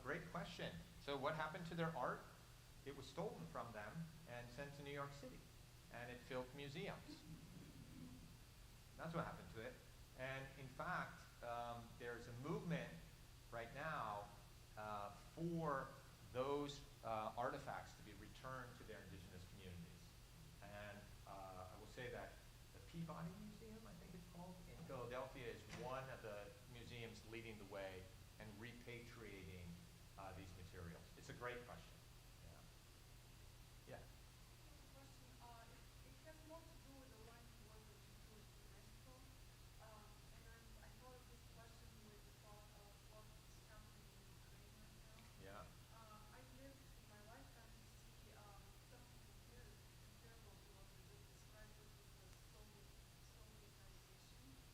Great question. So what happened to their art? It was stolen from them and sent to New York City, and it filled museums. That's what happened to it. And in fact, there's a movement right now for those artifacts to be returned to their indigenous communities. And I will say that the Peabody Museum, I think it's called, in Philadelphia is one of the museums leading the way and repatriating these materials. It's a great question. Yeah. Yeah. It has more to do with the line of work that you do with UNESCO. And I thought of this question with the thought of what is happening in Ukraine right now. Yeah. I've lived in my lifetime to see something comparable to what we just described, which was the Sovietization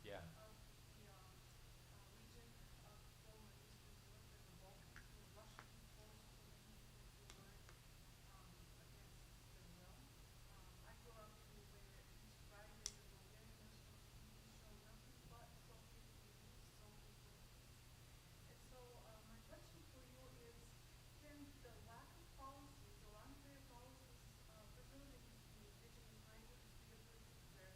Yeah. of the region of former Eastern Europe and the Balkans, when Russian forced so many people to work against their will. I grew up where East Friday, the Bulgarian national TV show, nothing but Soviet movies, Soviet movies. And so my question for you is, can the lack of policies or unclear policies preserving the indigenous language be a bridge there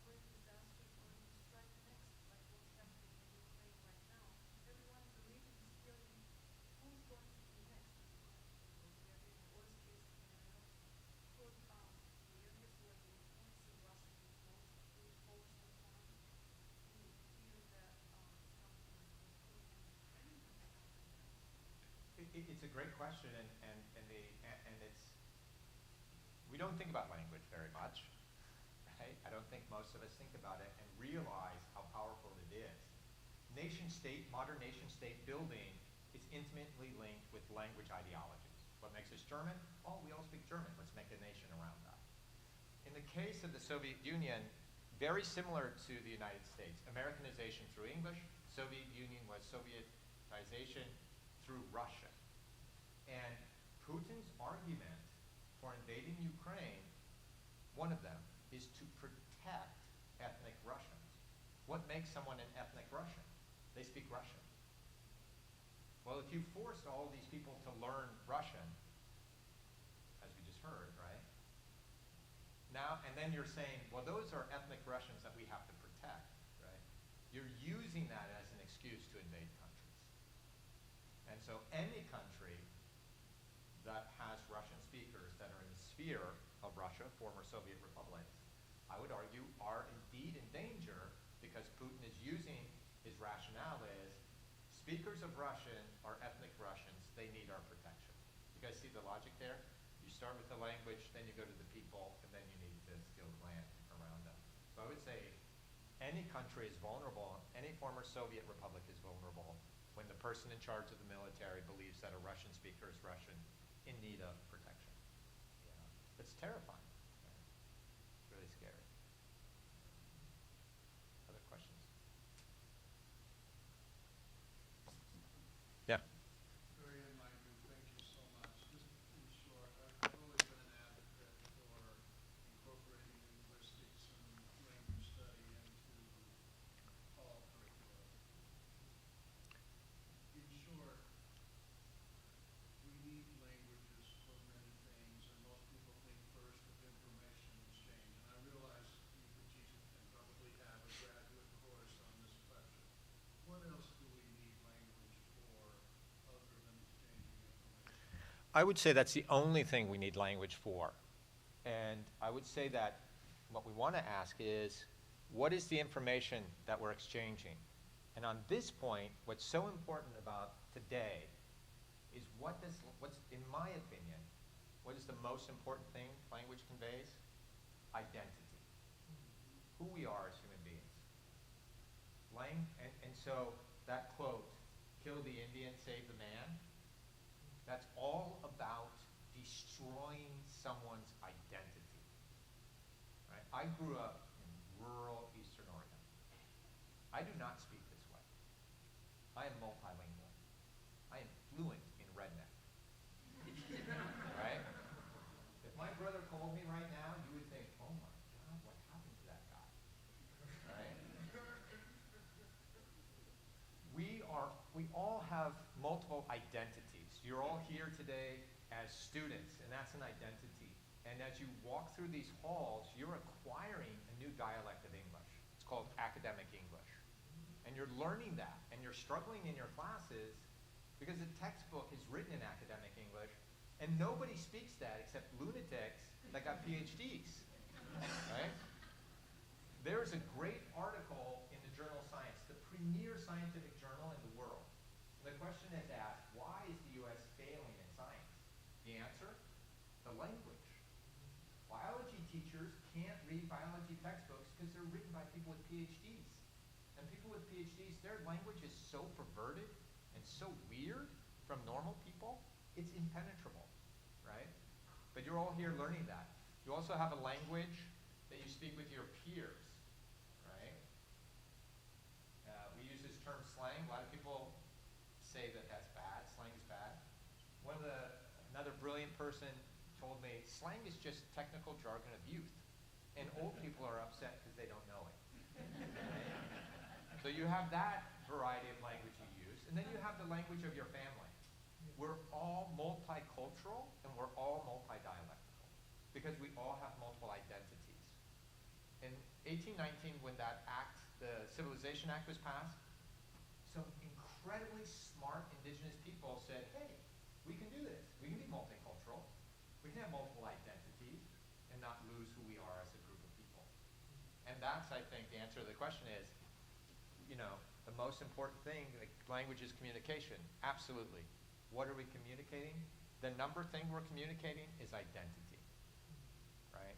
when disasters are going to strike next, like what's happening in Ukraine right now? Everyone in the region is feeling who's going to be next. We are in the worst case scenario. Could the areas where the influence of Russian is most upon, we fear that something is going to happen? It's a great question, and it's, we don't think about language very much, right? I don't think most of us think about it and realize how powerful it is. Nation-state, modern nation-state building is intimately linked with language ideologies. What makes us German? Oh, we all speak German. Let's make a nation around that. In the case of the Soviet Union, very similar to the United States, Americanization through English, Soviet Union was Sovietization through Russian. And Putin's argument for invading Ukraine, one of them, is to protect ethnic Russians. What makes someone an ethnic Russian? They speak Russian. Well, if you forced all these people to learn Russian, as we just heard, right? Now, and then you're saying, well, those are ethnic Russians that we have to protect, right? You're using that as an excuse to invade countries. And so any country that has Russian speakers that are in the sphere of Russia, former Soviet republics, I would argue are indeed in danger because Putin is using his rationale as speakers of Russian are ethnic Russians, they need our protection. You guys see the logic there? You start with the language, then you go to the people, and then you need the skilled land around them. So I would say any country is vulnerable, any former Soviet republic is vulnerable when the person in charge of the military believes that a Russian speaker is Russian in need of protection. Yeah. It's terrifying. Right? It's really scary. Other questions? Yeah. Very enlightening. Thank you so much. Just in short, I've always been an advocate for incorporating linguistics and language study into all curricula. In short, we need languages for many things, and most people think first of information exchange. And I realize you could teach it and probably have a graduate course on this subject. What else do we need language for other than exchanging information? I would say that's the only thing we need language for. And I would say that what we want to ask is, what is the information that we're exchanging? And on this point, what's so important about today is what's, in my opinion, what is the most important thing language conveys? Identity. Who we are as human beings. And so that quote, kill the Indian, save the man, that's all about destroying someone's identity. Right? I grew up in rural Eastern Oregon. I do not speak this way. I am multilingual. I am fluent in redneck. Right? If my brother called me right now, you would think, oh my God, what happened to that guy? Right? We all have multiple identities. You're all here today as students, and that's an identity. And as you walk through these halls, you're acquiring a new dialect of English. It's called academic English. And you're learning that, and you're struggling in your classes because the textbook is written in academic English, and nobody speaks that except lunatics that got PhDs, right? There's a great article in the journal Science, the premier scientific journal in the world. And the question is asked, why is the U.S. failing in science? The answer? The language. Biology teachers can't read biology textbooks because they're written by people with PhDs. And people with PhDs, their language is so perverted and so weird from normal people, it's impenetrable, right? But you're all here learning that. You also have a language that you speak with your peers, right? We use this term slang. A lot of people say that that's bad. Slang is bad. Another brilliant person told me, slang is just technical jargon of youth. And old people are upset because they don't know it. Right? So you have that variety of language you use. And then you have the language of your family. We're all multicultural and we're all multidialectical because we all have multiple identities. In 1819, when that act, the Civilization Act was passed, some incredibly smart indigenous people said, hey, we can do this. We can be multicultural. We can have multiple identities and not lose who we are as a group of people. And that's, I think, the answer to the question is, the most important thing, like language is communication. Absolutely. What are we communicating? The number thing we're communicating is identity, right?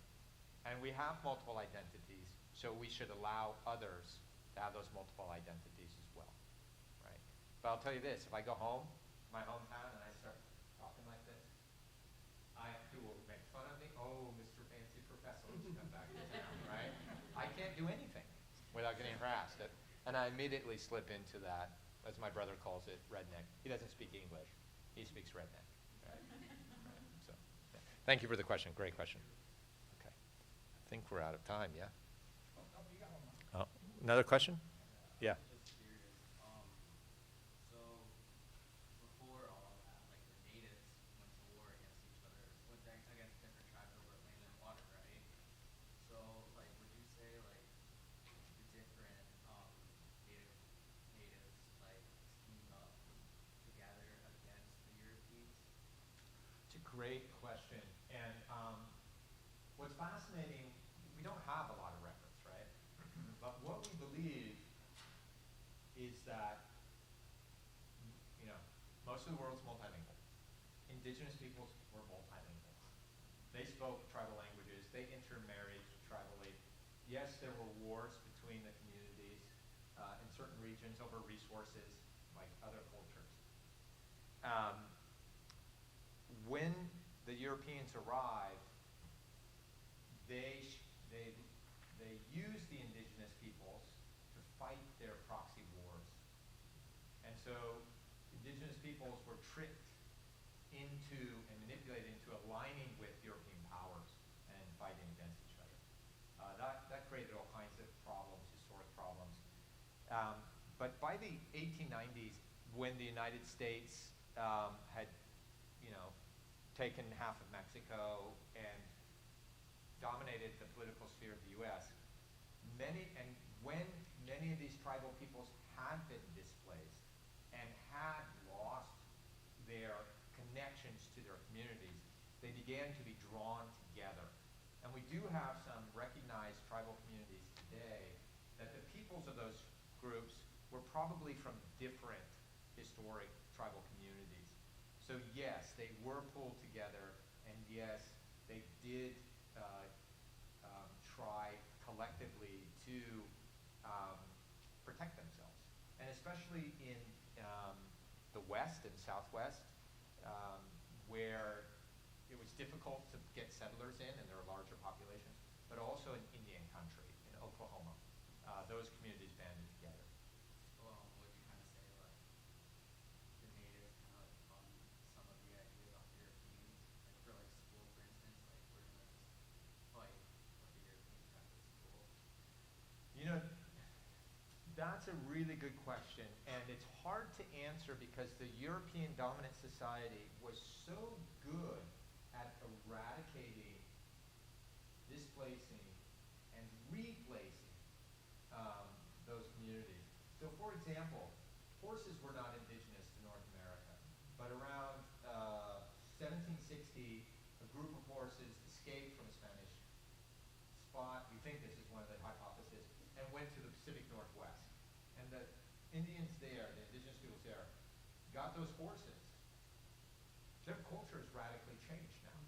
And we have multiple identities, so we should allow others to have those multiple identities as well, right? But I'll tell you this, if I go home my hometown and I start talking like this, people will make fun of me. Oh, Mr. Fancy Professor, let's come back to town, right? I can't do anything without getting harassed. And I immediately slip into that, as my brother calls it, redneck. He doesn't speak English. He speaks redneck. Right? So, yeah. Thank you for the question. Great question. Okay. I think we're out of time, yeah? Oh, another question? Yeah. Great question. And what's fascinating, we don't have a lot of records, right? But what we believe is that, most of the world's multilingual. Indigenous peoples were multilingual. They spoke tribal languages. They intermarried tribally. Yes, there were wars between the communities in certain regions over resources, like other cultures. When the Europeans arrived, they used the indigenous peoples to fight their proxy wars. And so indigenous peoples were tricked into and manipulated into aligning with European powers and fighting against each other. That created all kinds of problems, historic problems. But by the 1890s, when the United States had taken half of Mexico and dominated the political sphere of the U.S., when many of these tribal peoples had been displaced and had lost their connections to their communities, they began to be drawn together. And we do have some recognized tribal communities today that the peoples of those groups were probably from different historic tribal communities. So yes, they were pulled together, and yes, they did try collectively to protect themselves. And especially in the West and Southwest, where it was difficult to get settlers in, and there were larger populations, but also in Indian country, in Oklahoma, those communities banded together. That's a really good question, and it's hard to answer because the European dominant society was so good at eradicating, displacing, and replacing those communities. So for example, horses were not indigenous to North America, but around 1760, a group of horses escaped from a Spanish spot, we think this is one of the hypotheses, and went to the Pacific Northwest. And the Indians there, the indigenous peoples there, got those horses. Their culture has radically changed now,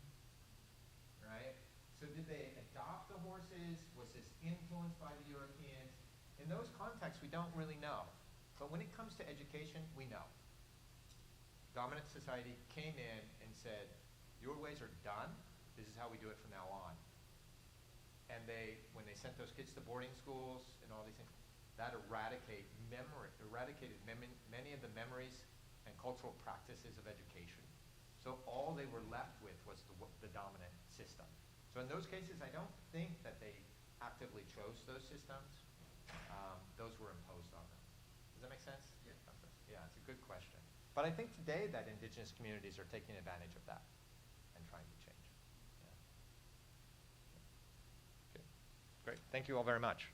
right? So did they adopt the horses? Was this influenced by the Europeans? In those contexts, we don't really know. But when it comes to education, we know. Dominant society came in and said, your ways are done. This is how we do it from now on. And when they sent those kids to boarding schools and all these things, that eradicated many of the memories and cultural practices of education. So all they were left with was the dominant system. So in those cases, I don't think that they actively chose those systems. Those were imposed on them. Does that make sense? Yeah. Okay. Yeah, it's a good question. But I think today that indigenous communities are taking advantage of that and trying to change. Yeah. Okay. Great. Thank you all very much.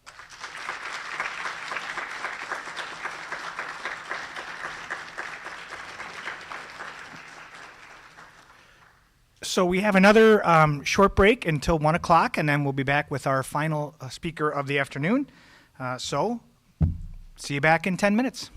So we have another short break until 1 o'clock, and then we'll be back with our final speaker of the afternoon. So see you back in 10 minutes.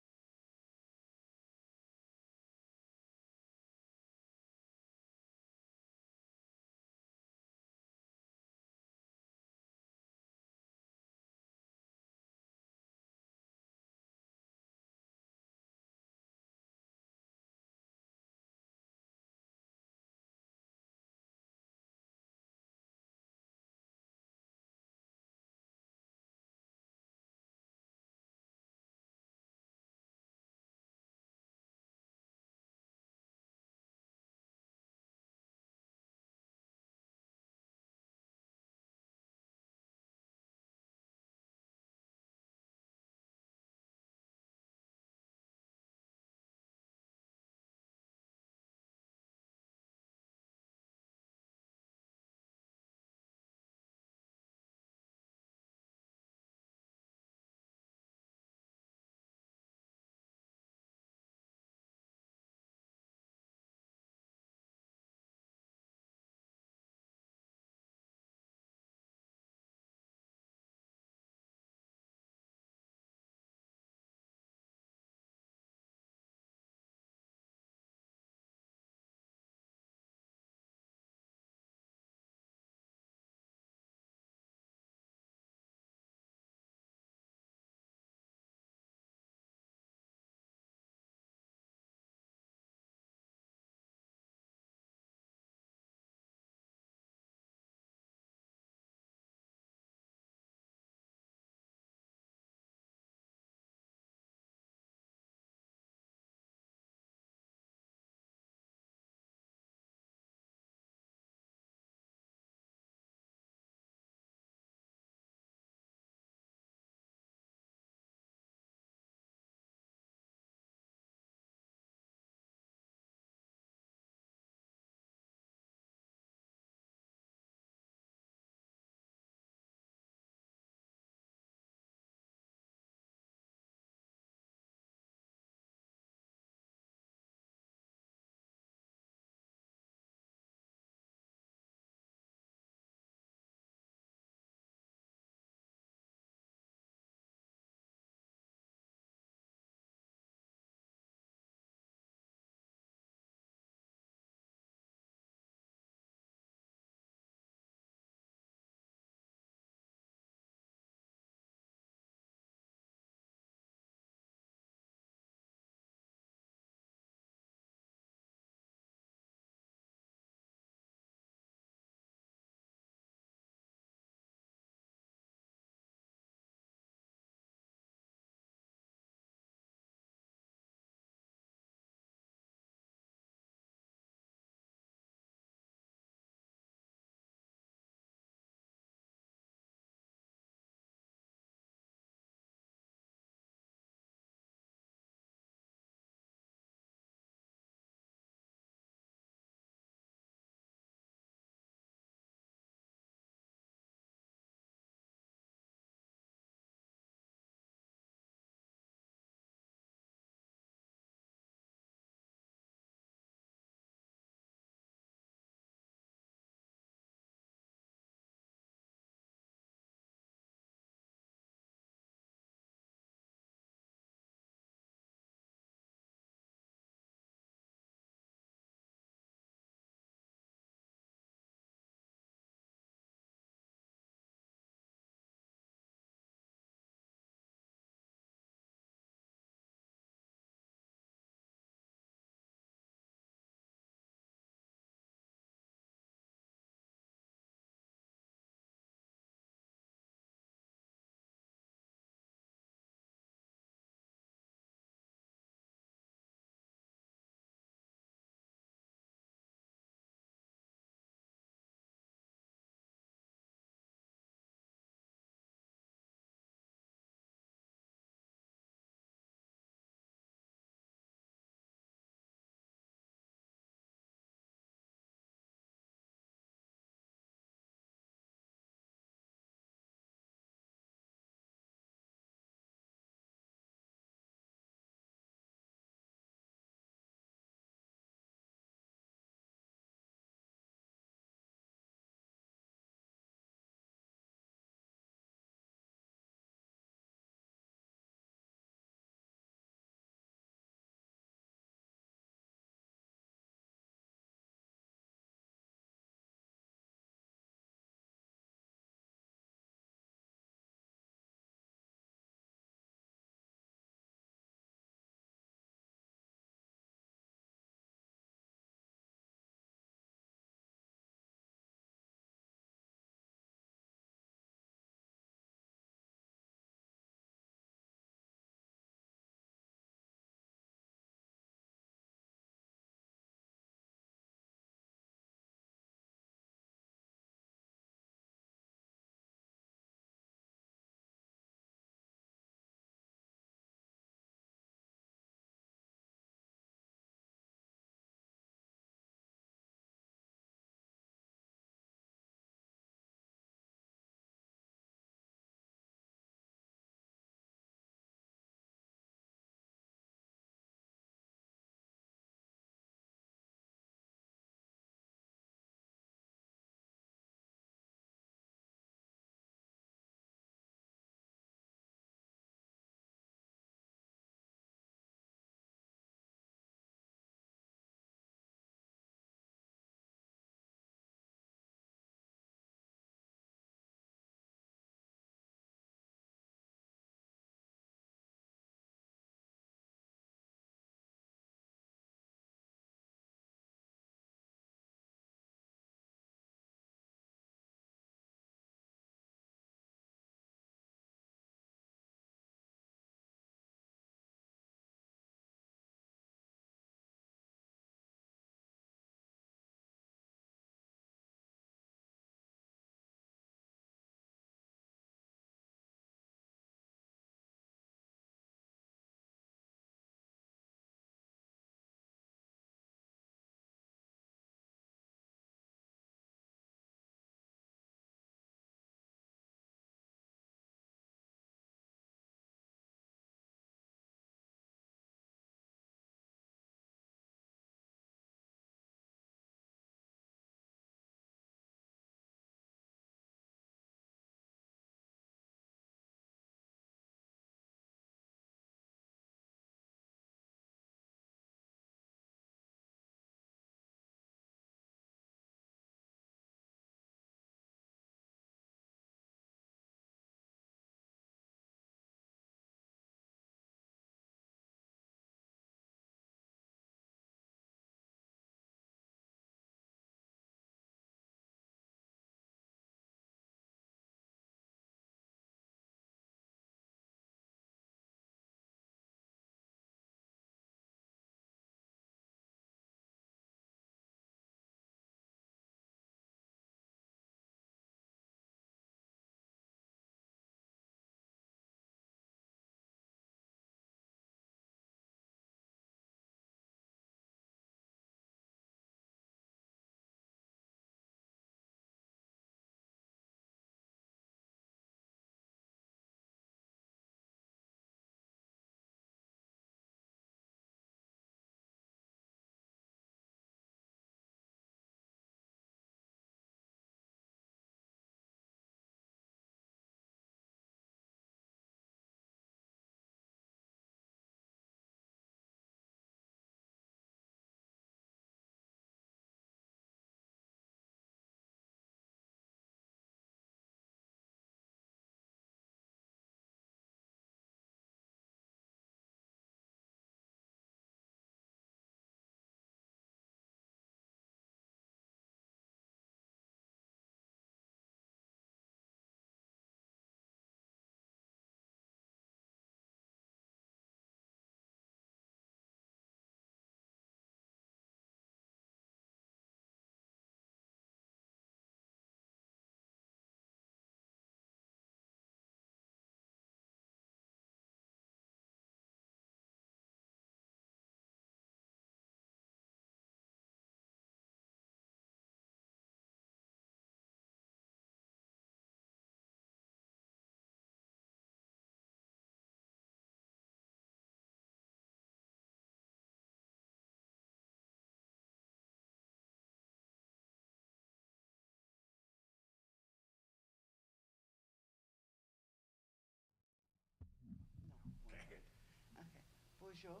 Bonjour.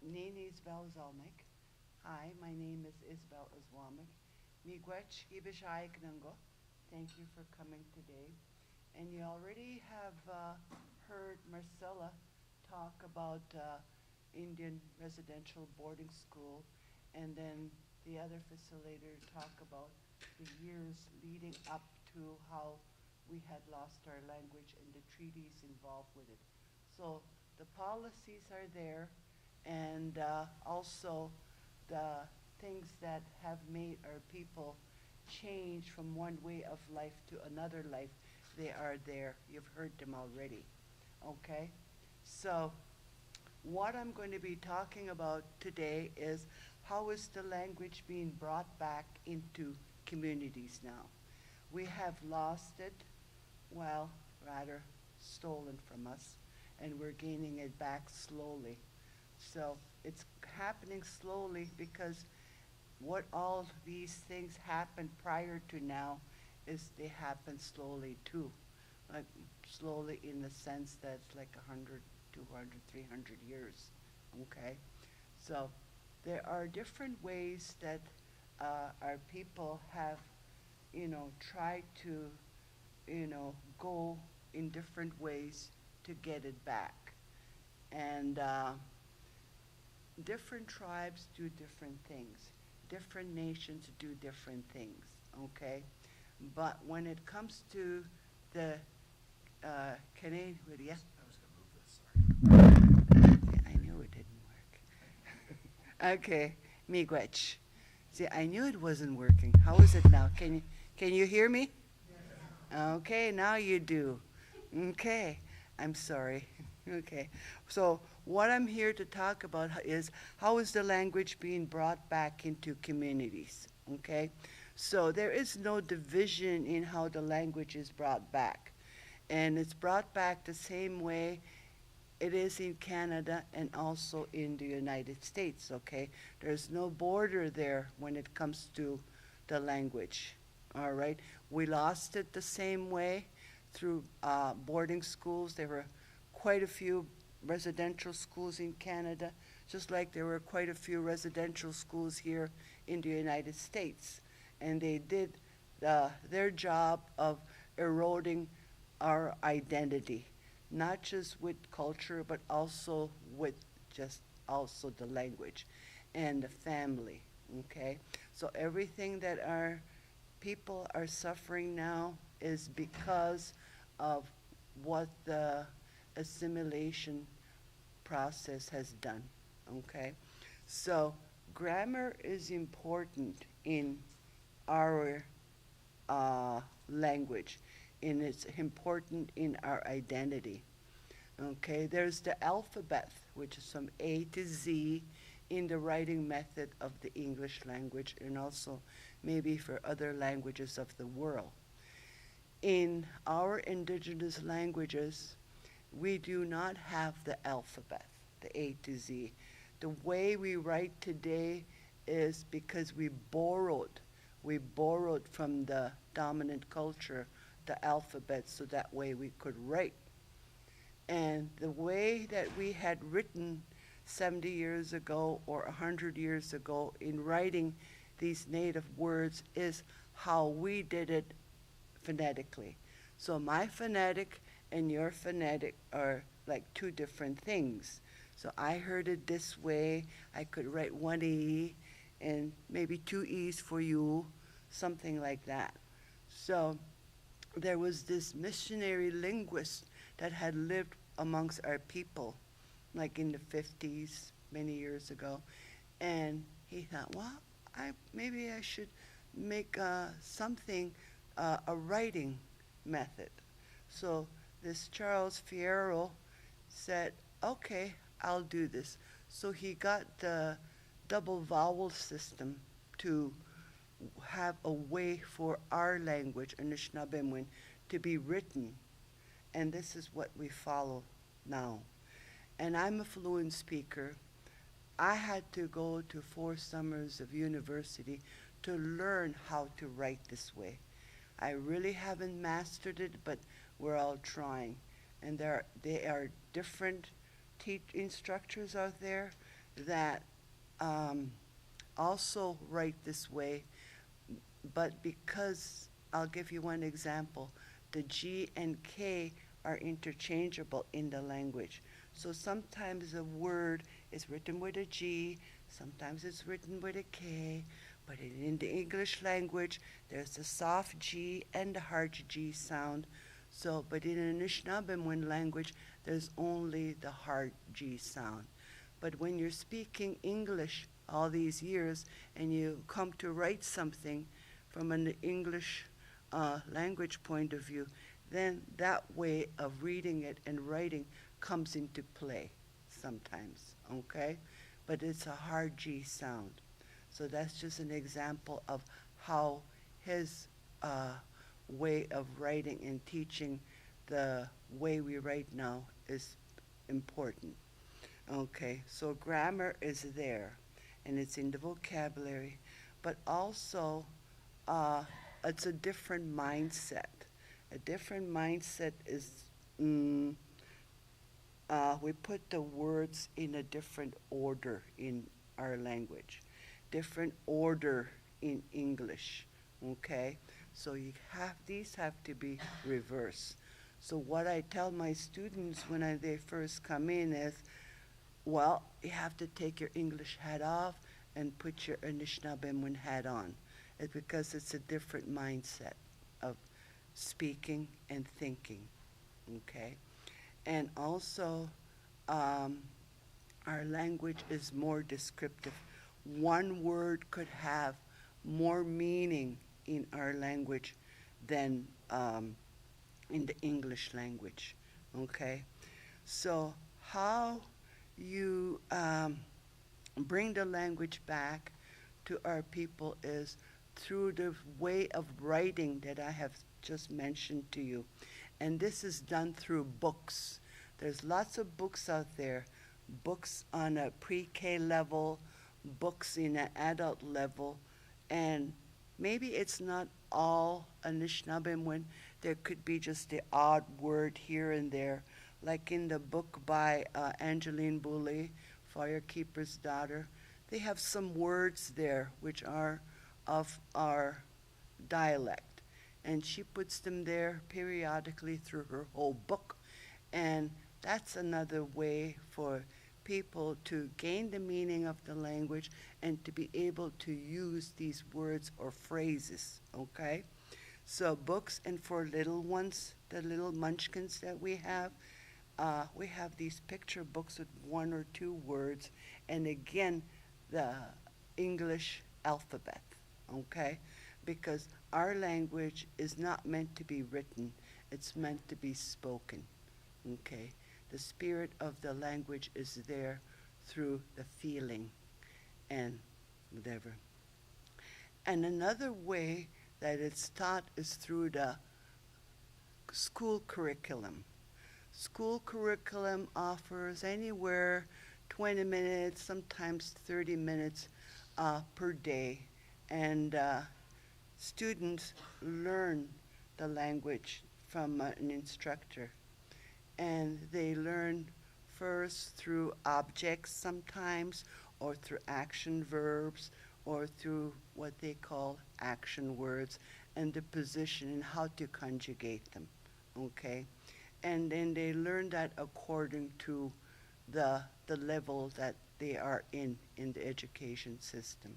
Nini Isbel Zalmek. Hi, my name is Isbel Iswamik. Miigwech Ibishai Knungo. Thank you for coming today. And you already have heard Marcella talk about Indian residential boarding school, and then the other facilitator talk about the years leading up to how we had lost our language and the treaties involved with it. So the policies are there, and also the things that have made our people change from one way of life to another life, they are there. You've heard them already, okay? So what I'm going to be talking about today is how is the language being brought back into communities now? We have lost it, well, rather stolen from us, and we're gaining it back slowly. So it's happening slowly because what all these things happened prior to now is they happen slowly too. Like slowly in the sense that it's like 100, 200, 300 years, okay? So there are different ways that our people have, tried to, go in different ways to get it back. And different tribes do different things. Different nations do different things, okay? But when it comes to the Canadian, yes? I was going to move this, sorry. I knew it didn't work. Okay, miigwech. See, I knew it wasn't working. How is it now? Can you hear me? Yes. Okay, now you do. Okay, I'm sorry. Okay, so what I'm here to talk about is how is the language being brought back into communities, okay? So there is no division in how the language is brought back. And it's brought back the same way it is in Canada and also in the United States, okay? There's no border there when it comes to the language, all right? We lost it the same way through boarding schools. There were quite a few residential schools in Canada, just like there were quite a few residential schools here in the United States. And they did their job of eroding our identity, not just with culture, but also with just also the language and the family, okay? So everything that our people are suffering now is because of what the assimilation process has done, okay? So grammar is important in our language, and it's important in our identity, okay? There's the alphabet, which is from A to Z in the writing method of the English language, and also maybe for other languages of the world. In our indigenous languages, we do not have the alphabet, the A to Z. The way we write today is because we borrowed from the dominant culture the alphabet so that way we could write. And the way that we had written 70 years ago or 100 years ago in writing these native words is how we did it phonetically. So my phonetic and your phonetic are like two different things. So I heard it this way. I could write one E and maybe two E's for you, something like that. So there was this missionary linguist that had lived amongst our people, like in the 50s, many years ago. And he thought, well, maybe I should make something, a writing method. So this Charles Fierro said, okay, I'll do this. So he got the double vowel system to have a way for our language, Anishinaabemowin, to be written. And this is what we follow now. And I'm a fluent speaker. I had to go to 4 summers of university to learn how to write this way. I really haven't mastered it, but we're all trying. And they are different instructors out there that also write this way, but because, I'll give you one example, the G and K are interchangeable in the language. So sometimes a word is written with a G, sometimes it's written with a K, but in the English language, there's a soft G and a hard G sound. So, but in an Anishinaabemowin language, there's only the hard G sound. But when you're speaking English all these years and you come to write something from an English language point of view, then that way of reading it and writing comes into play sometimes, okay? But it's a hard G sound. So that's just an example of how his way of writing and teaching the way we write now is important. Okay, so grammar is there, and it's in the vocabulary, but also it's a different mindset. A different mindset is, we put the words in a different order in our language, different order in English, okay? So these have to be reversed. So what I tell my students when they first come in is, well, you have to take your English hat off and put your Anishinaabemowin hat on. It's because it's a different mindset of speaking and thinking, okay? And also, our language is more descriptive. One word could have more meaning in our language than in the English language, okay? So how you bring the language back to our people is through the way of writing that I have just mentioned to you. And this is done through books. There's lots of books out there, books on a pre-K level, books in an adult level, and maybe it's not all Anishinaabemowin. There could be just the odd word here and there, like in the book by Angeline Boulay, Firekeeper's Daughter. They have some words there which are of our dialect, and she puts them there periodically through her whole book, and that's another way for people to gain the meaning of the language and to be able to use these words or phrases, okay? So books, and for little ones, the little munchkins that we have these picture books with 1 or 2 words, and again, the English alphabet, okay? Because our language is not meant to be written, it's meant to be spoken, okay? The spirit of the language is there through the feeling and whatever. And another way that it's taught is through the school curriculum. School curriculum offers anywhere 20 minutes, sometimes 30 minutes per day, and students learn the language from an instructor. And they learn first through objects sometimes, or through action verbs, or through what they call action words, and the position and how to conjugate them, okay? And then they learn that according to the level that they are in the education system.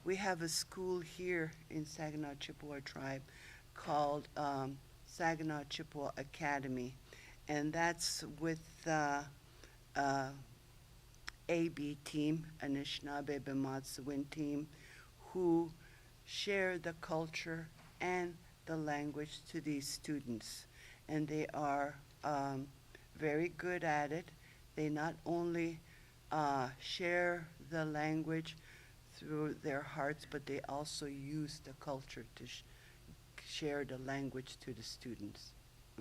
We have a school here in Saginaw Chippewa Tribe called Saginaw Chippewa Academy, and that's with AB team, Anishinaabe-Bemowin team, who share the culture and the language to these students. And they are very good at it. They not only share the language through their hearts, but they also use the culture to share the language to the students.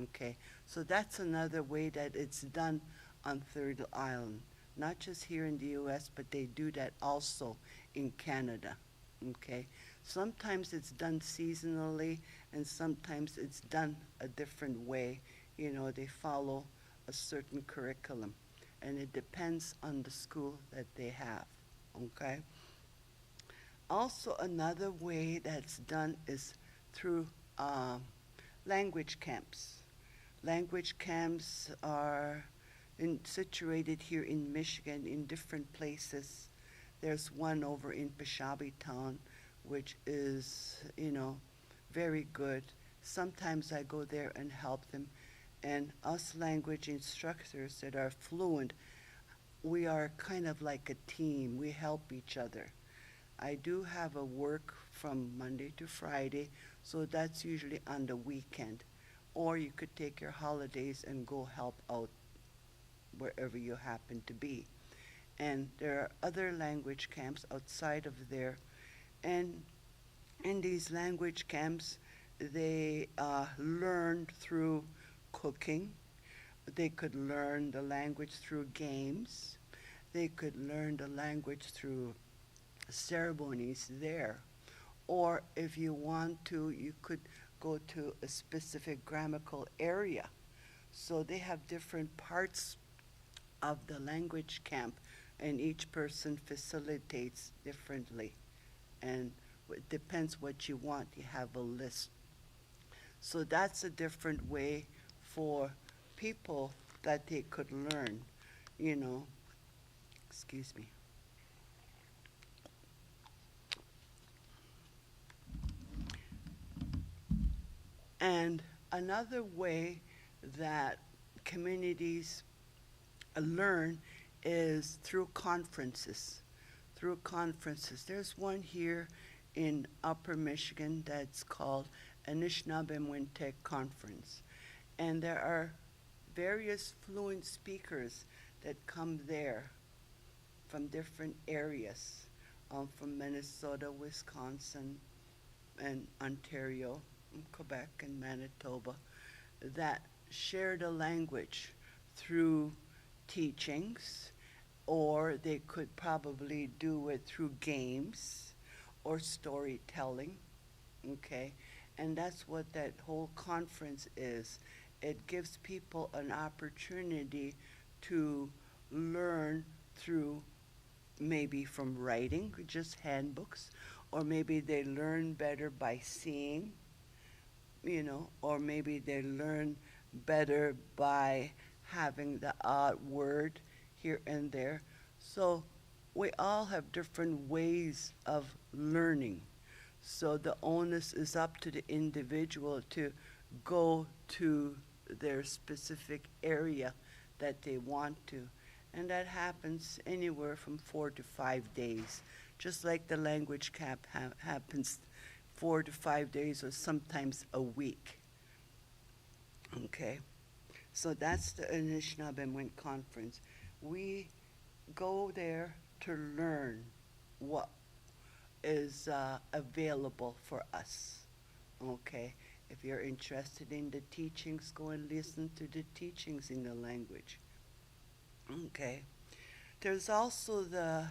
Okay, so that's another way that it's done on Third Island. Not just here in the U.S., but they do that also in Canada. Okay, sometimes it's done seasonally, and sometimes it's done a different way. You know, they follow a certain curriculum. and it depends on the school that they have, okay? Also, another way that's done is through language camps. Language camps are situated here in Michigan in different places. There's one over in Peshabi Town, which is, very good. Sometimes I go there and help them. And us language instructors that are fluent, we are kind of like a team. We help each other. I do have a work from Monday to Friday, so that's usually on the weekend. Or you could take your holidays and go help out wherever you happen to be. And there are other language camps outside of there. And in these language camps, they learned through cooking. They could learn the language through games. They could learn the language through ceremonies there. Or if you want to, you could go to a specific grammatical area. So they have different parts of the language camp, and each person facilitates differently. And it depends what you want. You have a list. So that's a different way for people that they could learn, Excuse me. And another way that communities learn is through conferences. Through conferences. There's one here in Upper Michigan that's called Anishinaabe Conference. And there are various fluent speakers that come there from different areas, from Minnesota, Wisconsin, and Ontario, and Quebec, and Manitoba, that share the language through teachings, or they could probably do it through games or storytelling, okay? And that's what that whole conference is. It gives people an opportunity to learn through maybe from writing, just handbooks, or maybe they learn better by seeing, or maybe they learn better by having the odd word here and there. So we all have different ways of learning. So the onus is up to the individual to go to their specific area that they want to. And that happens anywhere from 4 to 5 days, just like the language camp happens 4 to 5 days or sometimes a week. Okay, so that's the Anishinaabe Conference. We go there to learn what is available for us. Okay, if you're interested in the teachings, go and listen to the teachings in the language. Okay, there's also the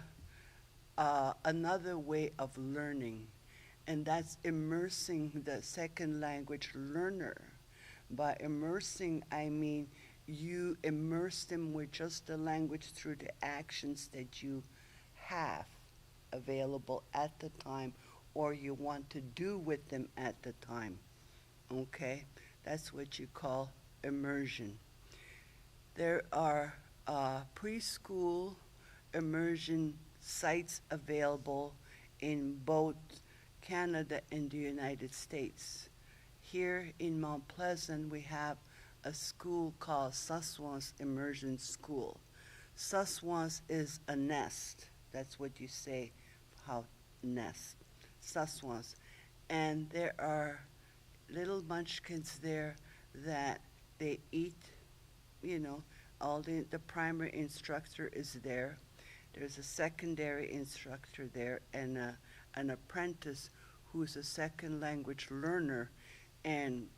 another way of learning, and that's immersing the second language learner. By immersing, I mean you immerse them with just the language through the actions that you have available at the time, or you want to do with them at the time. Okay, that's what you call immersion. There are preschool immersion sites available in both Canada and the United States. Here in Mount Pleasant, we have a school called Suswans Immersion School. Suswans is a nest. That's what you say, how nest. Suswans. And there are little munchkins there that they eat, all the primary instructor is there. There's a secondary instructor there and an apprentice who's a second language learner, and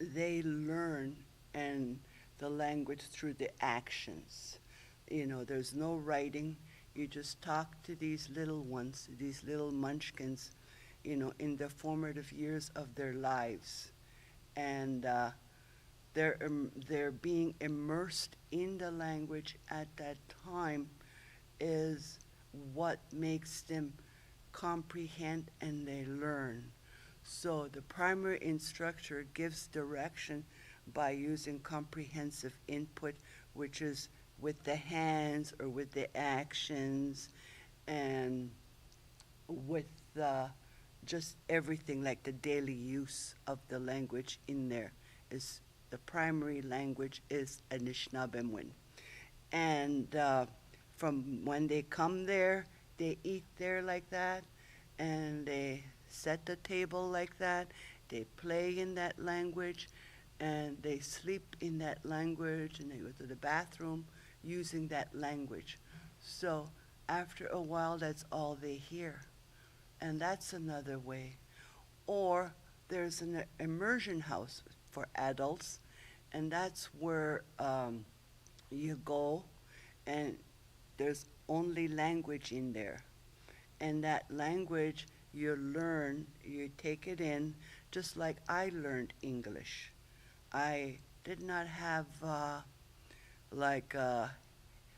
they learn and the language through the actions. There's no writing. You just talk to these little ones, these little munchkins, in the formative years of their lives. And they're being immersed in the language at that time is what makes them comprehend and they learn. So the primary instructor gives direction by using comprehensive input, which is with the hands or with the actions and with just everything, like the daily use of the language in there. Is the primary language is Anishinaabemowin. And from when they come there, they eat there like that, and they set the table like that, they play in that language, and they sleep in that language, and they go to the bathroom using that language. So after a while, that's all they hear. And that's another way. Or there's an immersion house for adults, and that's where you go, and there's only language in there. And that language you learn, you take it in, just like I learned English. I did not have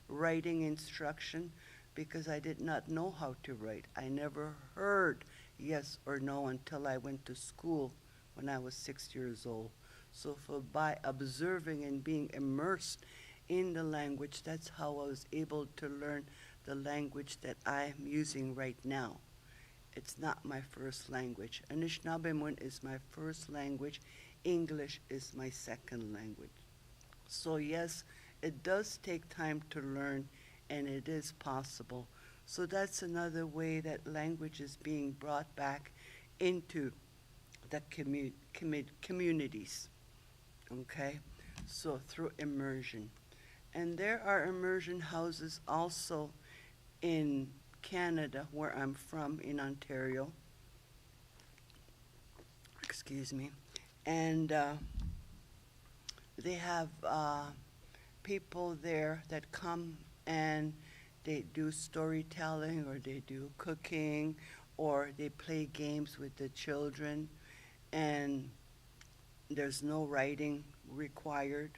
writing instruction because I did not know how to write. I never heard yes or no until I went to school when I was 6 years old. So by observing and being immersed in the language, that's how I was able to learn the language that I am using right now. It's not my first language. Anishinaabemowin is my first language. English is my second language. So yes, it does take time to learn, and it is possible. So that's another way that language is being brought back into the communities, okay? So through immersion. And there are immersion houses also in Canada, where I'm from, in Ontario. Excuse me. And they have people there that come and they do storytelling, or they do cooking, or they play games with the children, and there's no writing required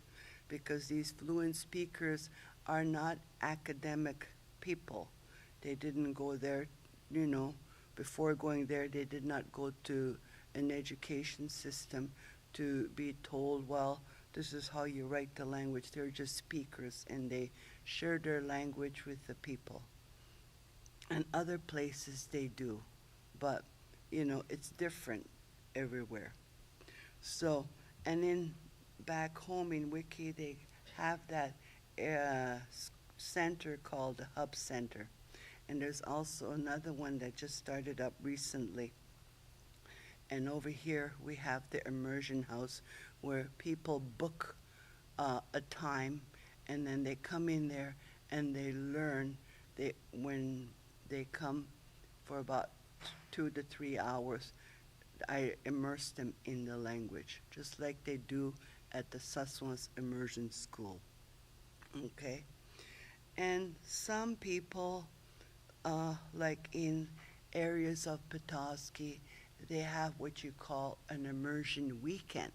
because these fluent speakers are not academic people. They didn't go there, before going there, they did not go to an education system to be told, well, this is how you write the language. They're just speakers, and they share their language with the people. And other places they do, but, it's different everywhere. So, and then back home in Wiki, they have that center called the Hub Center. And there's also another one that just started up recently. And over here, we have the immersion house where people book a time, and then they come in there and they learn. When they come for about 2 to 3 hours, I immerse them in the language, just like they do at the Sussex Immersion School, okay? And some people, like in areas of Petoskey, they have what you call an immersion weekend.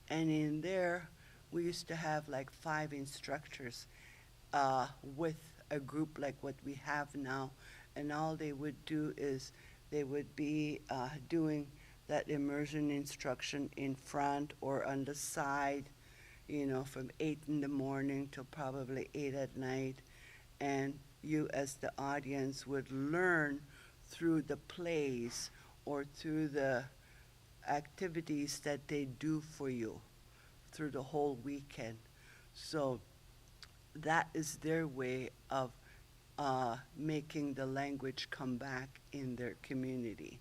And in there, we used to have like 5 instructors with a group like what we have now. And all they would do is they would be doing that immersion instruction in front or on the side, from 8 in the morning till probably 8 at night. And you as the audience would learn through the plays or through the activities that they do for you through the whole weekend. So that is their way of making the language come back in their community.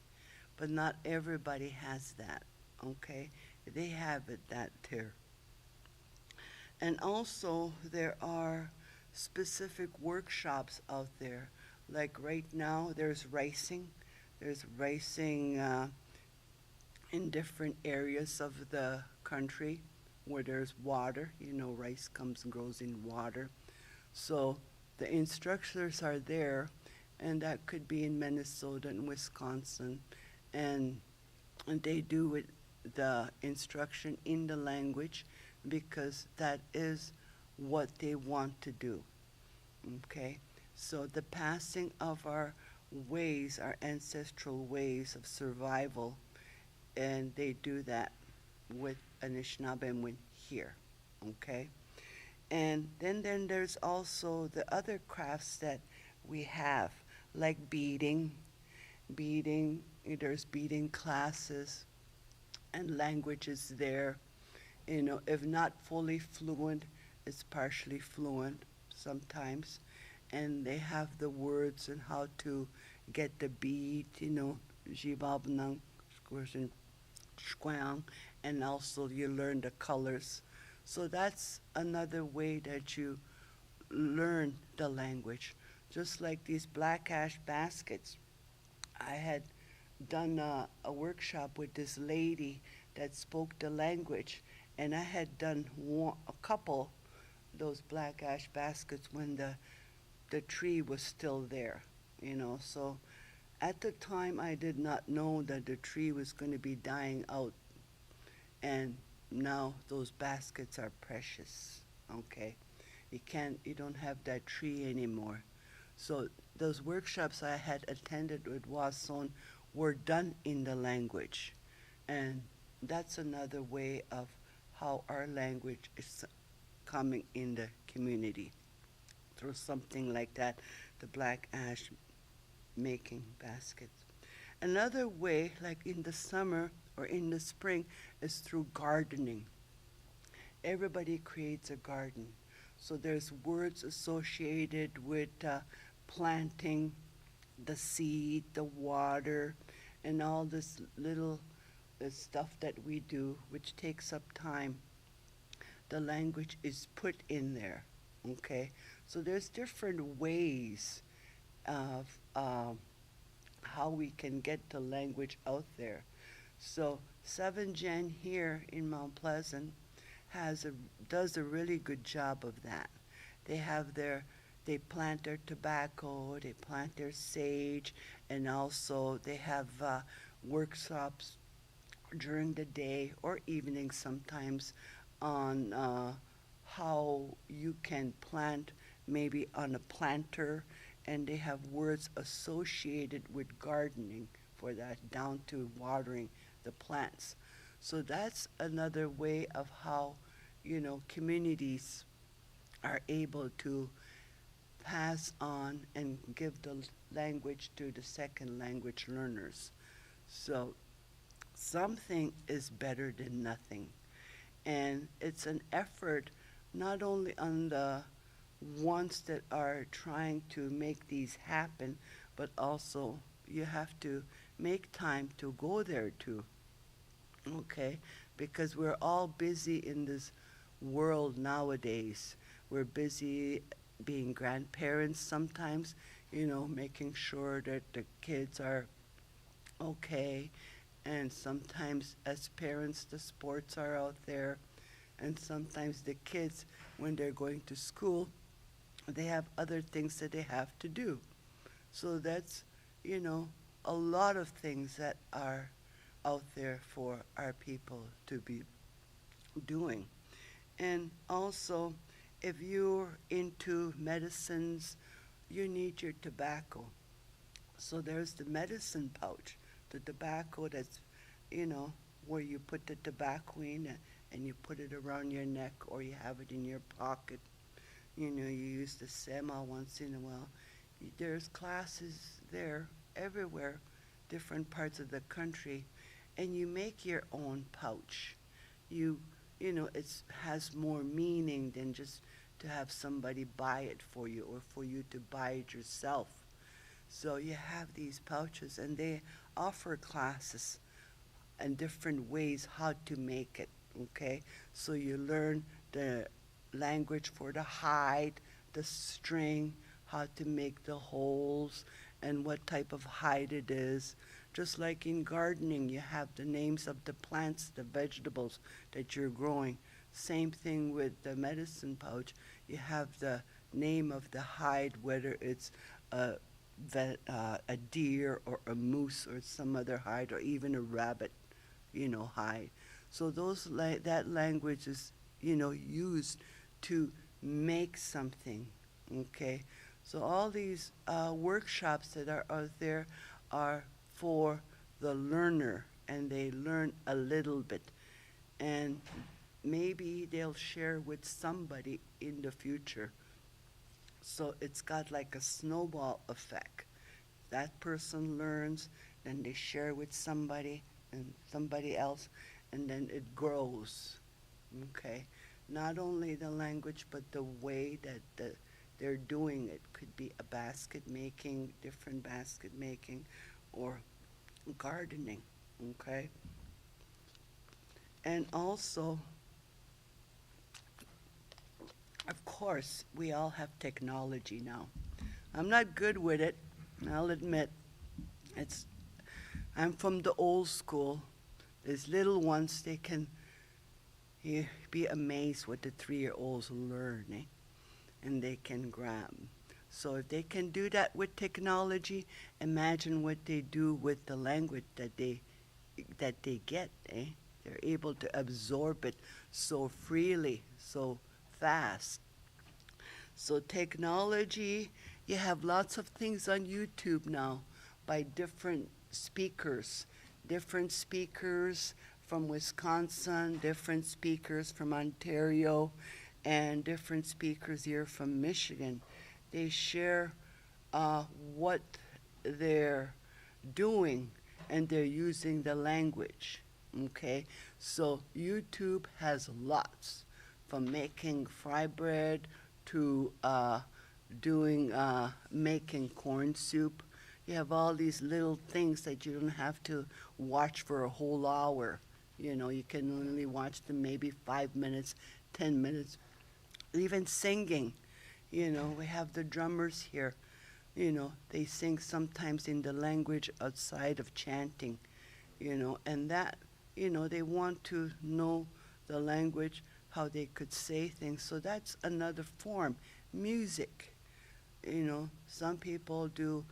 But not everybody has that, okay? They have it that there. And also there are specific workshops out there. Like right now, there's racing. There's racing in different areas of the country where there's water. Rice comes and grows in water. So the instructors are there, and that could be in Minnesota and Wisconsin. And they do the instruction in the language. because that is what they want to do. Okay? So the passing of our ways, our ancestral ways of survival, and they do that with Anishinaabemowin here. Okay? And then there's also the other crafts that we have, like beading. There's beading classes and languages there. You know, if not fully fluent, it's partially fluent sometimes. And they have the words and how to get the bead, you know, jibabnang, squang, and also you learn the colors. So that's another way that you learn the language. Just like these black ash baskets. I had done a workshop with this lady that spoke the language, and I had done a couple those black ash baskets when the tree was still there, you know. So at the time I did not know that the tree was going to be dying out, and now those baskets are precious. Okay, you don't have that tree anymore. So those workshops I had attended with Wasson were done in the language, and that's another way of how our language is coming in the community through something like that, the black ash making baskets. Another way, like in the summer or in the spring, is through gardening. Everybody creates a garden. So there's words associated with planting, the seed, the water, and all this little stuff that we do, which takes up time. The language is put in there, okay? So there's different ways of how we can get the language out there. So 7 Gen here in Mount Pleasant does a really good job of that. They plant their tobacco, they plant their sage, and also they have workshops during the day or evening sometimes on how you can plant maybe on a planter, and they have words associated with gardening for that, down to watering the plants. So that's another way of how, you know, communities are able to pass on and give the language to the second language learners. So something is better than nothing. And it's an effort not only on the ones that are trying to make these happen, but also you have to make time to go there too, okay? Because we're all busy in this world nowadays. We're busy being grandparents sometimes, you know, making sure that the kids are okay. And sometimes as parents, the sports are out there. And sometimes the kids, when they're going to school, they have other things that they have to do. So that's, you know, a lot of things that are out there for our people to be doing. And also, if you're into medicines, you need your tobacco. So there's the medicine pouch, the tobacco that's, you know, where you put the tobacco in and you put it around your neck, or you have it in your pocket. You know, you use the sema once in a while. There's classes there everywhere, different parts of the country, and you make your own pouch. You know, it has more meaning than just to have somebody buy it for you or for you to buy it yourself. So you have these pouches, and they offer classes and different ways how to make it, okay? So you learn the language for the hide, the string, how to make the holes, and what type of hide it is. Just like in gardening, you have the names of the plants, the vegetables that you're growing. Same thing with the medicine pouch. You have the name of the hide, whether it's a deer or a moose or some other hide, or even a rabbit, you know, hide. So that language is used to make something, okay? So all these workshops that are out there are for the learner, and they learn a little bit. And maybe they'll share with somebody in the future. So it's got like a snowball effect. That person learns, then they share with somebody and somebody else, and then it grows, okay? Not only the language, but the way that they're doing it. Could be a basket making, different basket making, or gardening, okay? And also, of course, we all have technology now. I'm not good with it, I'll admit. I'm from the old school. These little ones, they can be amazed what the 3-year-olds learn, eh? And they can grab. So if they can do that with technology, imagine what they do with the language that they get, eh? They're able to absorb it so freely, so fast. So technology, you have lots of things on YouTube now by different speakers from Wisconsin, different speakers from Ontario, and different speakers here from Michigan. They share what they're doing, and they're using the language, okay? So YouTube has lots, from making fry bread to making corn soup. You have all these little things that you don't have to watch for a whole hour. You can only watch them maybe 5 minutes, 10 minutes. Even singing, we have the drummers here. They sing sometimes in the language outside of chanting, and that, they want to know the language, how they could say things. So that's another form. Music, some people do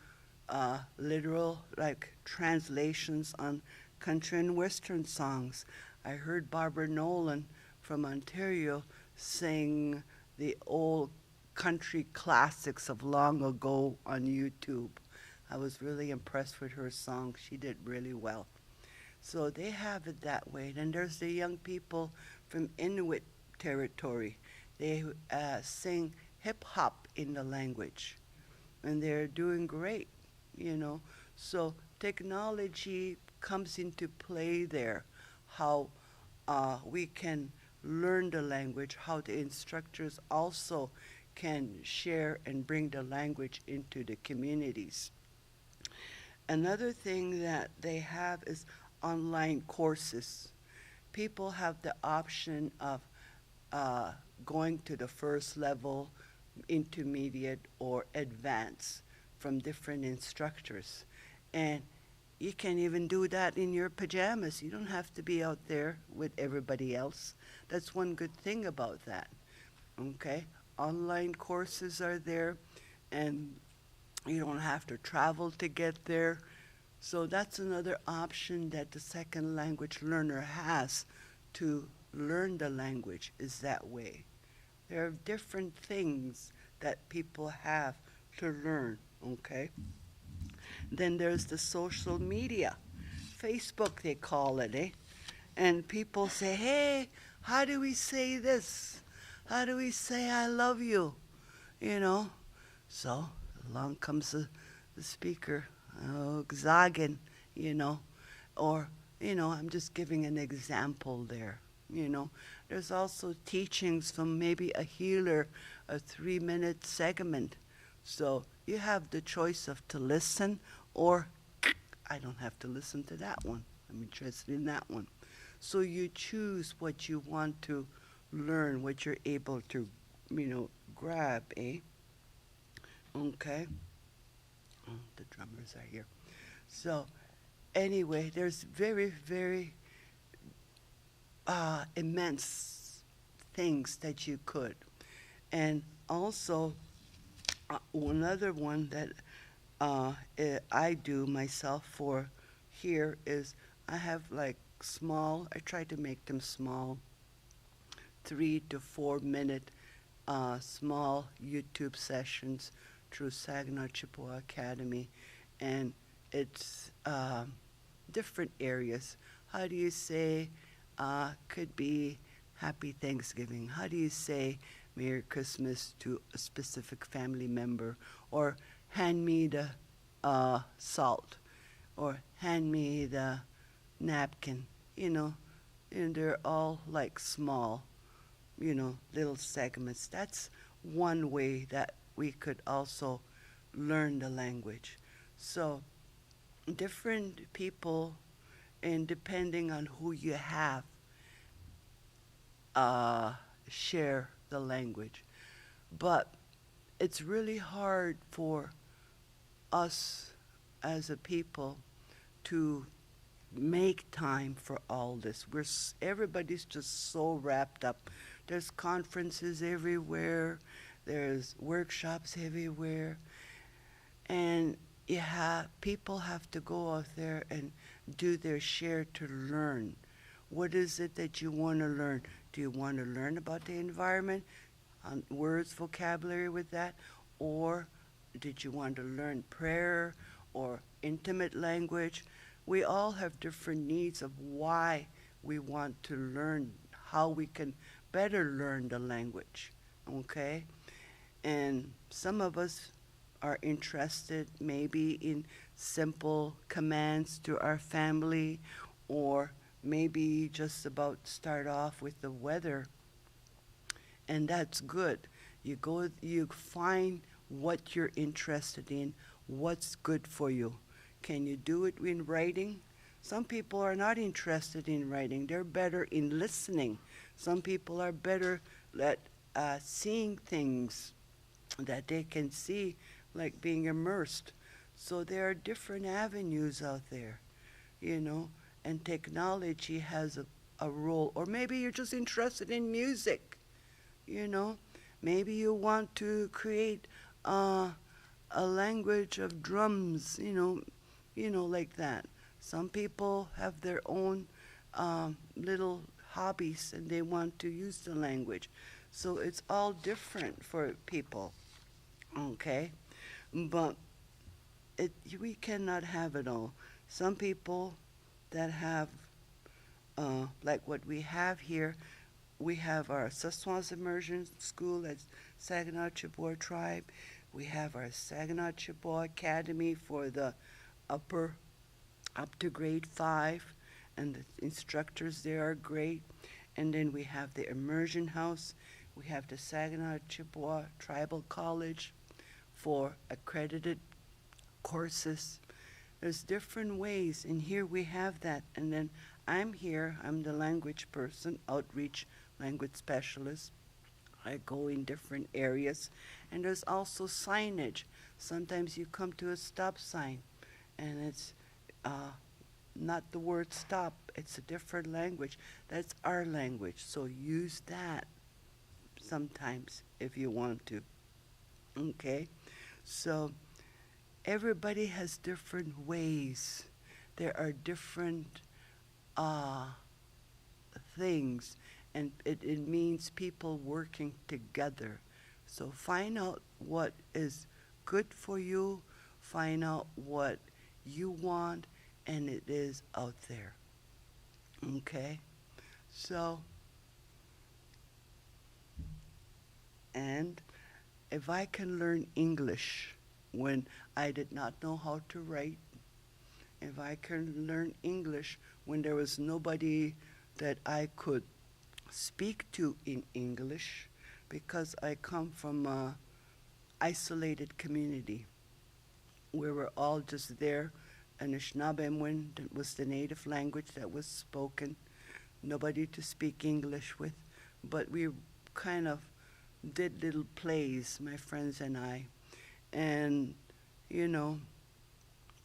literal, like, translations on country and western songs. I heard Barbara Nolan from Ontario sing the old country classics of long ago on YouTube. I was really impressed with her song. She did really well. So they have it that way. Then there's the young people from Inuit territory. They sing hip-hop in the language, and they're doing great, So technology comes into play there, how we can learn the language, how the instructors also can share and bring the language into the communities. Another thing that they have is online courses. People have the option of going to the first level, intermediate, or advanced from different instructors. And you can even do that in your pajamas. You don't have to be out there with everybody else. That's one good thing about that, okay? Online courses are there, and you don't have to travel to get there. So that's another option that the second language learner has to learn the language, is that way. There are different things that people have to learn, okay? Then there's the social media. Facebook, they call it, eh? And people say, hey, how do we say this? How do we say I love you? So along comes the speaker, Xagin, or, I'm just giving an example there, There's also teachings from maybe a healer, a 3-minute segment. So you have the choice of to listen, or I don't have to listen to that one. I'm interested in that one. So you choose what you want to learn, what you're able to, grab, eh? Okay. Oh, the drummers are here. So anyway, there's very, very immense things that you could. And also, another one that I do myself for here is I have like I try to make them small 3 to 4 minute small YouTube sessions through Saginaw Chippewa Academy, and it's different areas. How do you say, could be Happy Thanksgiving? How do you say Merry Christmas to a specific family member? Or hand me the salt, or hand me the napkin, you know, and they're all like small, you know, little segments. That's one way that we could also learn the language. So different people, and depending on who you have, share the language. But it's really hard for us as a people to make time for all this. Everybody's just so wrapped up. There's conferences everywhere, there's workshops everywhere, and people have to go out there and do their share to learn. What is it that you want to learn? Do you want to learn about the environment, words, vocabulary with that? Or did you want to learn prayer or intimate language? We all have different needs of why we want to learn, how we can better learn the language, okay? And some of us are interested maybe in simple commands to our family, or maybe just about start off with the weather, and that's good. You find what you're interested in, what's good for you. Can you do it in writing? Some people are not interested in writing. They're better in listening. Some people are better at seeing things that they can see, like being immersed. So there are different avenues out there, you know, and technology has a role. Or maybe you're just interested in music, you know. Maybe you want to create a language of drums, you know, like that. Some people have their own little hobbies and they want to use the language. So it's all different for people, okay? But we cannot have it all. Some people that have, like what we have here, we have our Suswans Immersion School at Saginaw Chippewa Tribe. We have our Saginaw Chippewa Academy for the up to grade 5, and the instructors there are great. And then we have the Immersion House. We have the Saginaw Chippewa Tribal College for accredited courses. There's different ways, and here we have that. And then I'm the language person, outreach language specialist. I go in different areas, and there's also signage. Sometimes you come to a stop sign, and it's not the word stop, it's a different language. That's our language, so use that sometimes if you want to, okay? So everybody has different ways. There are different things, and it means people working together. So find out what is good for you, find out what you want, and it is out there, okay? So, and if I can learn English when I did not know how to write, if I can learn English when there was nobody that I could speak to in English, because I come from an isolated community where we're all just there. Anishinaabemowin was the native language that was spoken, nobody to speak English with, but we kind of did little plays, my friends and I, and, you know,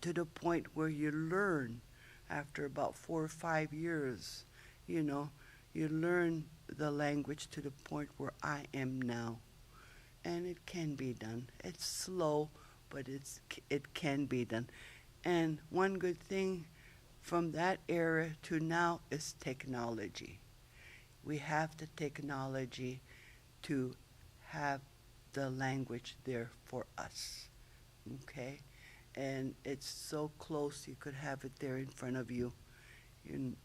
to the point where you learn after about 4 or 5 years, you know, you learn the language to the point where I am now. And it can be done. It's slow, but it can be done. And one good thing from that era to now is technology. we have the technology to have the language there for us, okay? And it's so close, you could have it there in front of you. And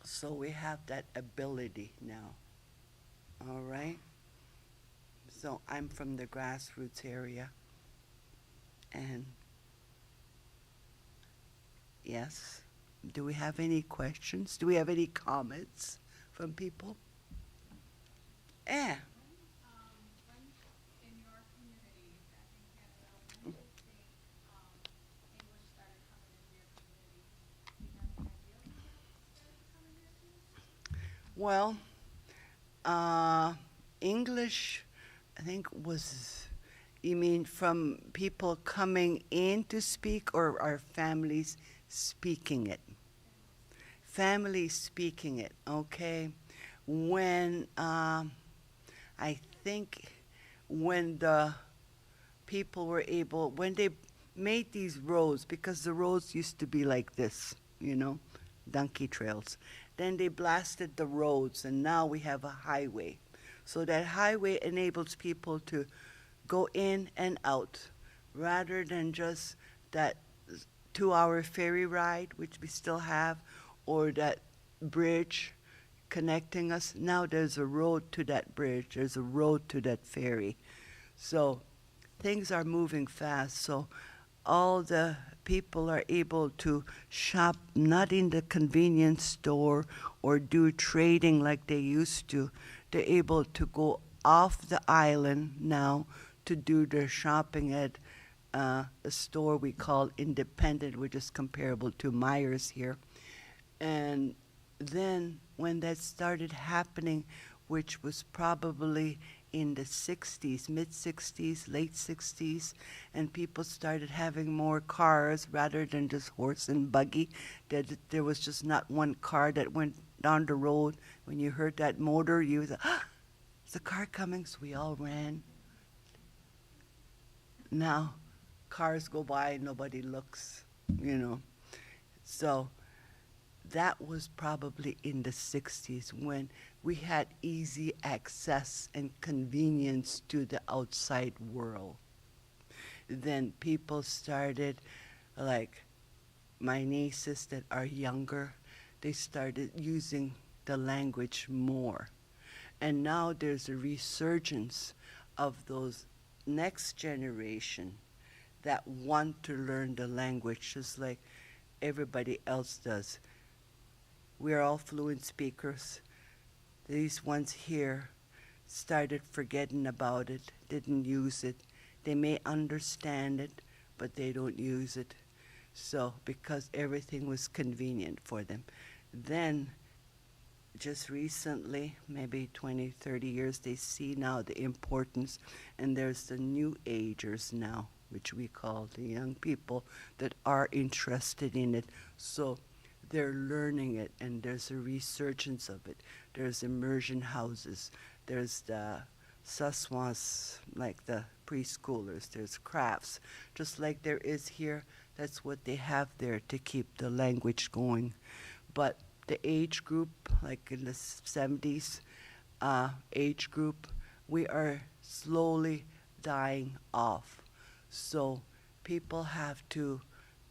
so we have that ability now, all right? So I'm from the grassroots area, and yes, do we have any questions? Do we have any comments from people? Yeah. When in your community back in Canada, when do you think English started coming into your community? Do you have any idea when it started coming here to you? Well, English, I think was, you mean from people coming in to speak or our families speaking it? Families speaking it, okay. When, I think when the people were able, when they made these roads, because the roads used to be like this, you know, donkey trails. Then they blasted the roads, and now we have a highway. So that highway enables people to go in and out rather than just that 2-hour ferry ride, which we still have, or that bridge connecting us. Now there's a road to that bridge, there's a road to that ferry. So things are moving fast. So all the people are able to shop not in the convenience store or do trading like they used to. They're able to go off the island now to do their shopping at a store we call Independent, which is comparable to Myers here. And then when that started happening, which was probably in the 60s, mid-60s, late 60s, and people started having more cars rather than just horse and buggy. There was just not one car that went down the road. When you heard that motor, you thought, ah, is the car coming? So we all ran. Now, cars go by, nobody looks, you know. So that was probably in the 60s when we had easy access and convenience to the outside world. Then people started, like my nieces that are younger, they started using the language more. And now there's a resurgence of those next generation that want to learn the language just like everybody else does. We're all fluent speakers. These ones here started forgetting about it, didn't use it. They may understand it, but they don't use it. So, because everything was convenient for them. Then, just recently, maybe 20, 30 years, they see now the importance, and there's the new agers now, which we call the young people that are interested in it. So they're learning it, and there's a resurgence of it. There's immersion houses. There's the saswas, like the preschoolers. There's crafts. Just like there is here, that's what they have there to keep the language going. But the age group, like in the 70s age group, we are slowly dying off. So people have to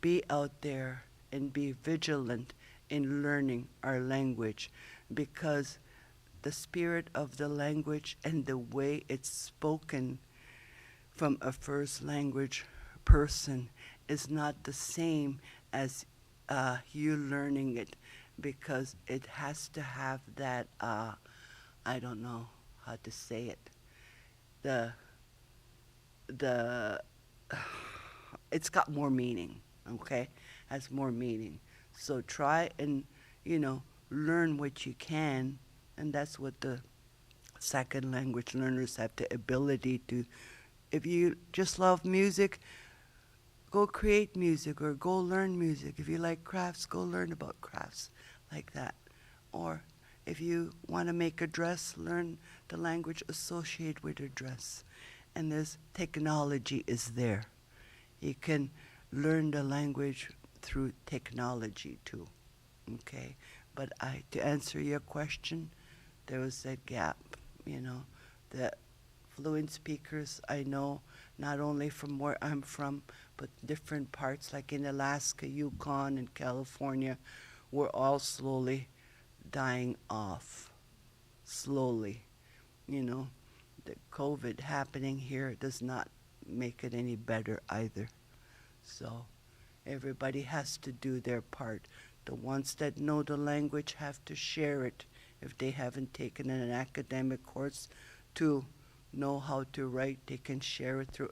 be out there and be vigilant in learning our language, because the spirit of the language and the way it's spoken from a first language person is not the same as you learning it, because it has to have that, I don't know how to say it, it's got more meaning, okay? Has more meaning. So try and, learn what you can, and that's what the second language learners have the ability to. If you just love music, go create music or go learn music. If you like crafts, go learn about crafts like that. Or if you want to make a dress, learn the language associated with a dress. And this technology is there. You can learn the language through technology too, okay? But to answer your question, there was that gap, you know. The fluent speakers I know, not only from where I'm from, but different parts like in Alaska, Yukon, and California, were all slowly dying off. Slowly, you know. The COVID happening here does not make it any better either. So everybody has to do their part. The ones that know the language have to share it if they haven't taken an academic course to know how to write. They can share it through.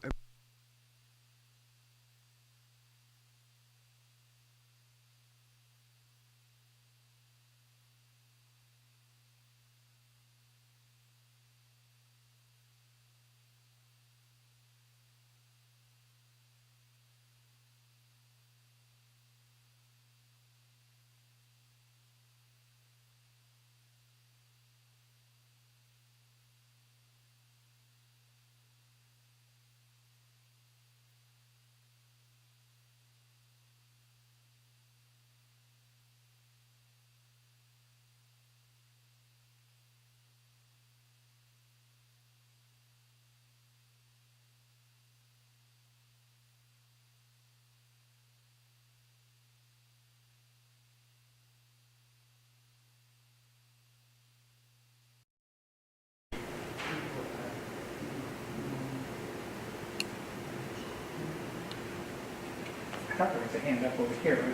I thought there was a hand up over here, right?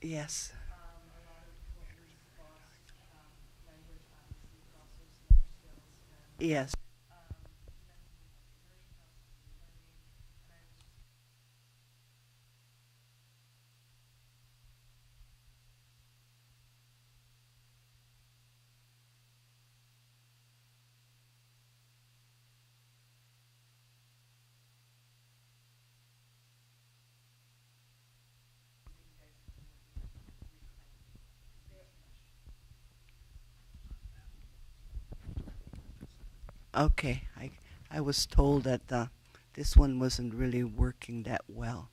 Yes. Yes. Okay, I was told that this one wasn't really working that well.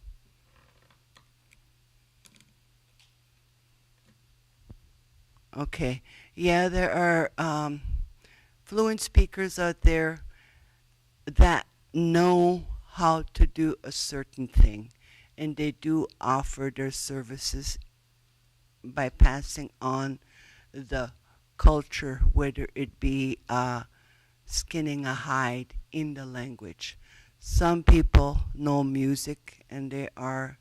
Okay, yeah, there are fluent speakers out there that know how to do a certain thing, and they do offer their services by passing on the culture, whether it be skinning a hide in the language. Some people know music and they are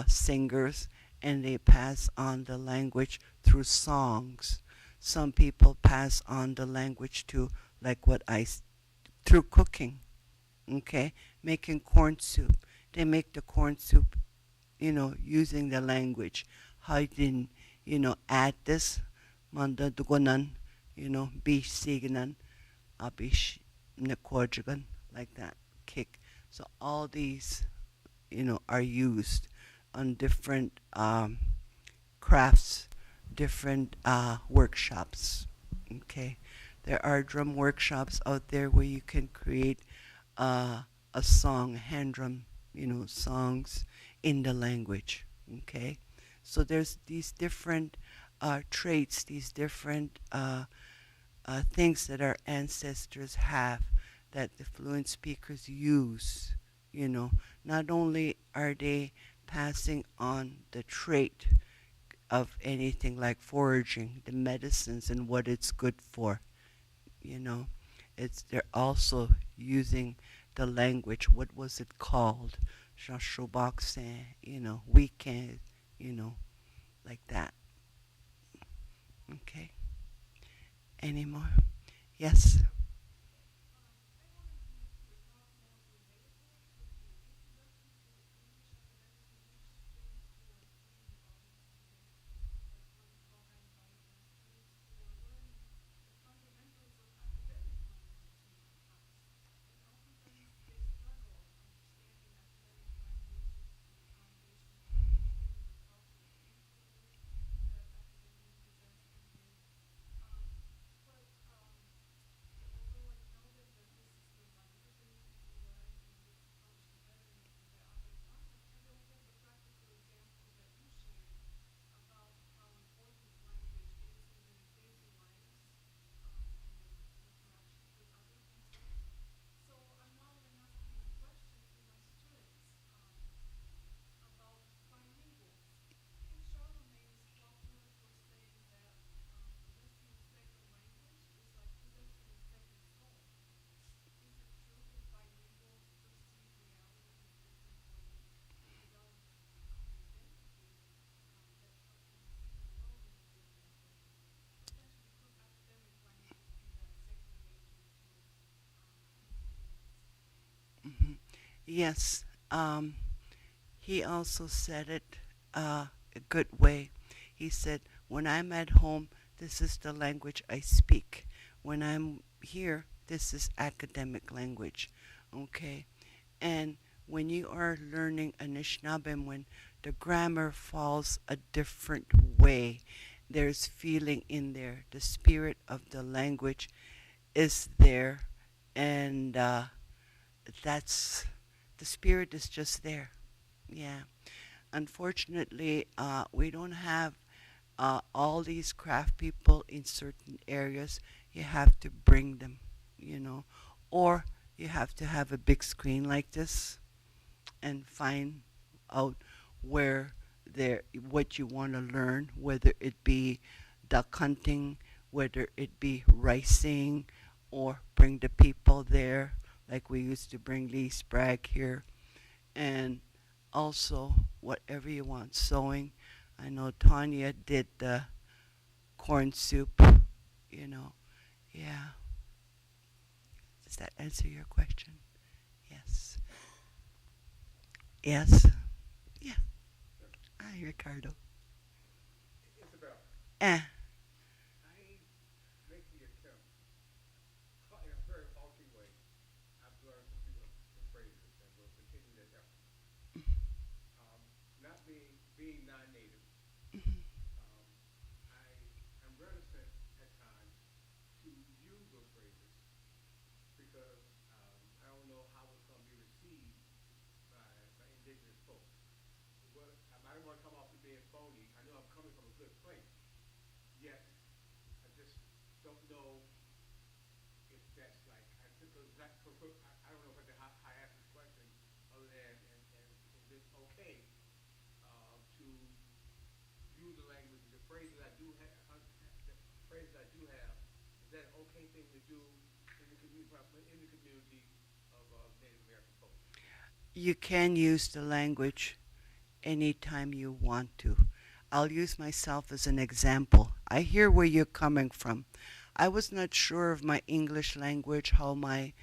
singers and they pass on the language through songs. Some people pass on the language to, like through cooking, okay? Making corn soup. They make the corn soup, using the language. How you didn't, add this, manda dugonan, bish siganan, abish nekorjagan, like that, kick. So all these, are used on different crafts, different workshops, okay? There are drum workshops out there where you can create a song, hand drum, songs in the language, okay? So there's these different traits, these different things that our ancestors have that the fluent speakers use, Not only are they passing on the trait of anything like foraging, the medicines and what it's good for, they're also using the language. What was it called? Shashobakse, weekend, like that. Okay. Any more? Yes. Yes. He also said it a good way. He said, when I'm at home, this is the language I speak. When I'm here, this is academic language. Okay? And when you are learning Anishinaabe, when the grammar falls a different way, there's feeling in there. The spirit of the language is there, and that's the spirit is just there. Yeah. Unfortunately, we don't have all these craft people in certain areas. You have to bring them, you know, or you have to have a big screen like this and find out where there what you want to learn, whether it be duck hunting, whether it be ricing, or bring the people there, like we used to bring Lee Sprague here, and also whatever you want, sewing. I know Tanya did the corn soup, you know. Yeah. Does that answer your question? Yes. Yes. Yeah. Hi, Ricardo. Isabel, Eh. I make the attempt in a very faulty way. I've learned some phrases and will continue that effort. Not being non-native, I am reticent at times to use those phrases because I don't know how it's going to be received by indigenous folks. Well, I don't want to come off as being phony. I know I'm coming from a good place, yet I just don't know if that's like, I don't know how I ask this question other than, and is it okay to use the language, the phrases I do have, is that an okay thing to do in the community of Native American folks? You can use the language anytime you want to. I'll use myself as an example. I hear where you're coming from. I was not sure of my English language, how my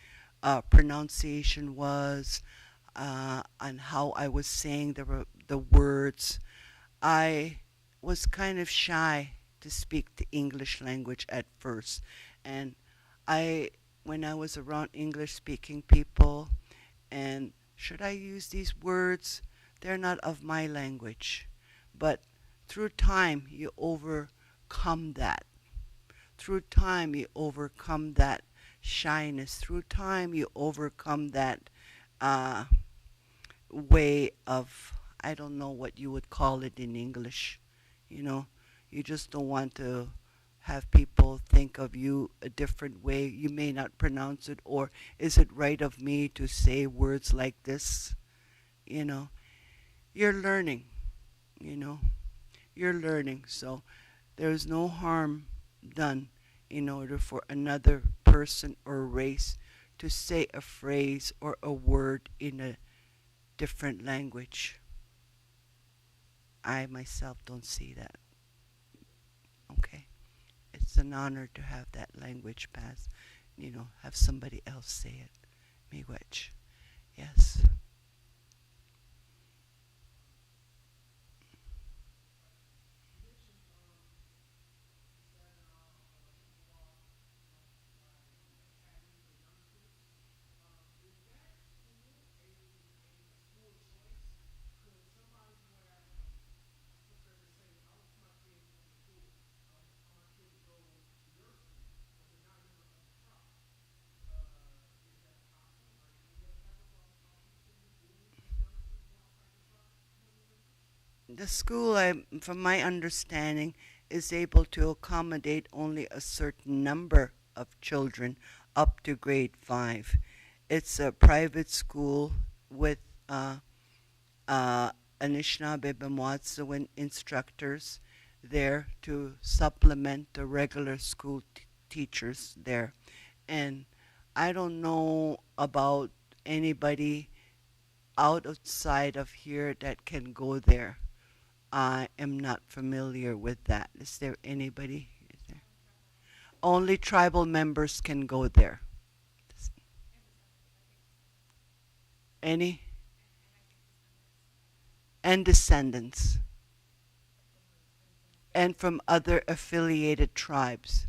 pronunciation was, and how I was saying the words. I was kind of shy to speak the English language at first. And when I was around English-speaking people, and should I use these words? They're not of my language. But through time, you overcome that. Through time, you overcome that shyness. Through time, you overcome that way of, I don't know what you would call it in English. You know, you just don't want to have people think of you a different way. You may not pronounce it, or is it right of me to say words like this? You know, you're learning, you know, you're learning. So there's no harm done in order for another person or race to say a phrase or a word in a different language. I myself don't see that. Okay. It's an honor to have that language pass, you know, have somebody else say it. Miigwech. Yes. The school, from my understanding, is able to accommodate only a certain number of children up to grade 5. It's a private school with Anishinaabe Bemwatsuwin instructors there to supplement the regular school teachers there. And I don't know about anybody outside of here that can go there. I am not familiar with that. Is there anybody? Is there? Only tribal members can go there. Any? And descendants. And from other affiliated tribes.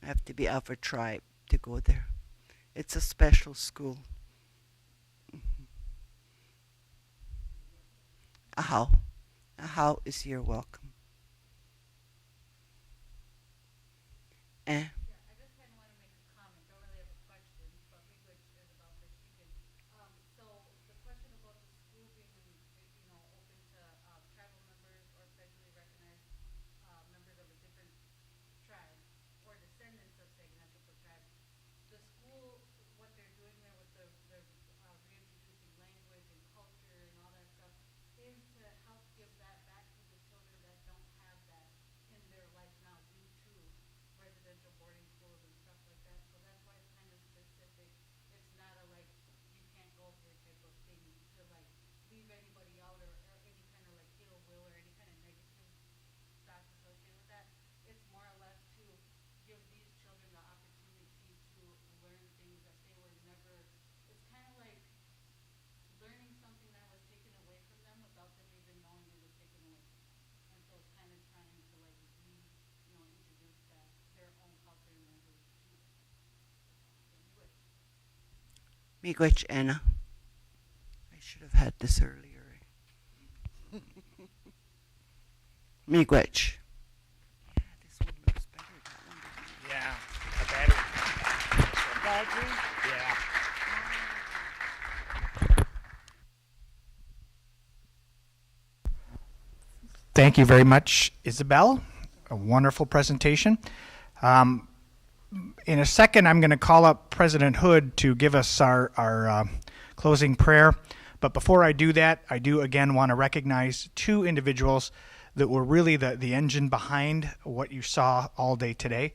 I have to be of a tribe to go there. It's a special school. Ahaw. Ahaw is your welcome. I just kind of want to make a comment. Don't really have a question, but Migwich is about this. So the question about the school being, open to tribal members or federally recognized members of a different tribe or descendants of Saginaw Chippewa tribe. The school, what they're doing there with the reintroducing language and culture and all that stuff, is to help give that back to the children that don't have that in their life now due to residential boarding schools and stuff like that. So that's why it's kind of specific. It's not a like you can't go here type of thing to like leave anybody out or any kind of like ill will or any kind of negative thoughts associated with that. It's more or less to give these children the opportunity to learn things that they were never. It's kind of like learning something that was taken away from them without them even knowing it was taken away from them. And so it's kind of trying to like introduce that their own culture and language to them. Miigwech, Anna. I should have had this earlier. Miigwech. Yeah, this one looks better. That one doesn't. Yeah, a battery. Battery? Yeah. Thank you very much, Isabel. A wonderful presentation. In a second, I'm going to call up President Hood to give us our closing prayer. But before I do that, I do again want to recognize two individuals that were really the engine behind what you saw all day today.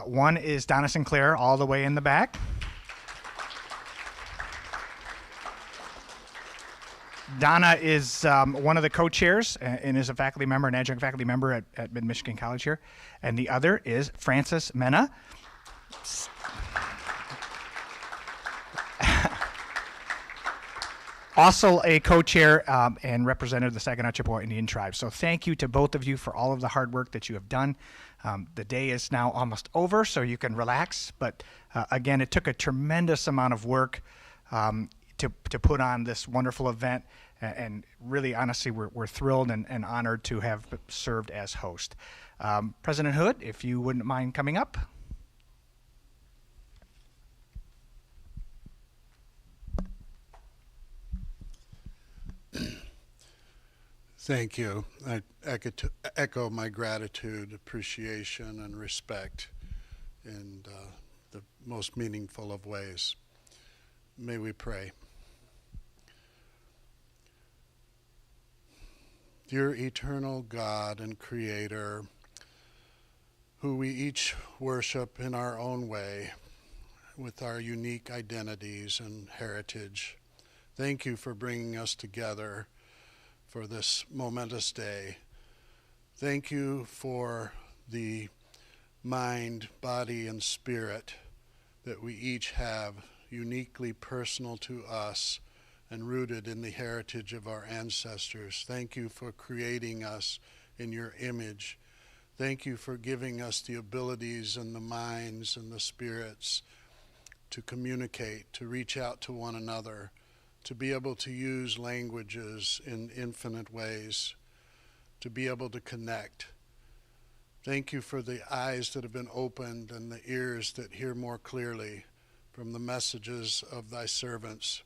One is Donna Sinclair, all the way in the back. Donna is one of the co-chairs and is a faculty member, an adjunct faculty member at Mid-Michigan College here. And the other is Frances Mena. Also a co-chair and representative of the Saginaw Chippewa Indian Tribe. So thank you to both of you for all of the hard work that you have done. The day is now almost over, so you can relax. But again, it took a tremendous amount of work to put on this wonderful event. And really, honestly, we're thrilled and honored to have served as host. President Hood, if you wouldn't mind coming up. Thank you. I echo my gratitude, appreciation, and respect in the most meaningful of ways. May we pray. Dear eternal God and Creator, who we each worship in our own way with our unique identities and heritage, thank you for bringing us together for this momentous day. Thank you for the mind, body, and spirit that we each have uniquely personal to us and rooted in the heritage of our ancestors. Thank you for creating us in your image. Thank you for giving us the abilities and the minds and the spirits to communicate, to reach out to one another, to be able to use languages in infinite ways, to be able to connect. Thank you for the eyes that have been opened and the ears that hear more clearly from the messages of thy servants.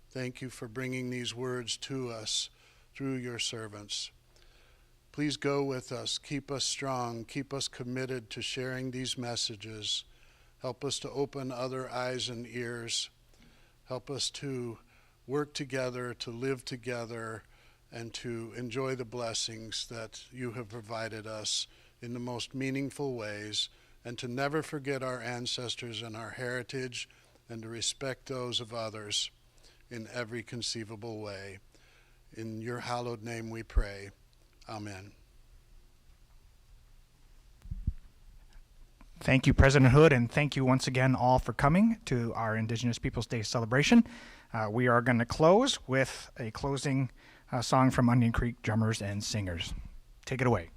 Thank you for bringing these words to us through your servants. Please go with us, keep us strong, keep us committed to sharing these messages. Help us to open other eyes and ears. Help us to work together, to live together, and to enjoy the blessings that you have provided us in the most meaningful ways, and to never forget our ancestors and our heritage, and to respect those of others in every conceivable way. In your hallowed name we pray. Amen. Thank you, President Hood, and thank you once again all for coming to our Indigenous Peoples Day celebration. We are going to close with a closing song from Onion Creek Drummers and Singers. Take it away.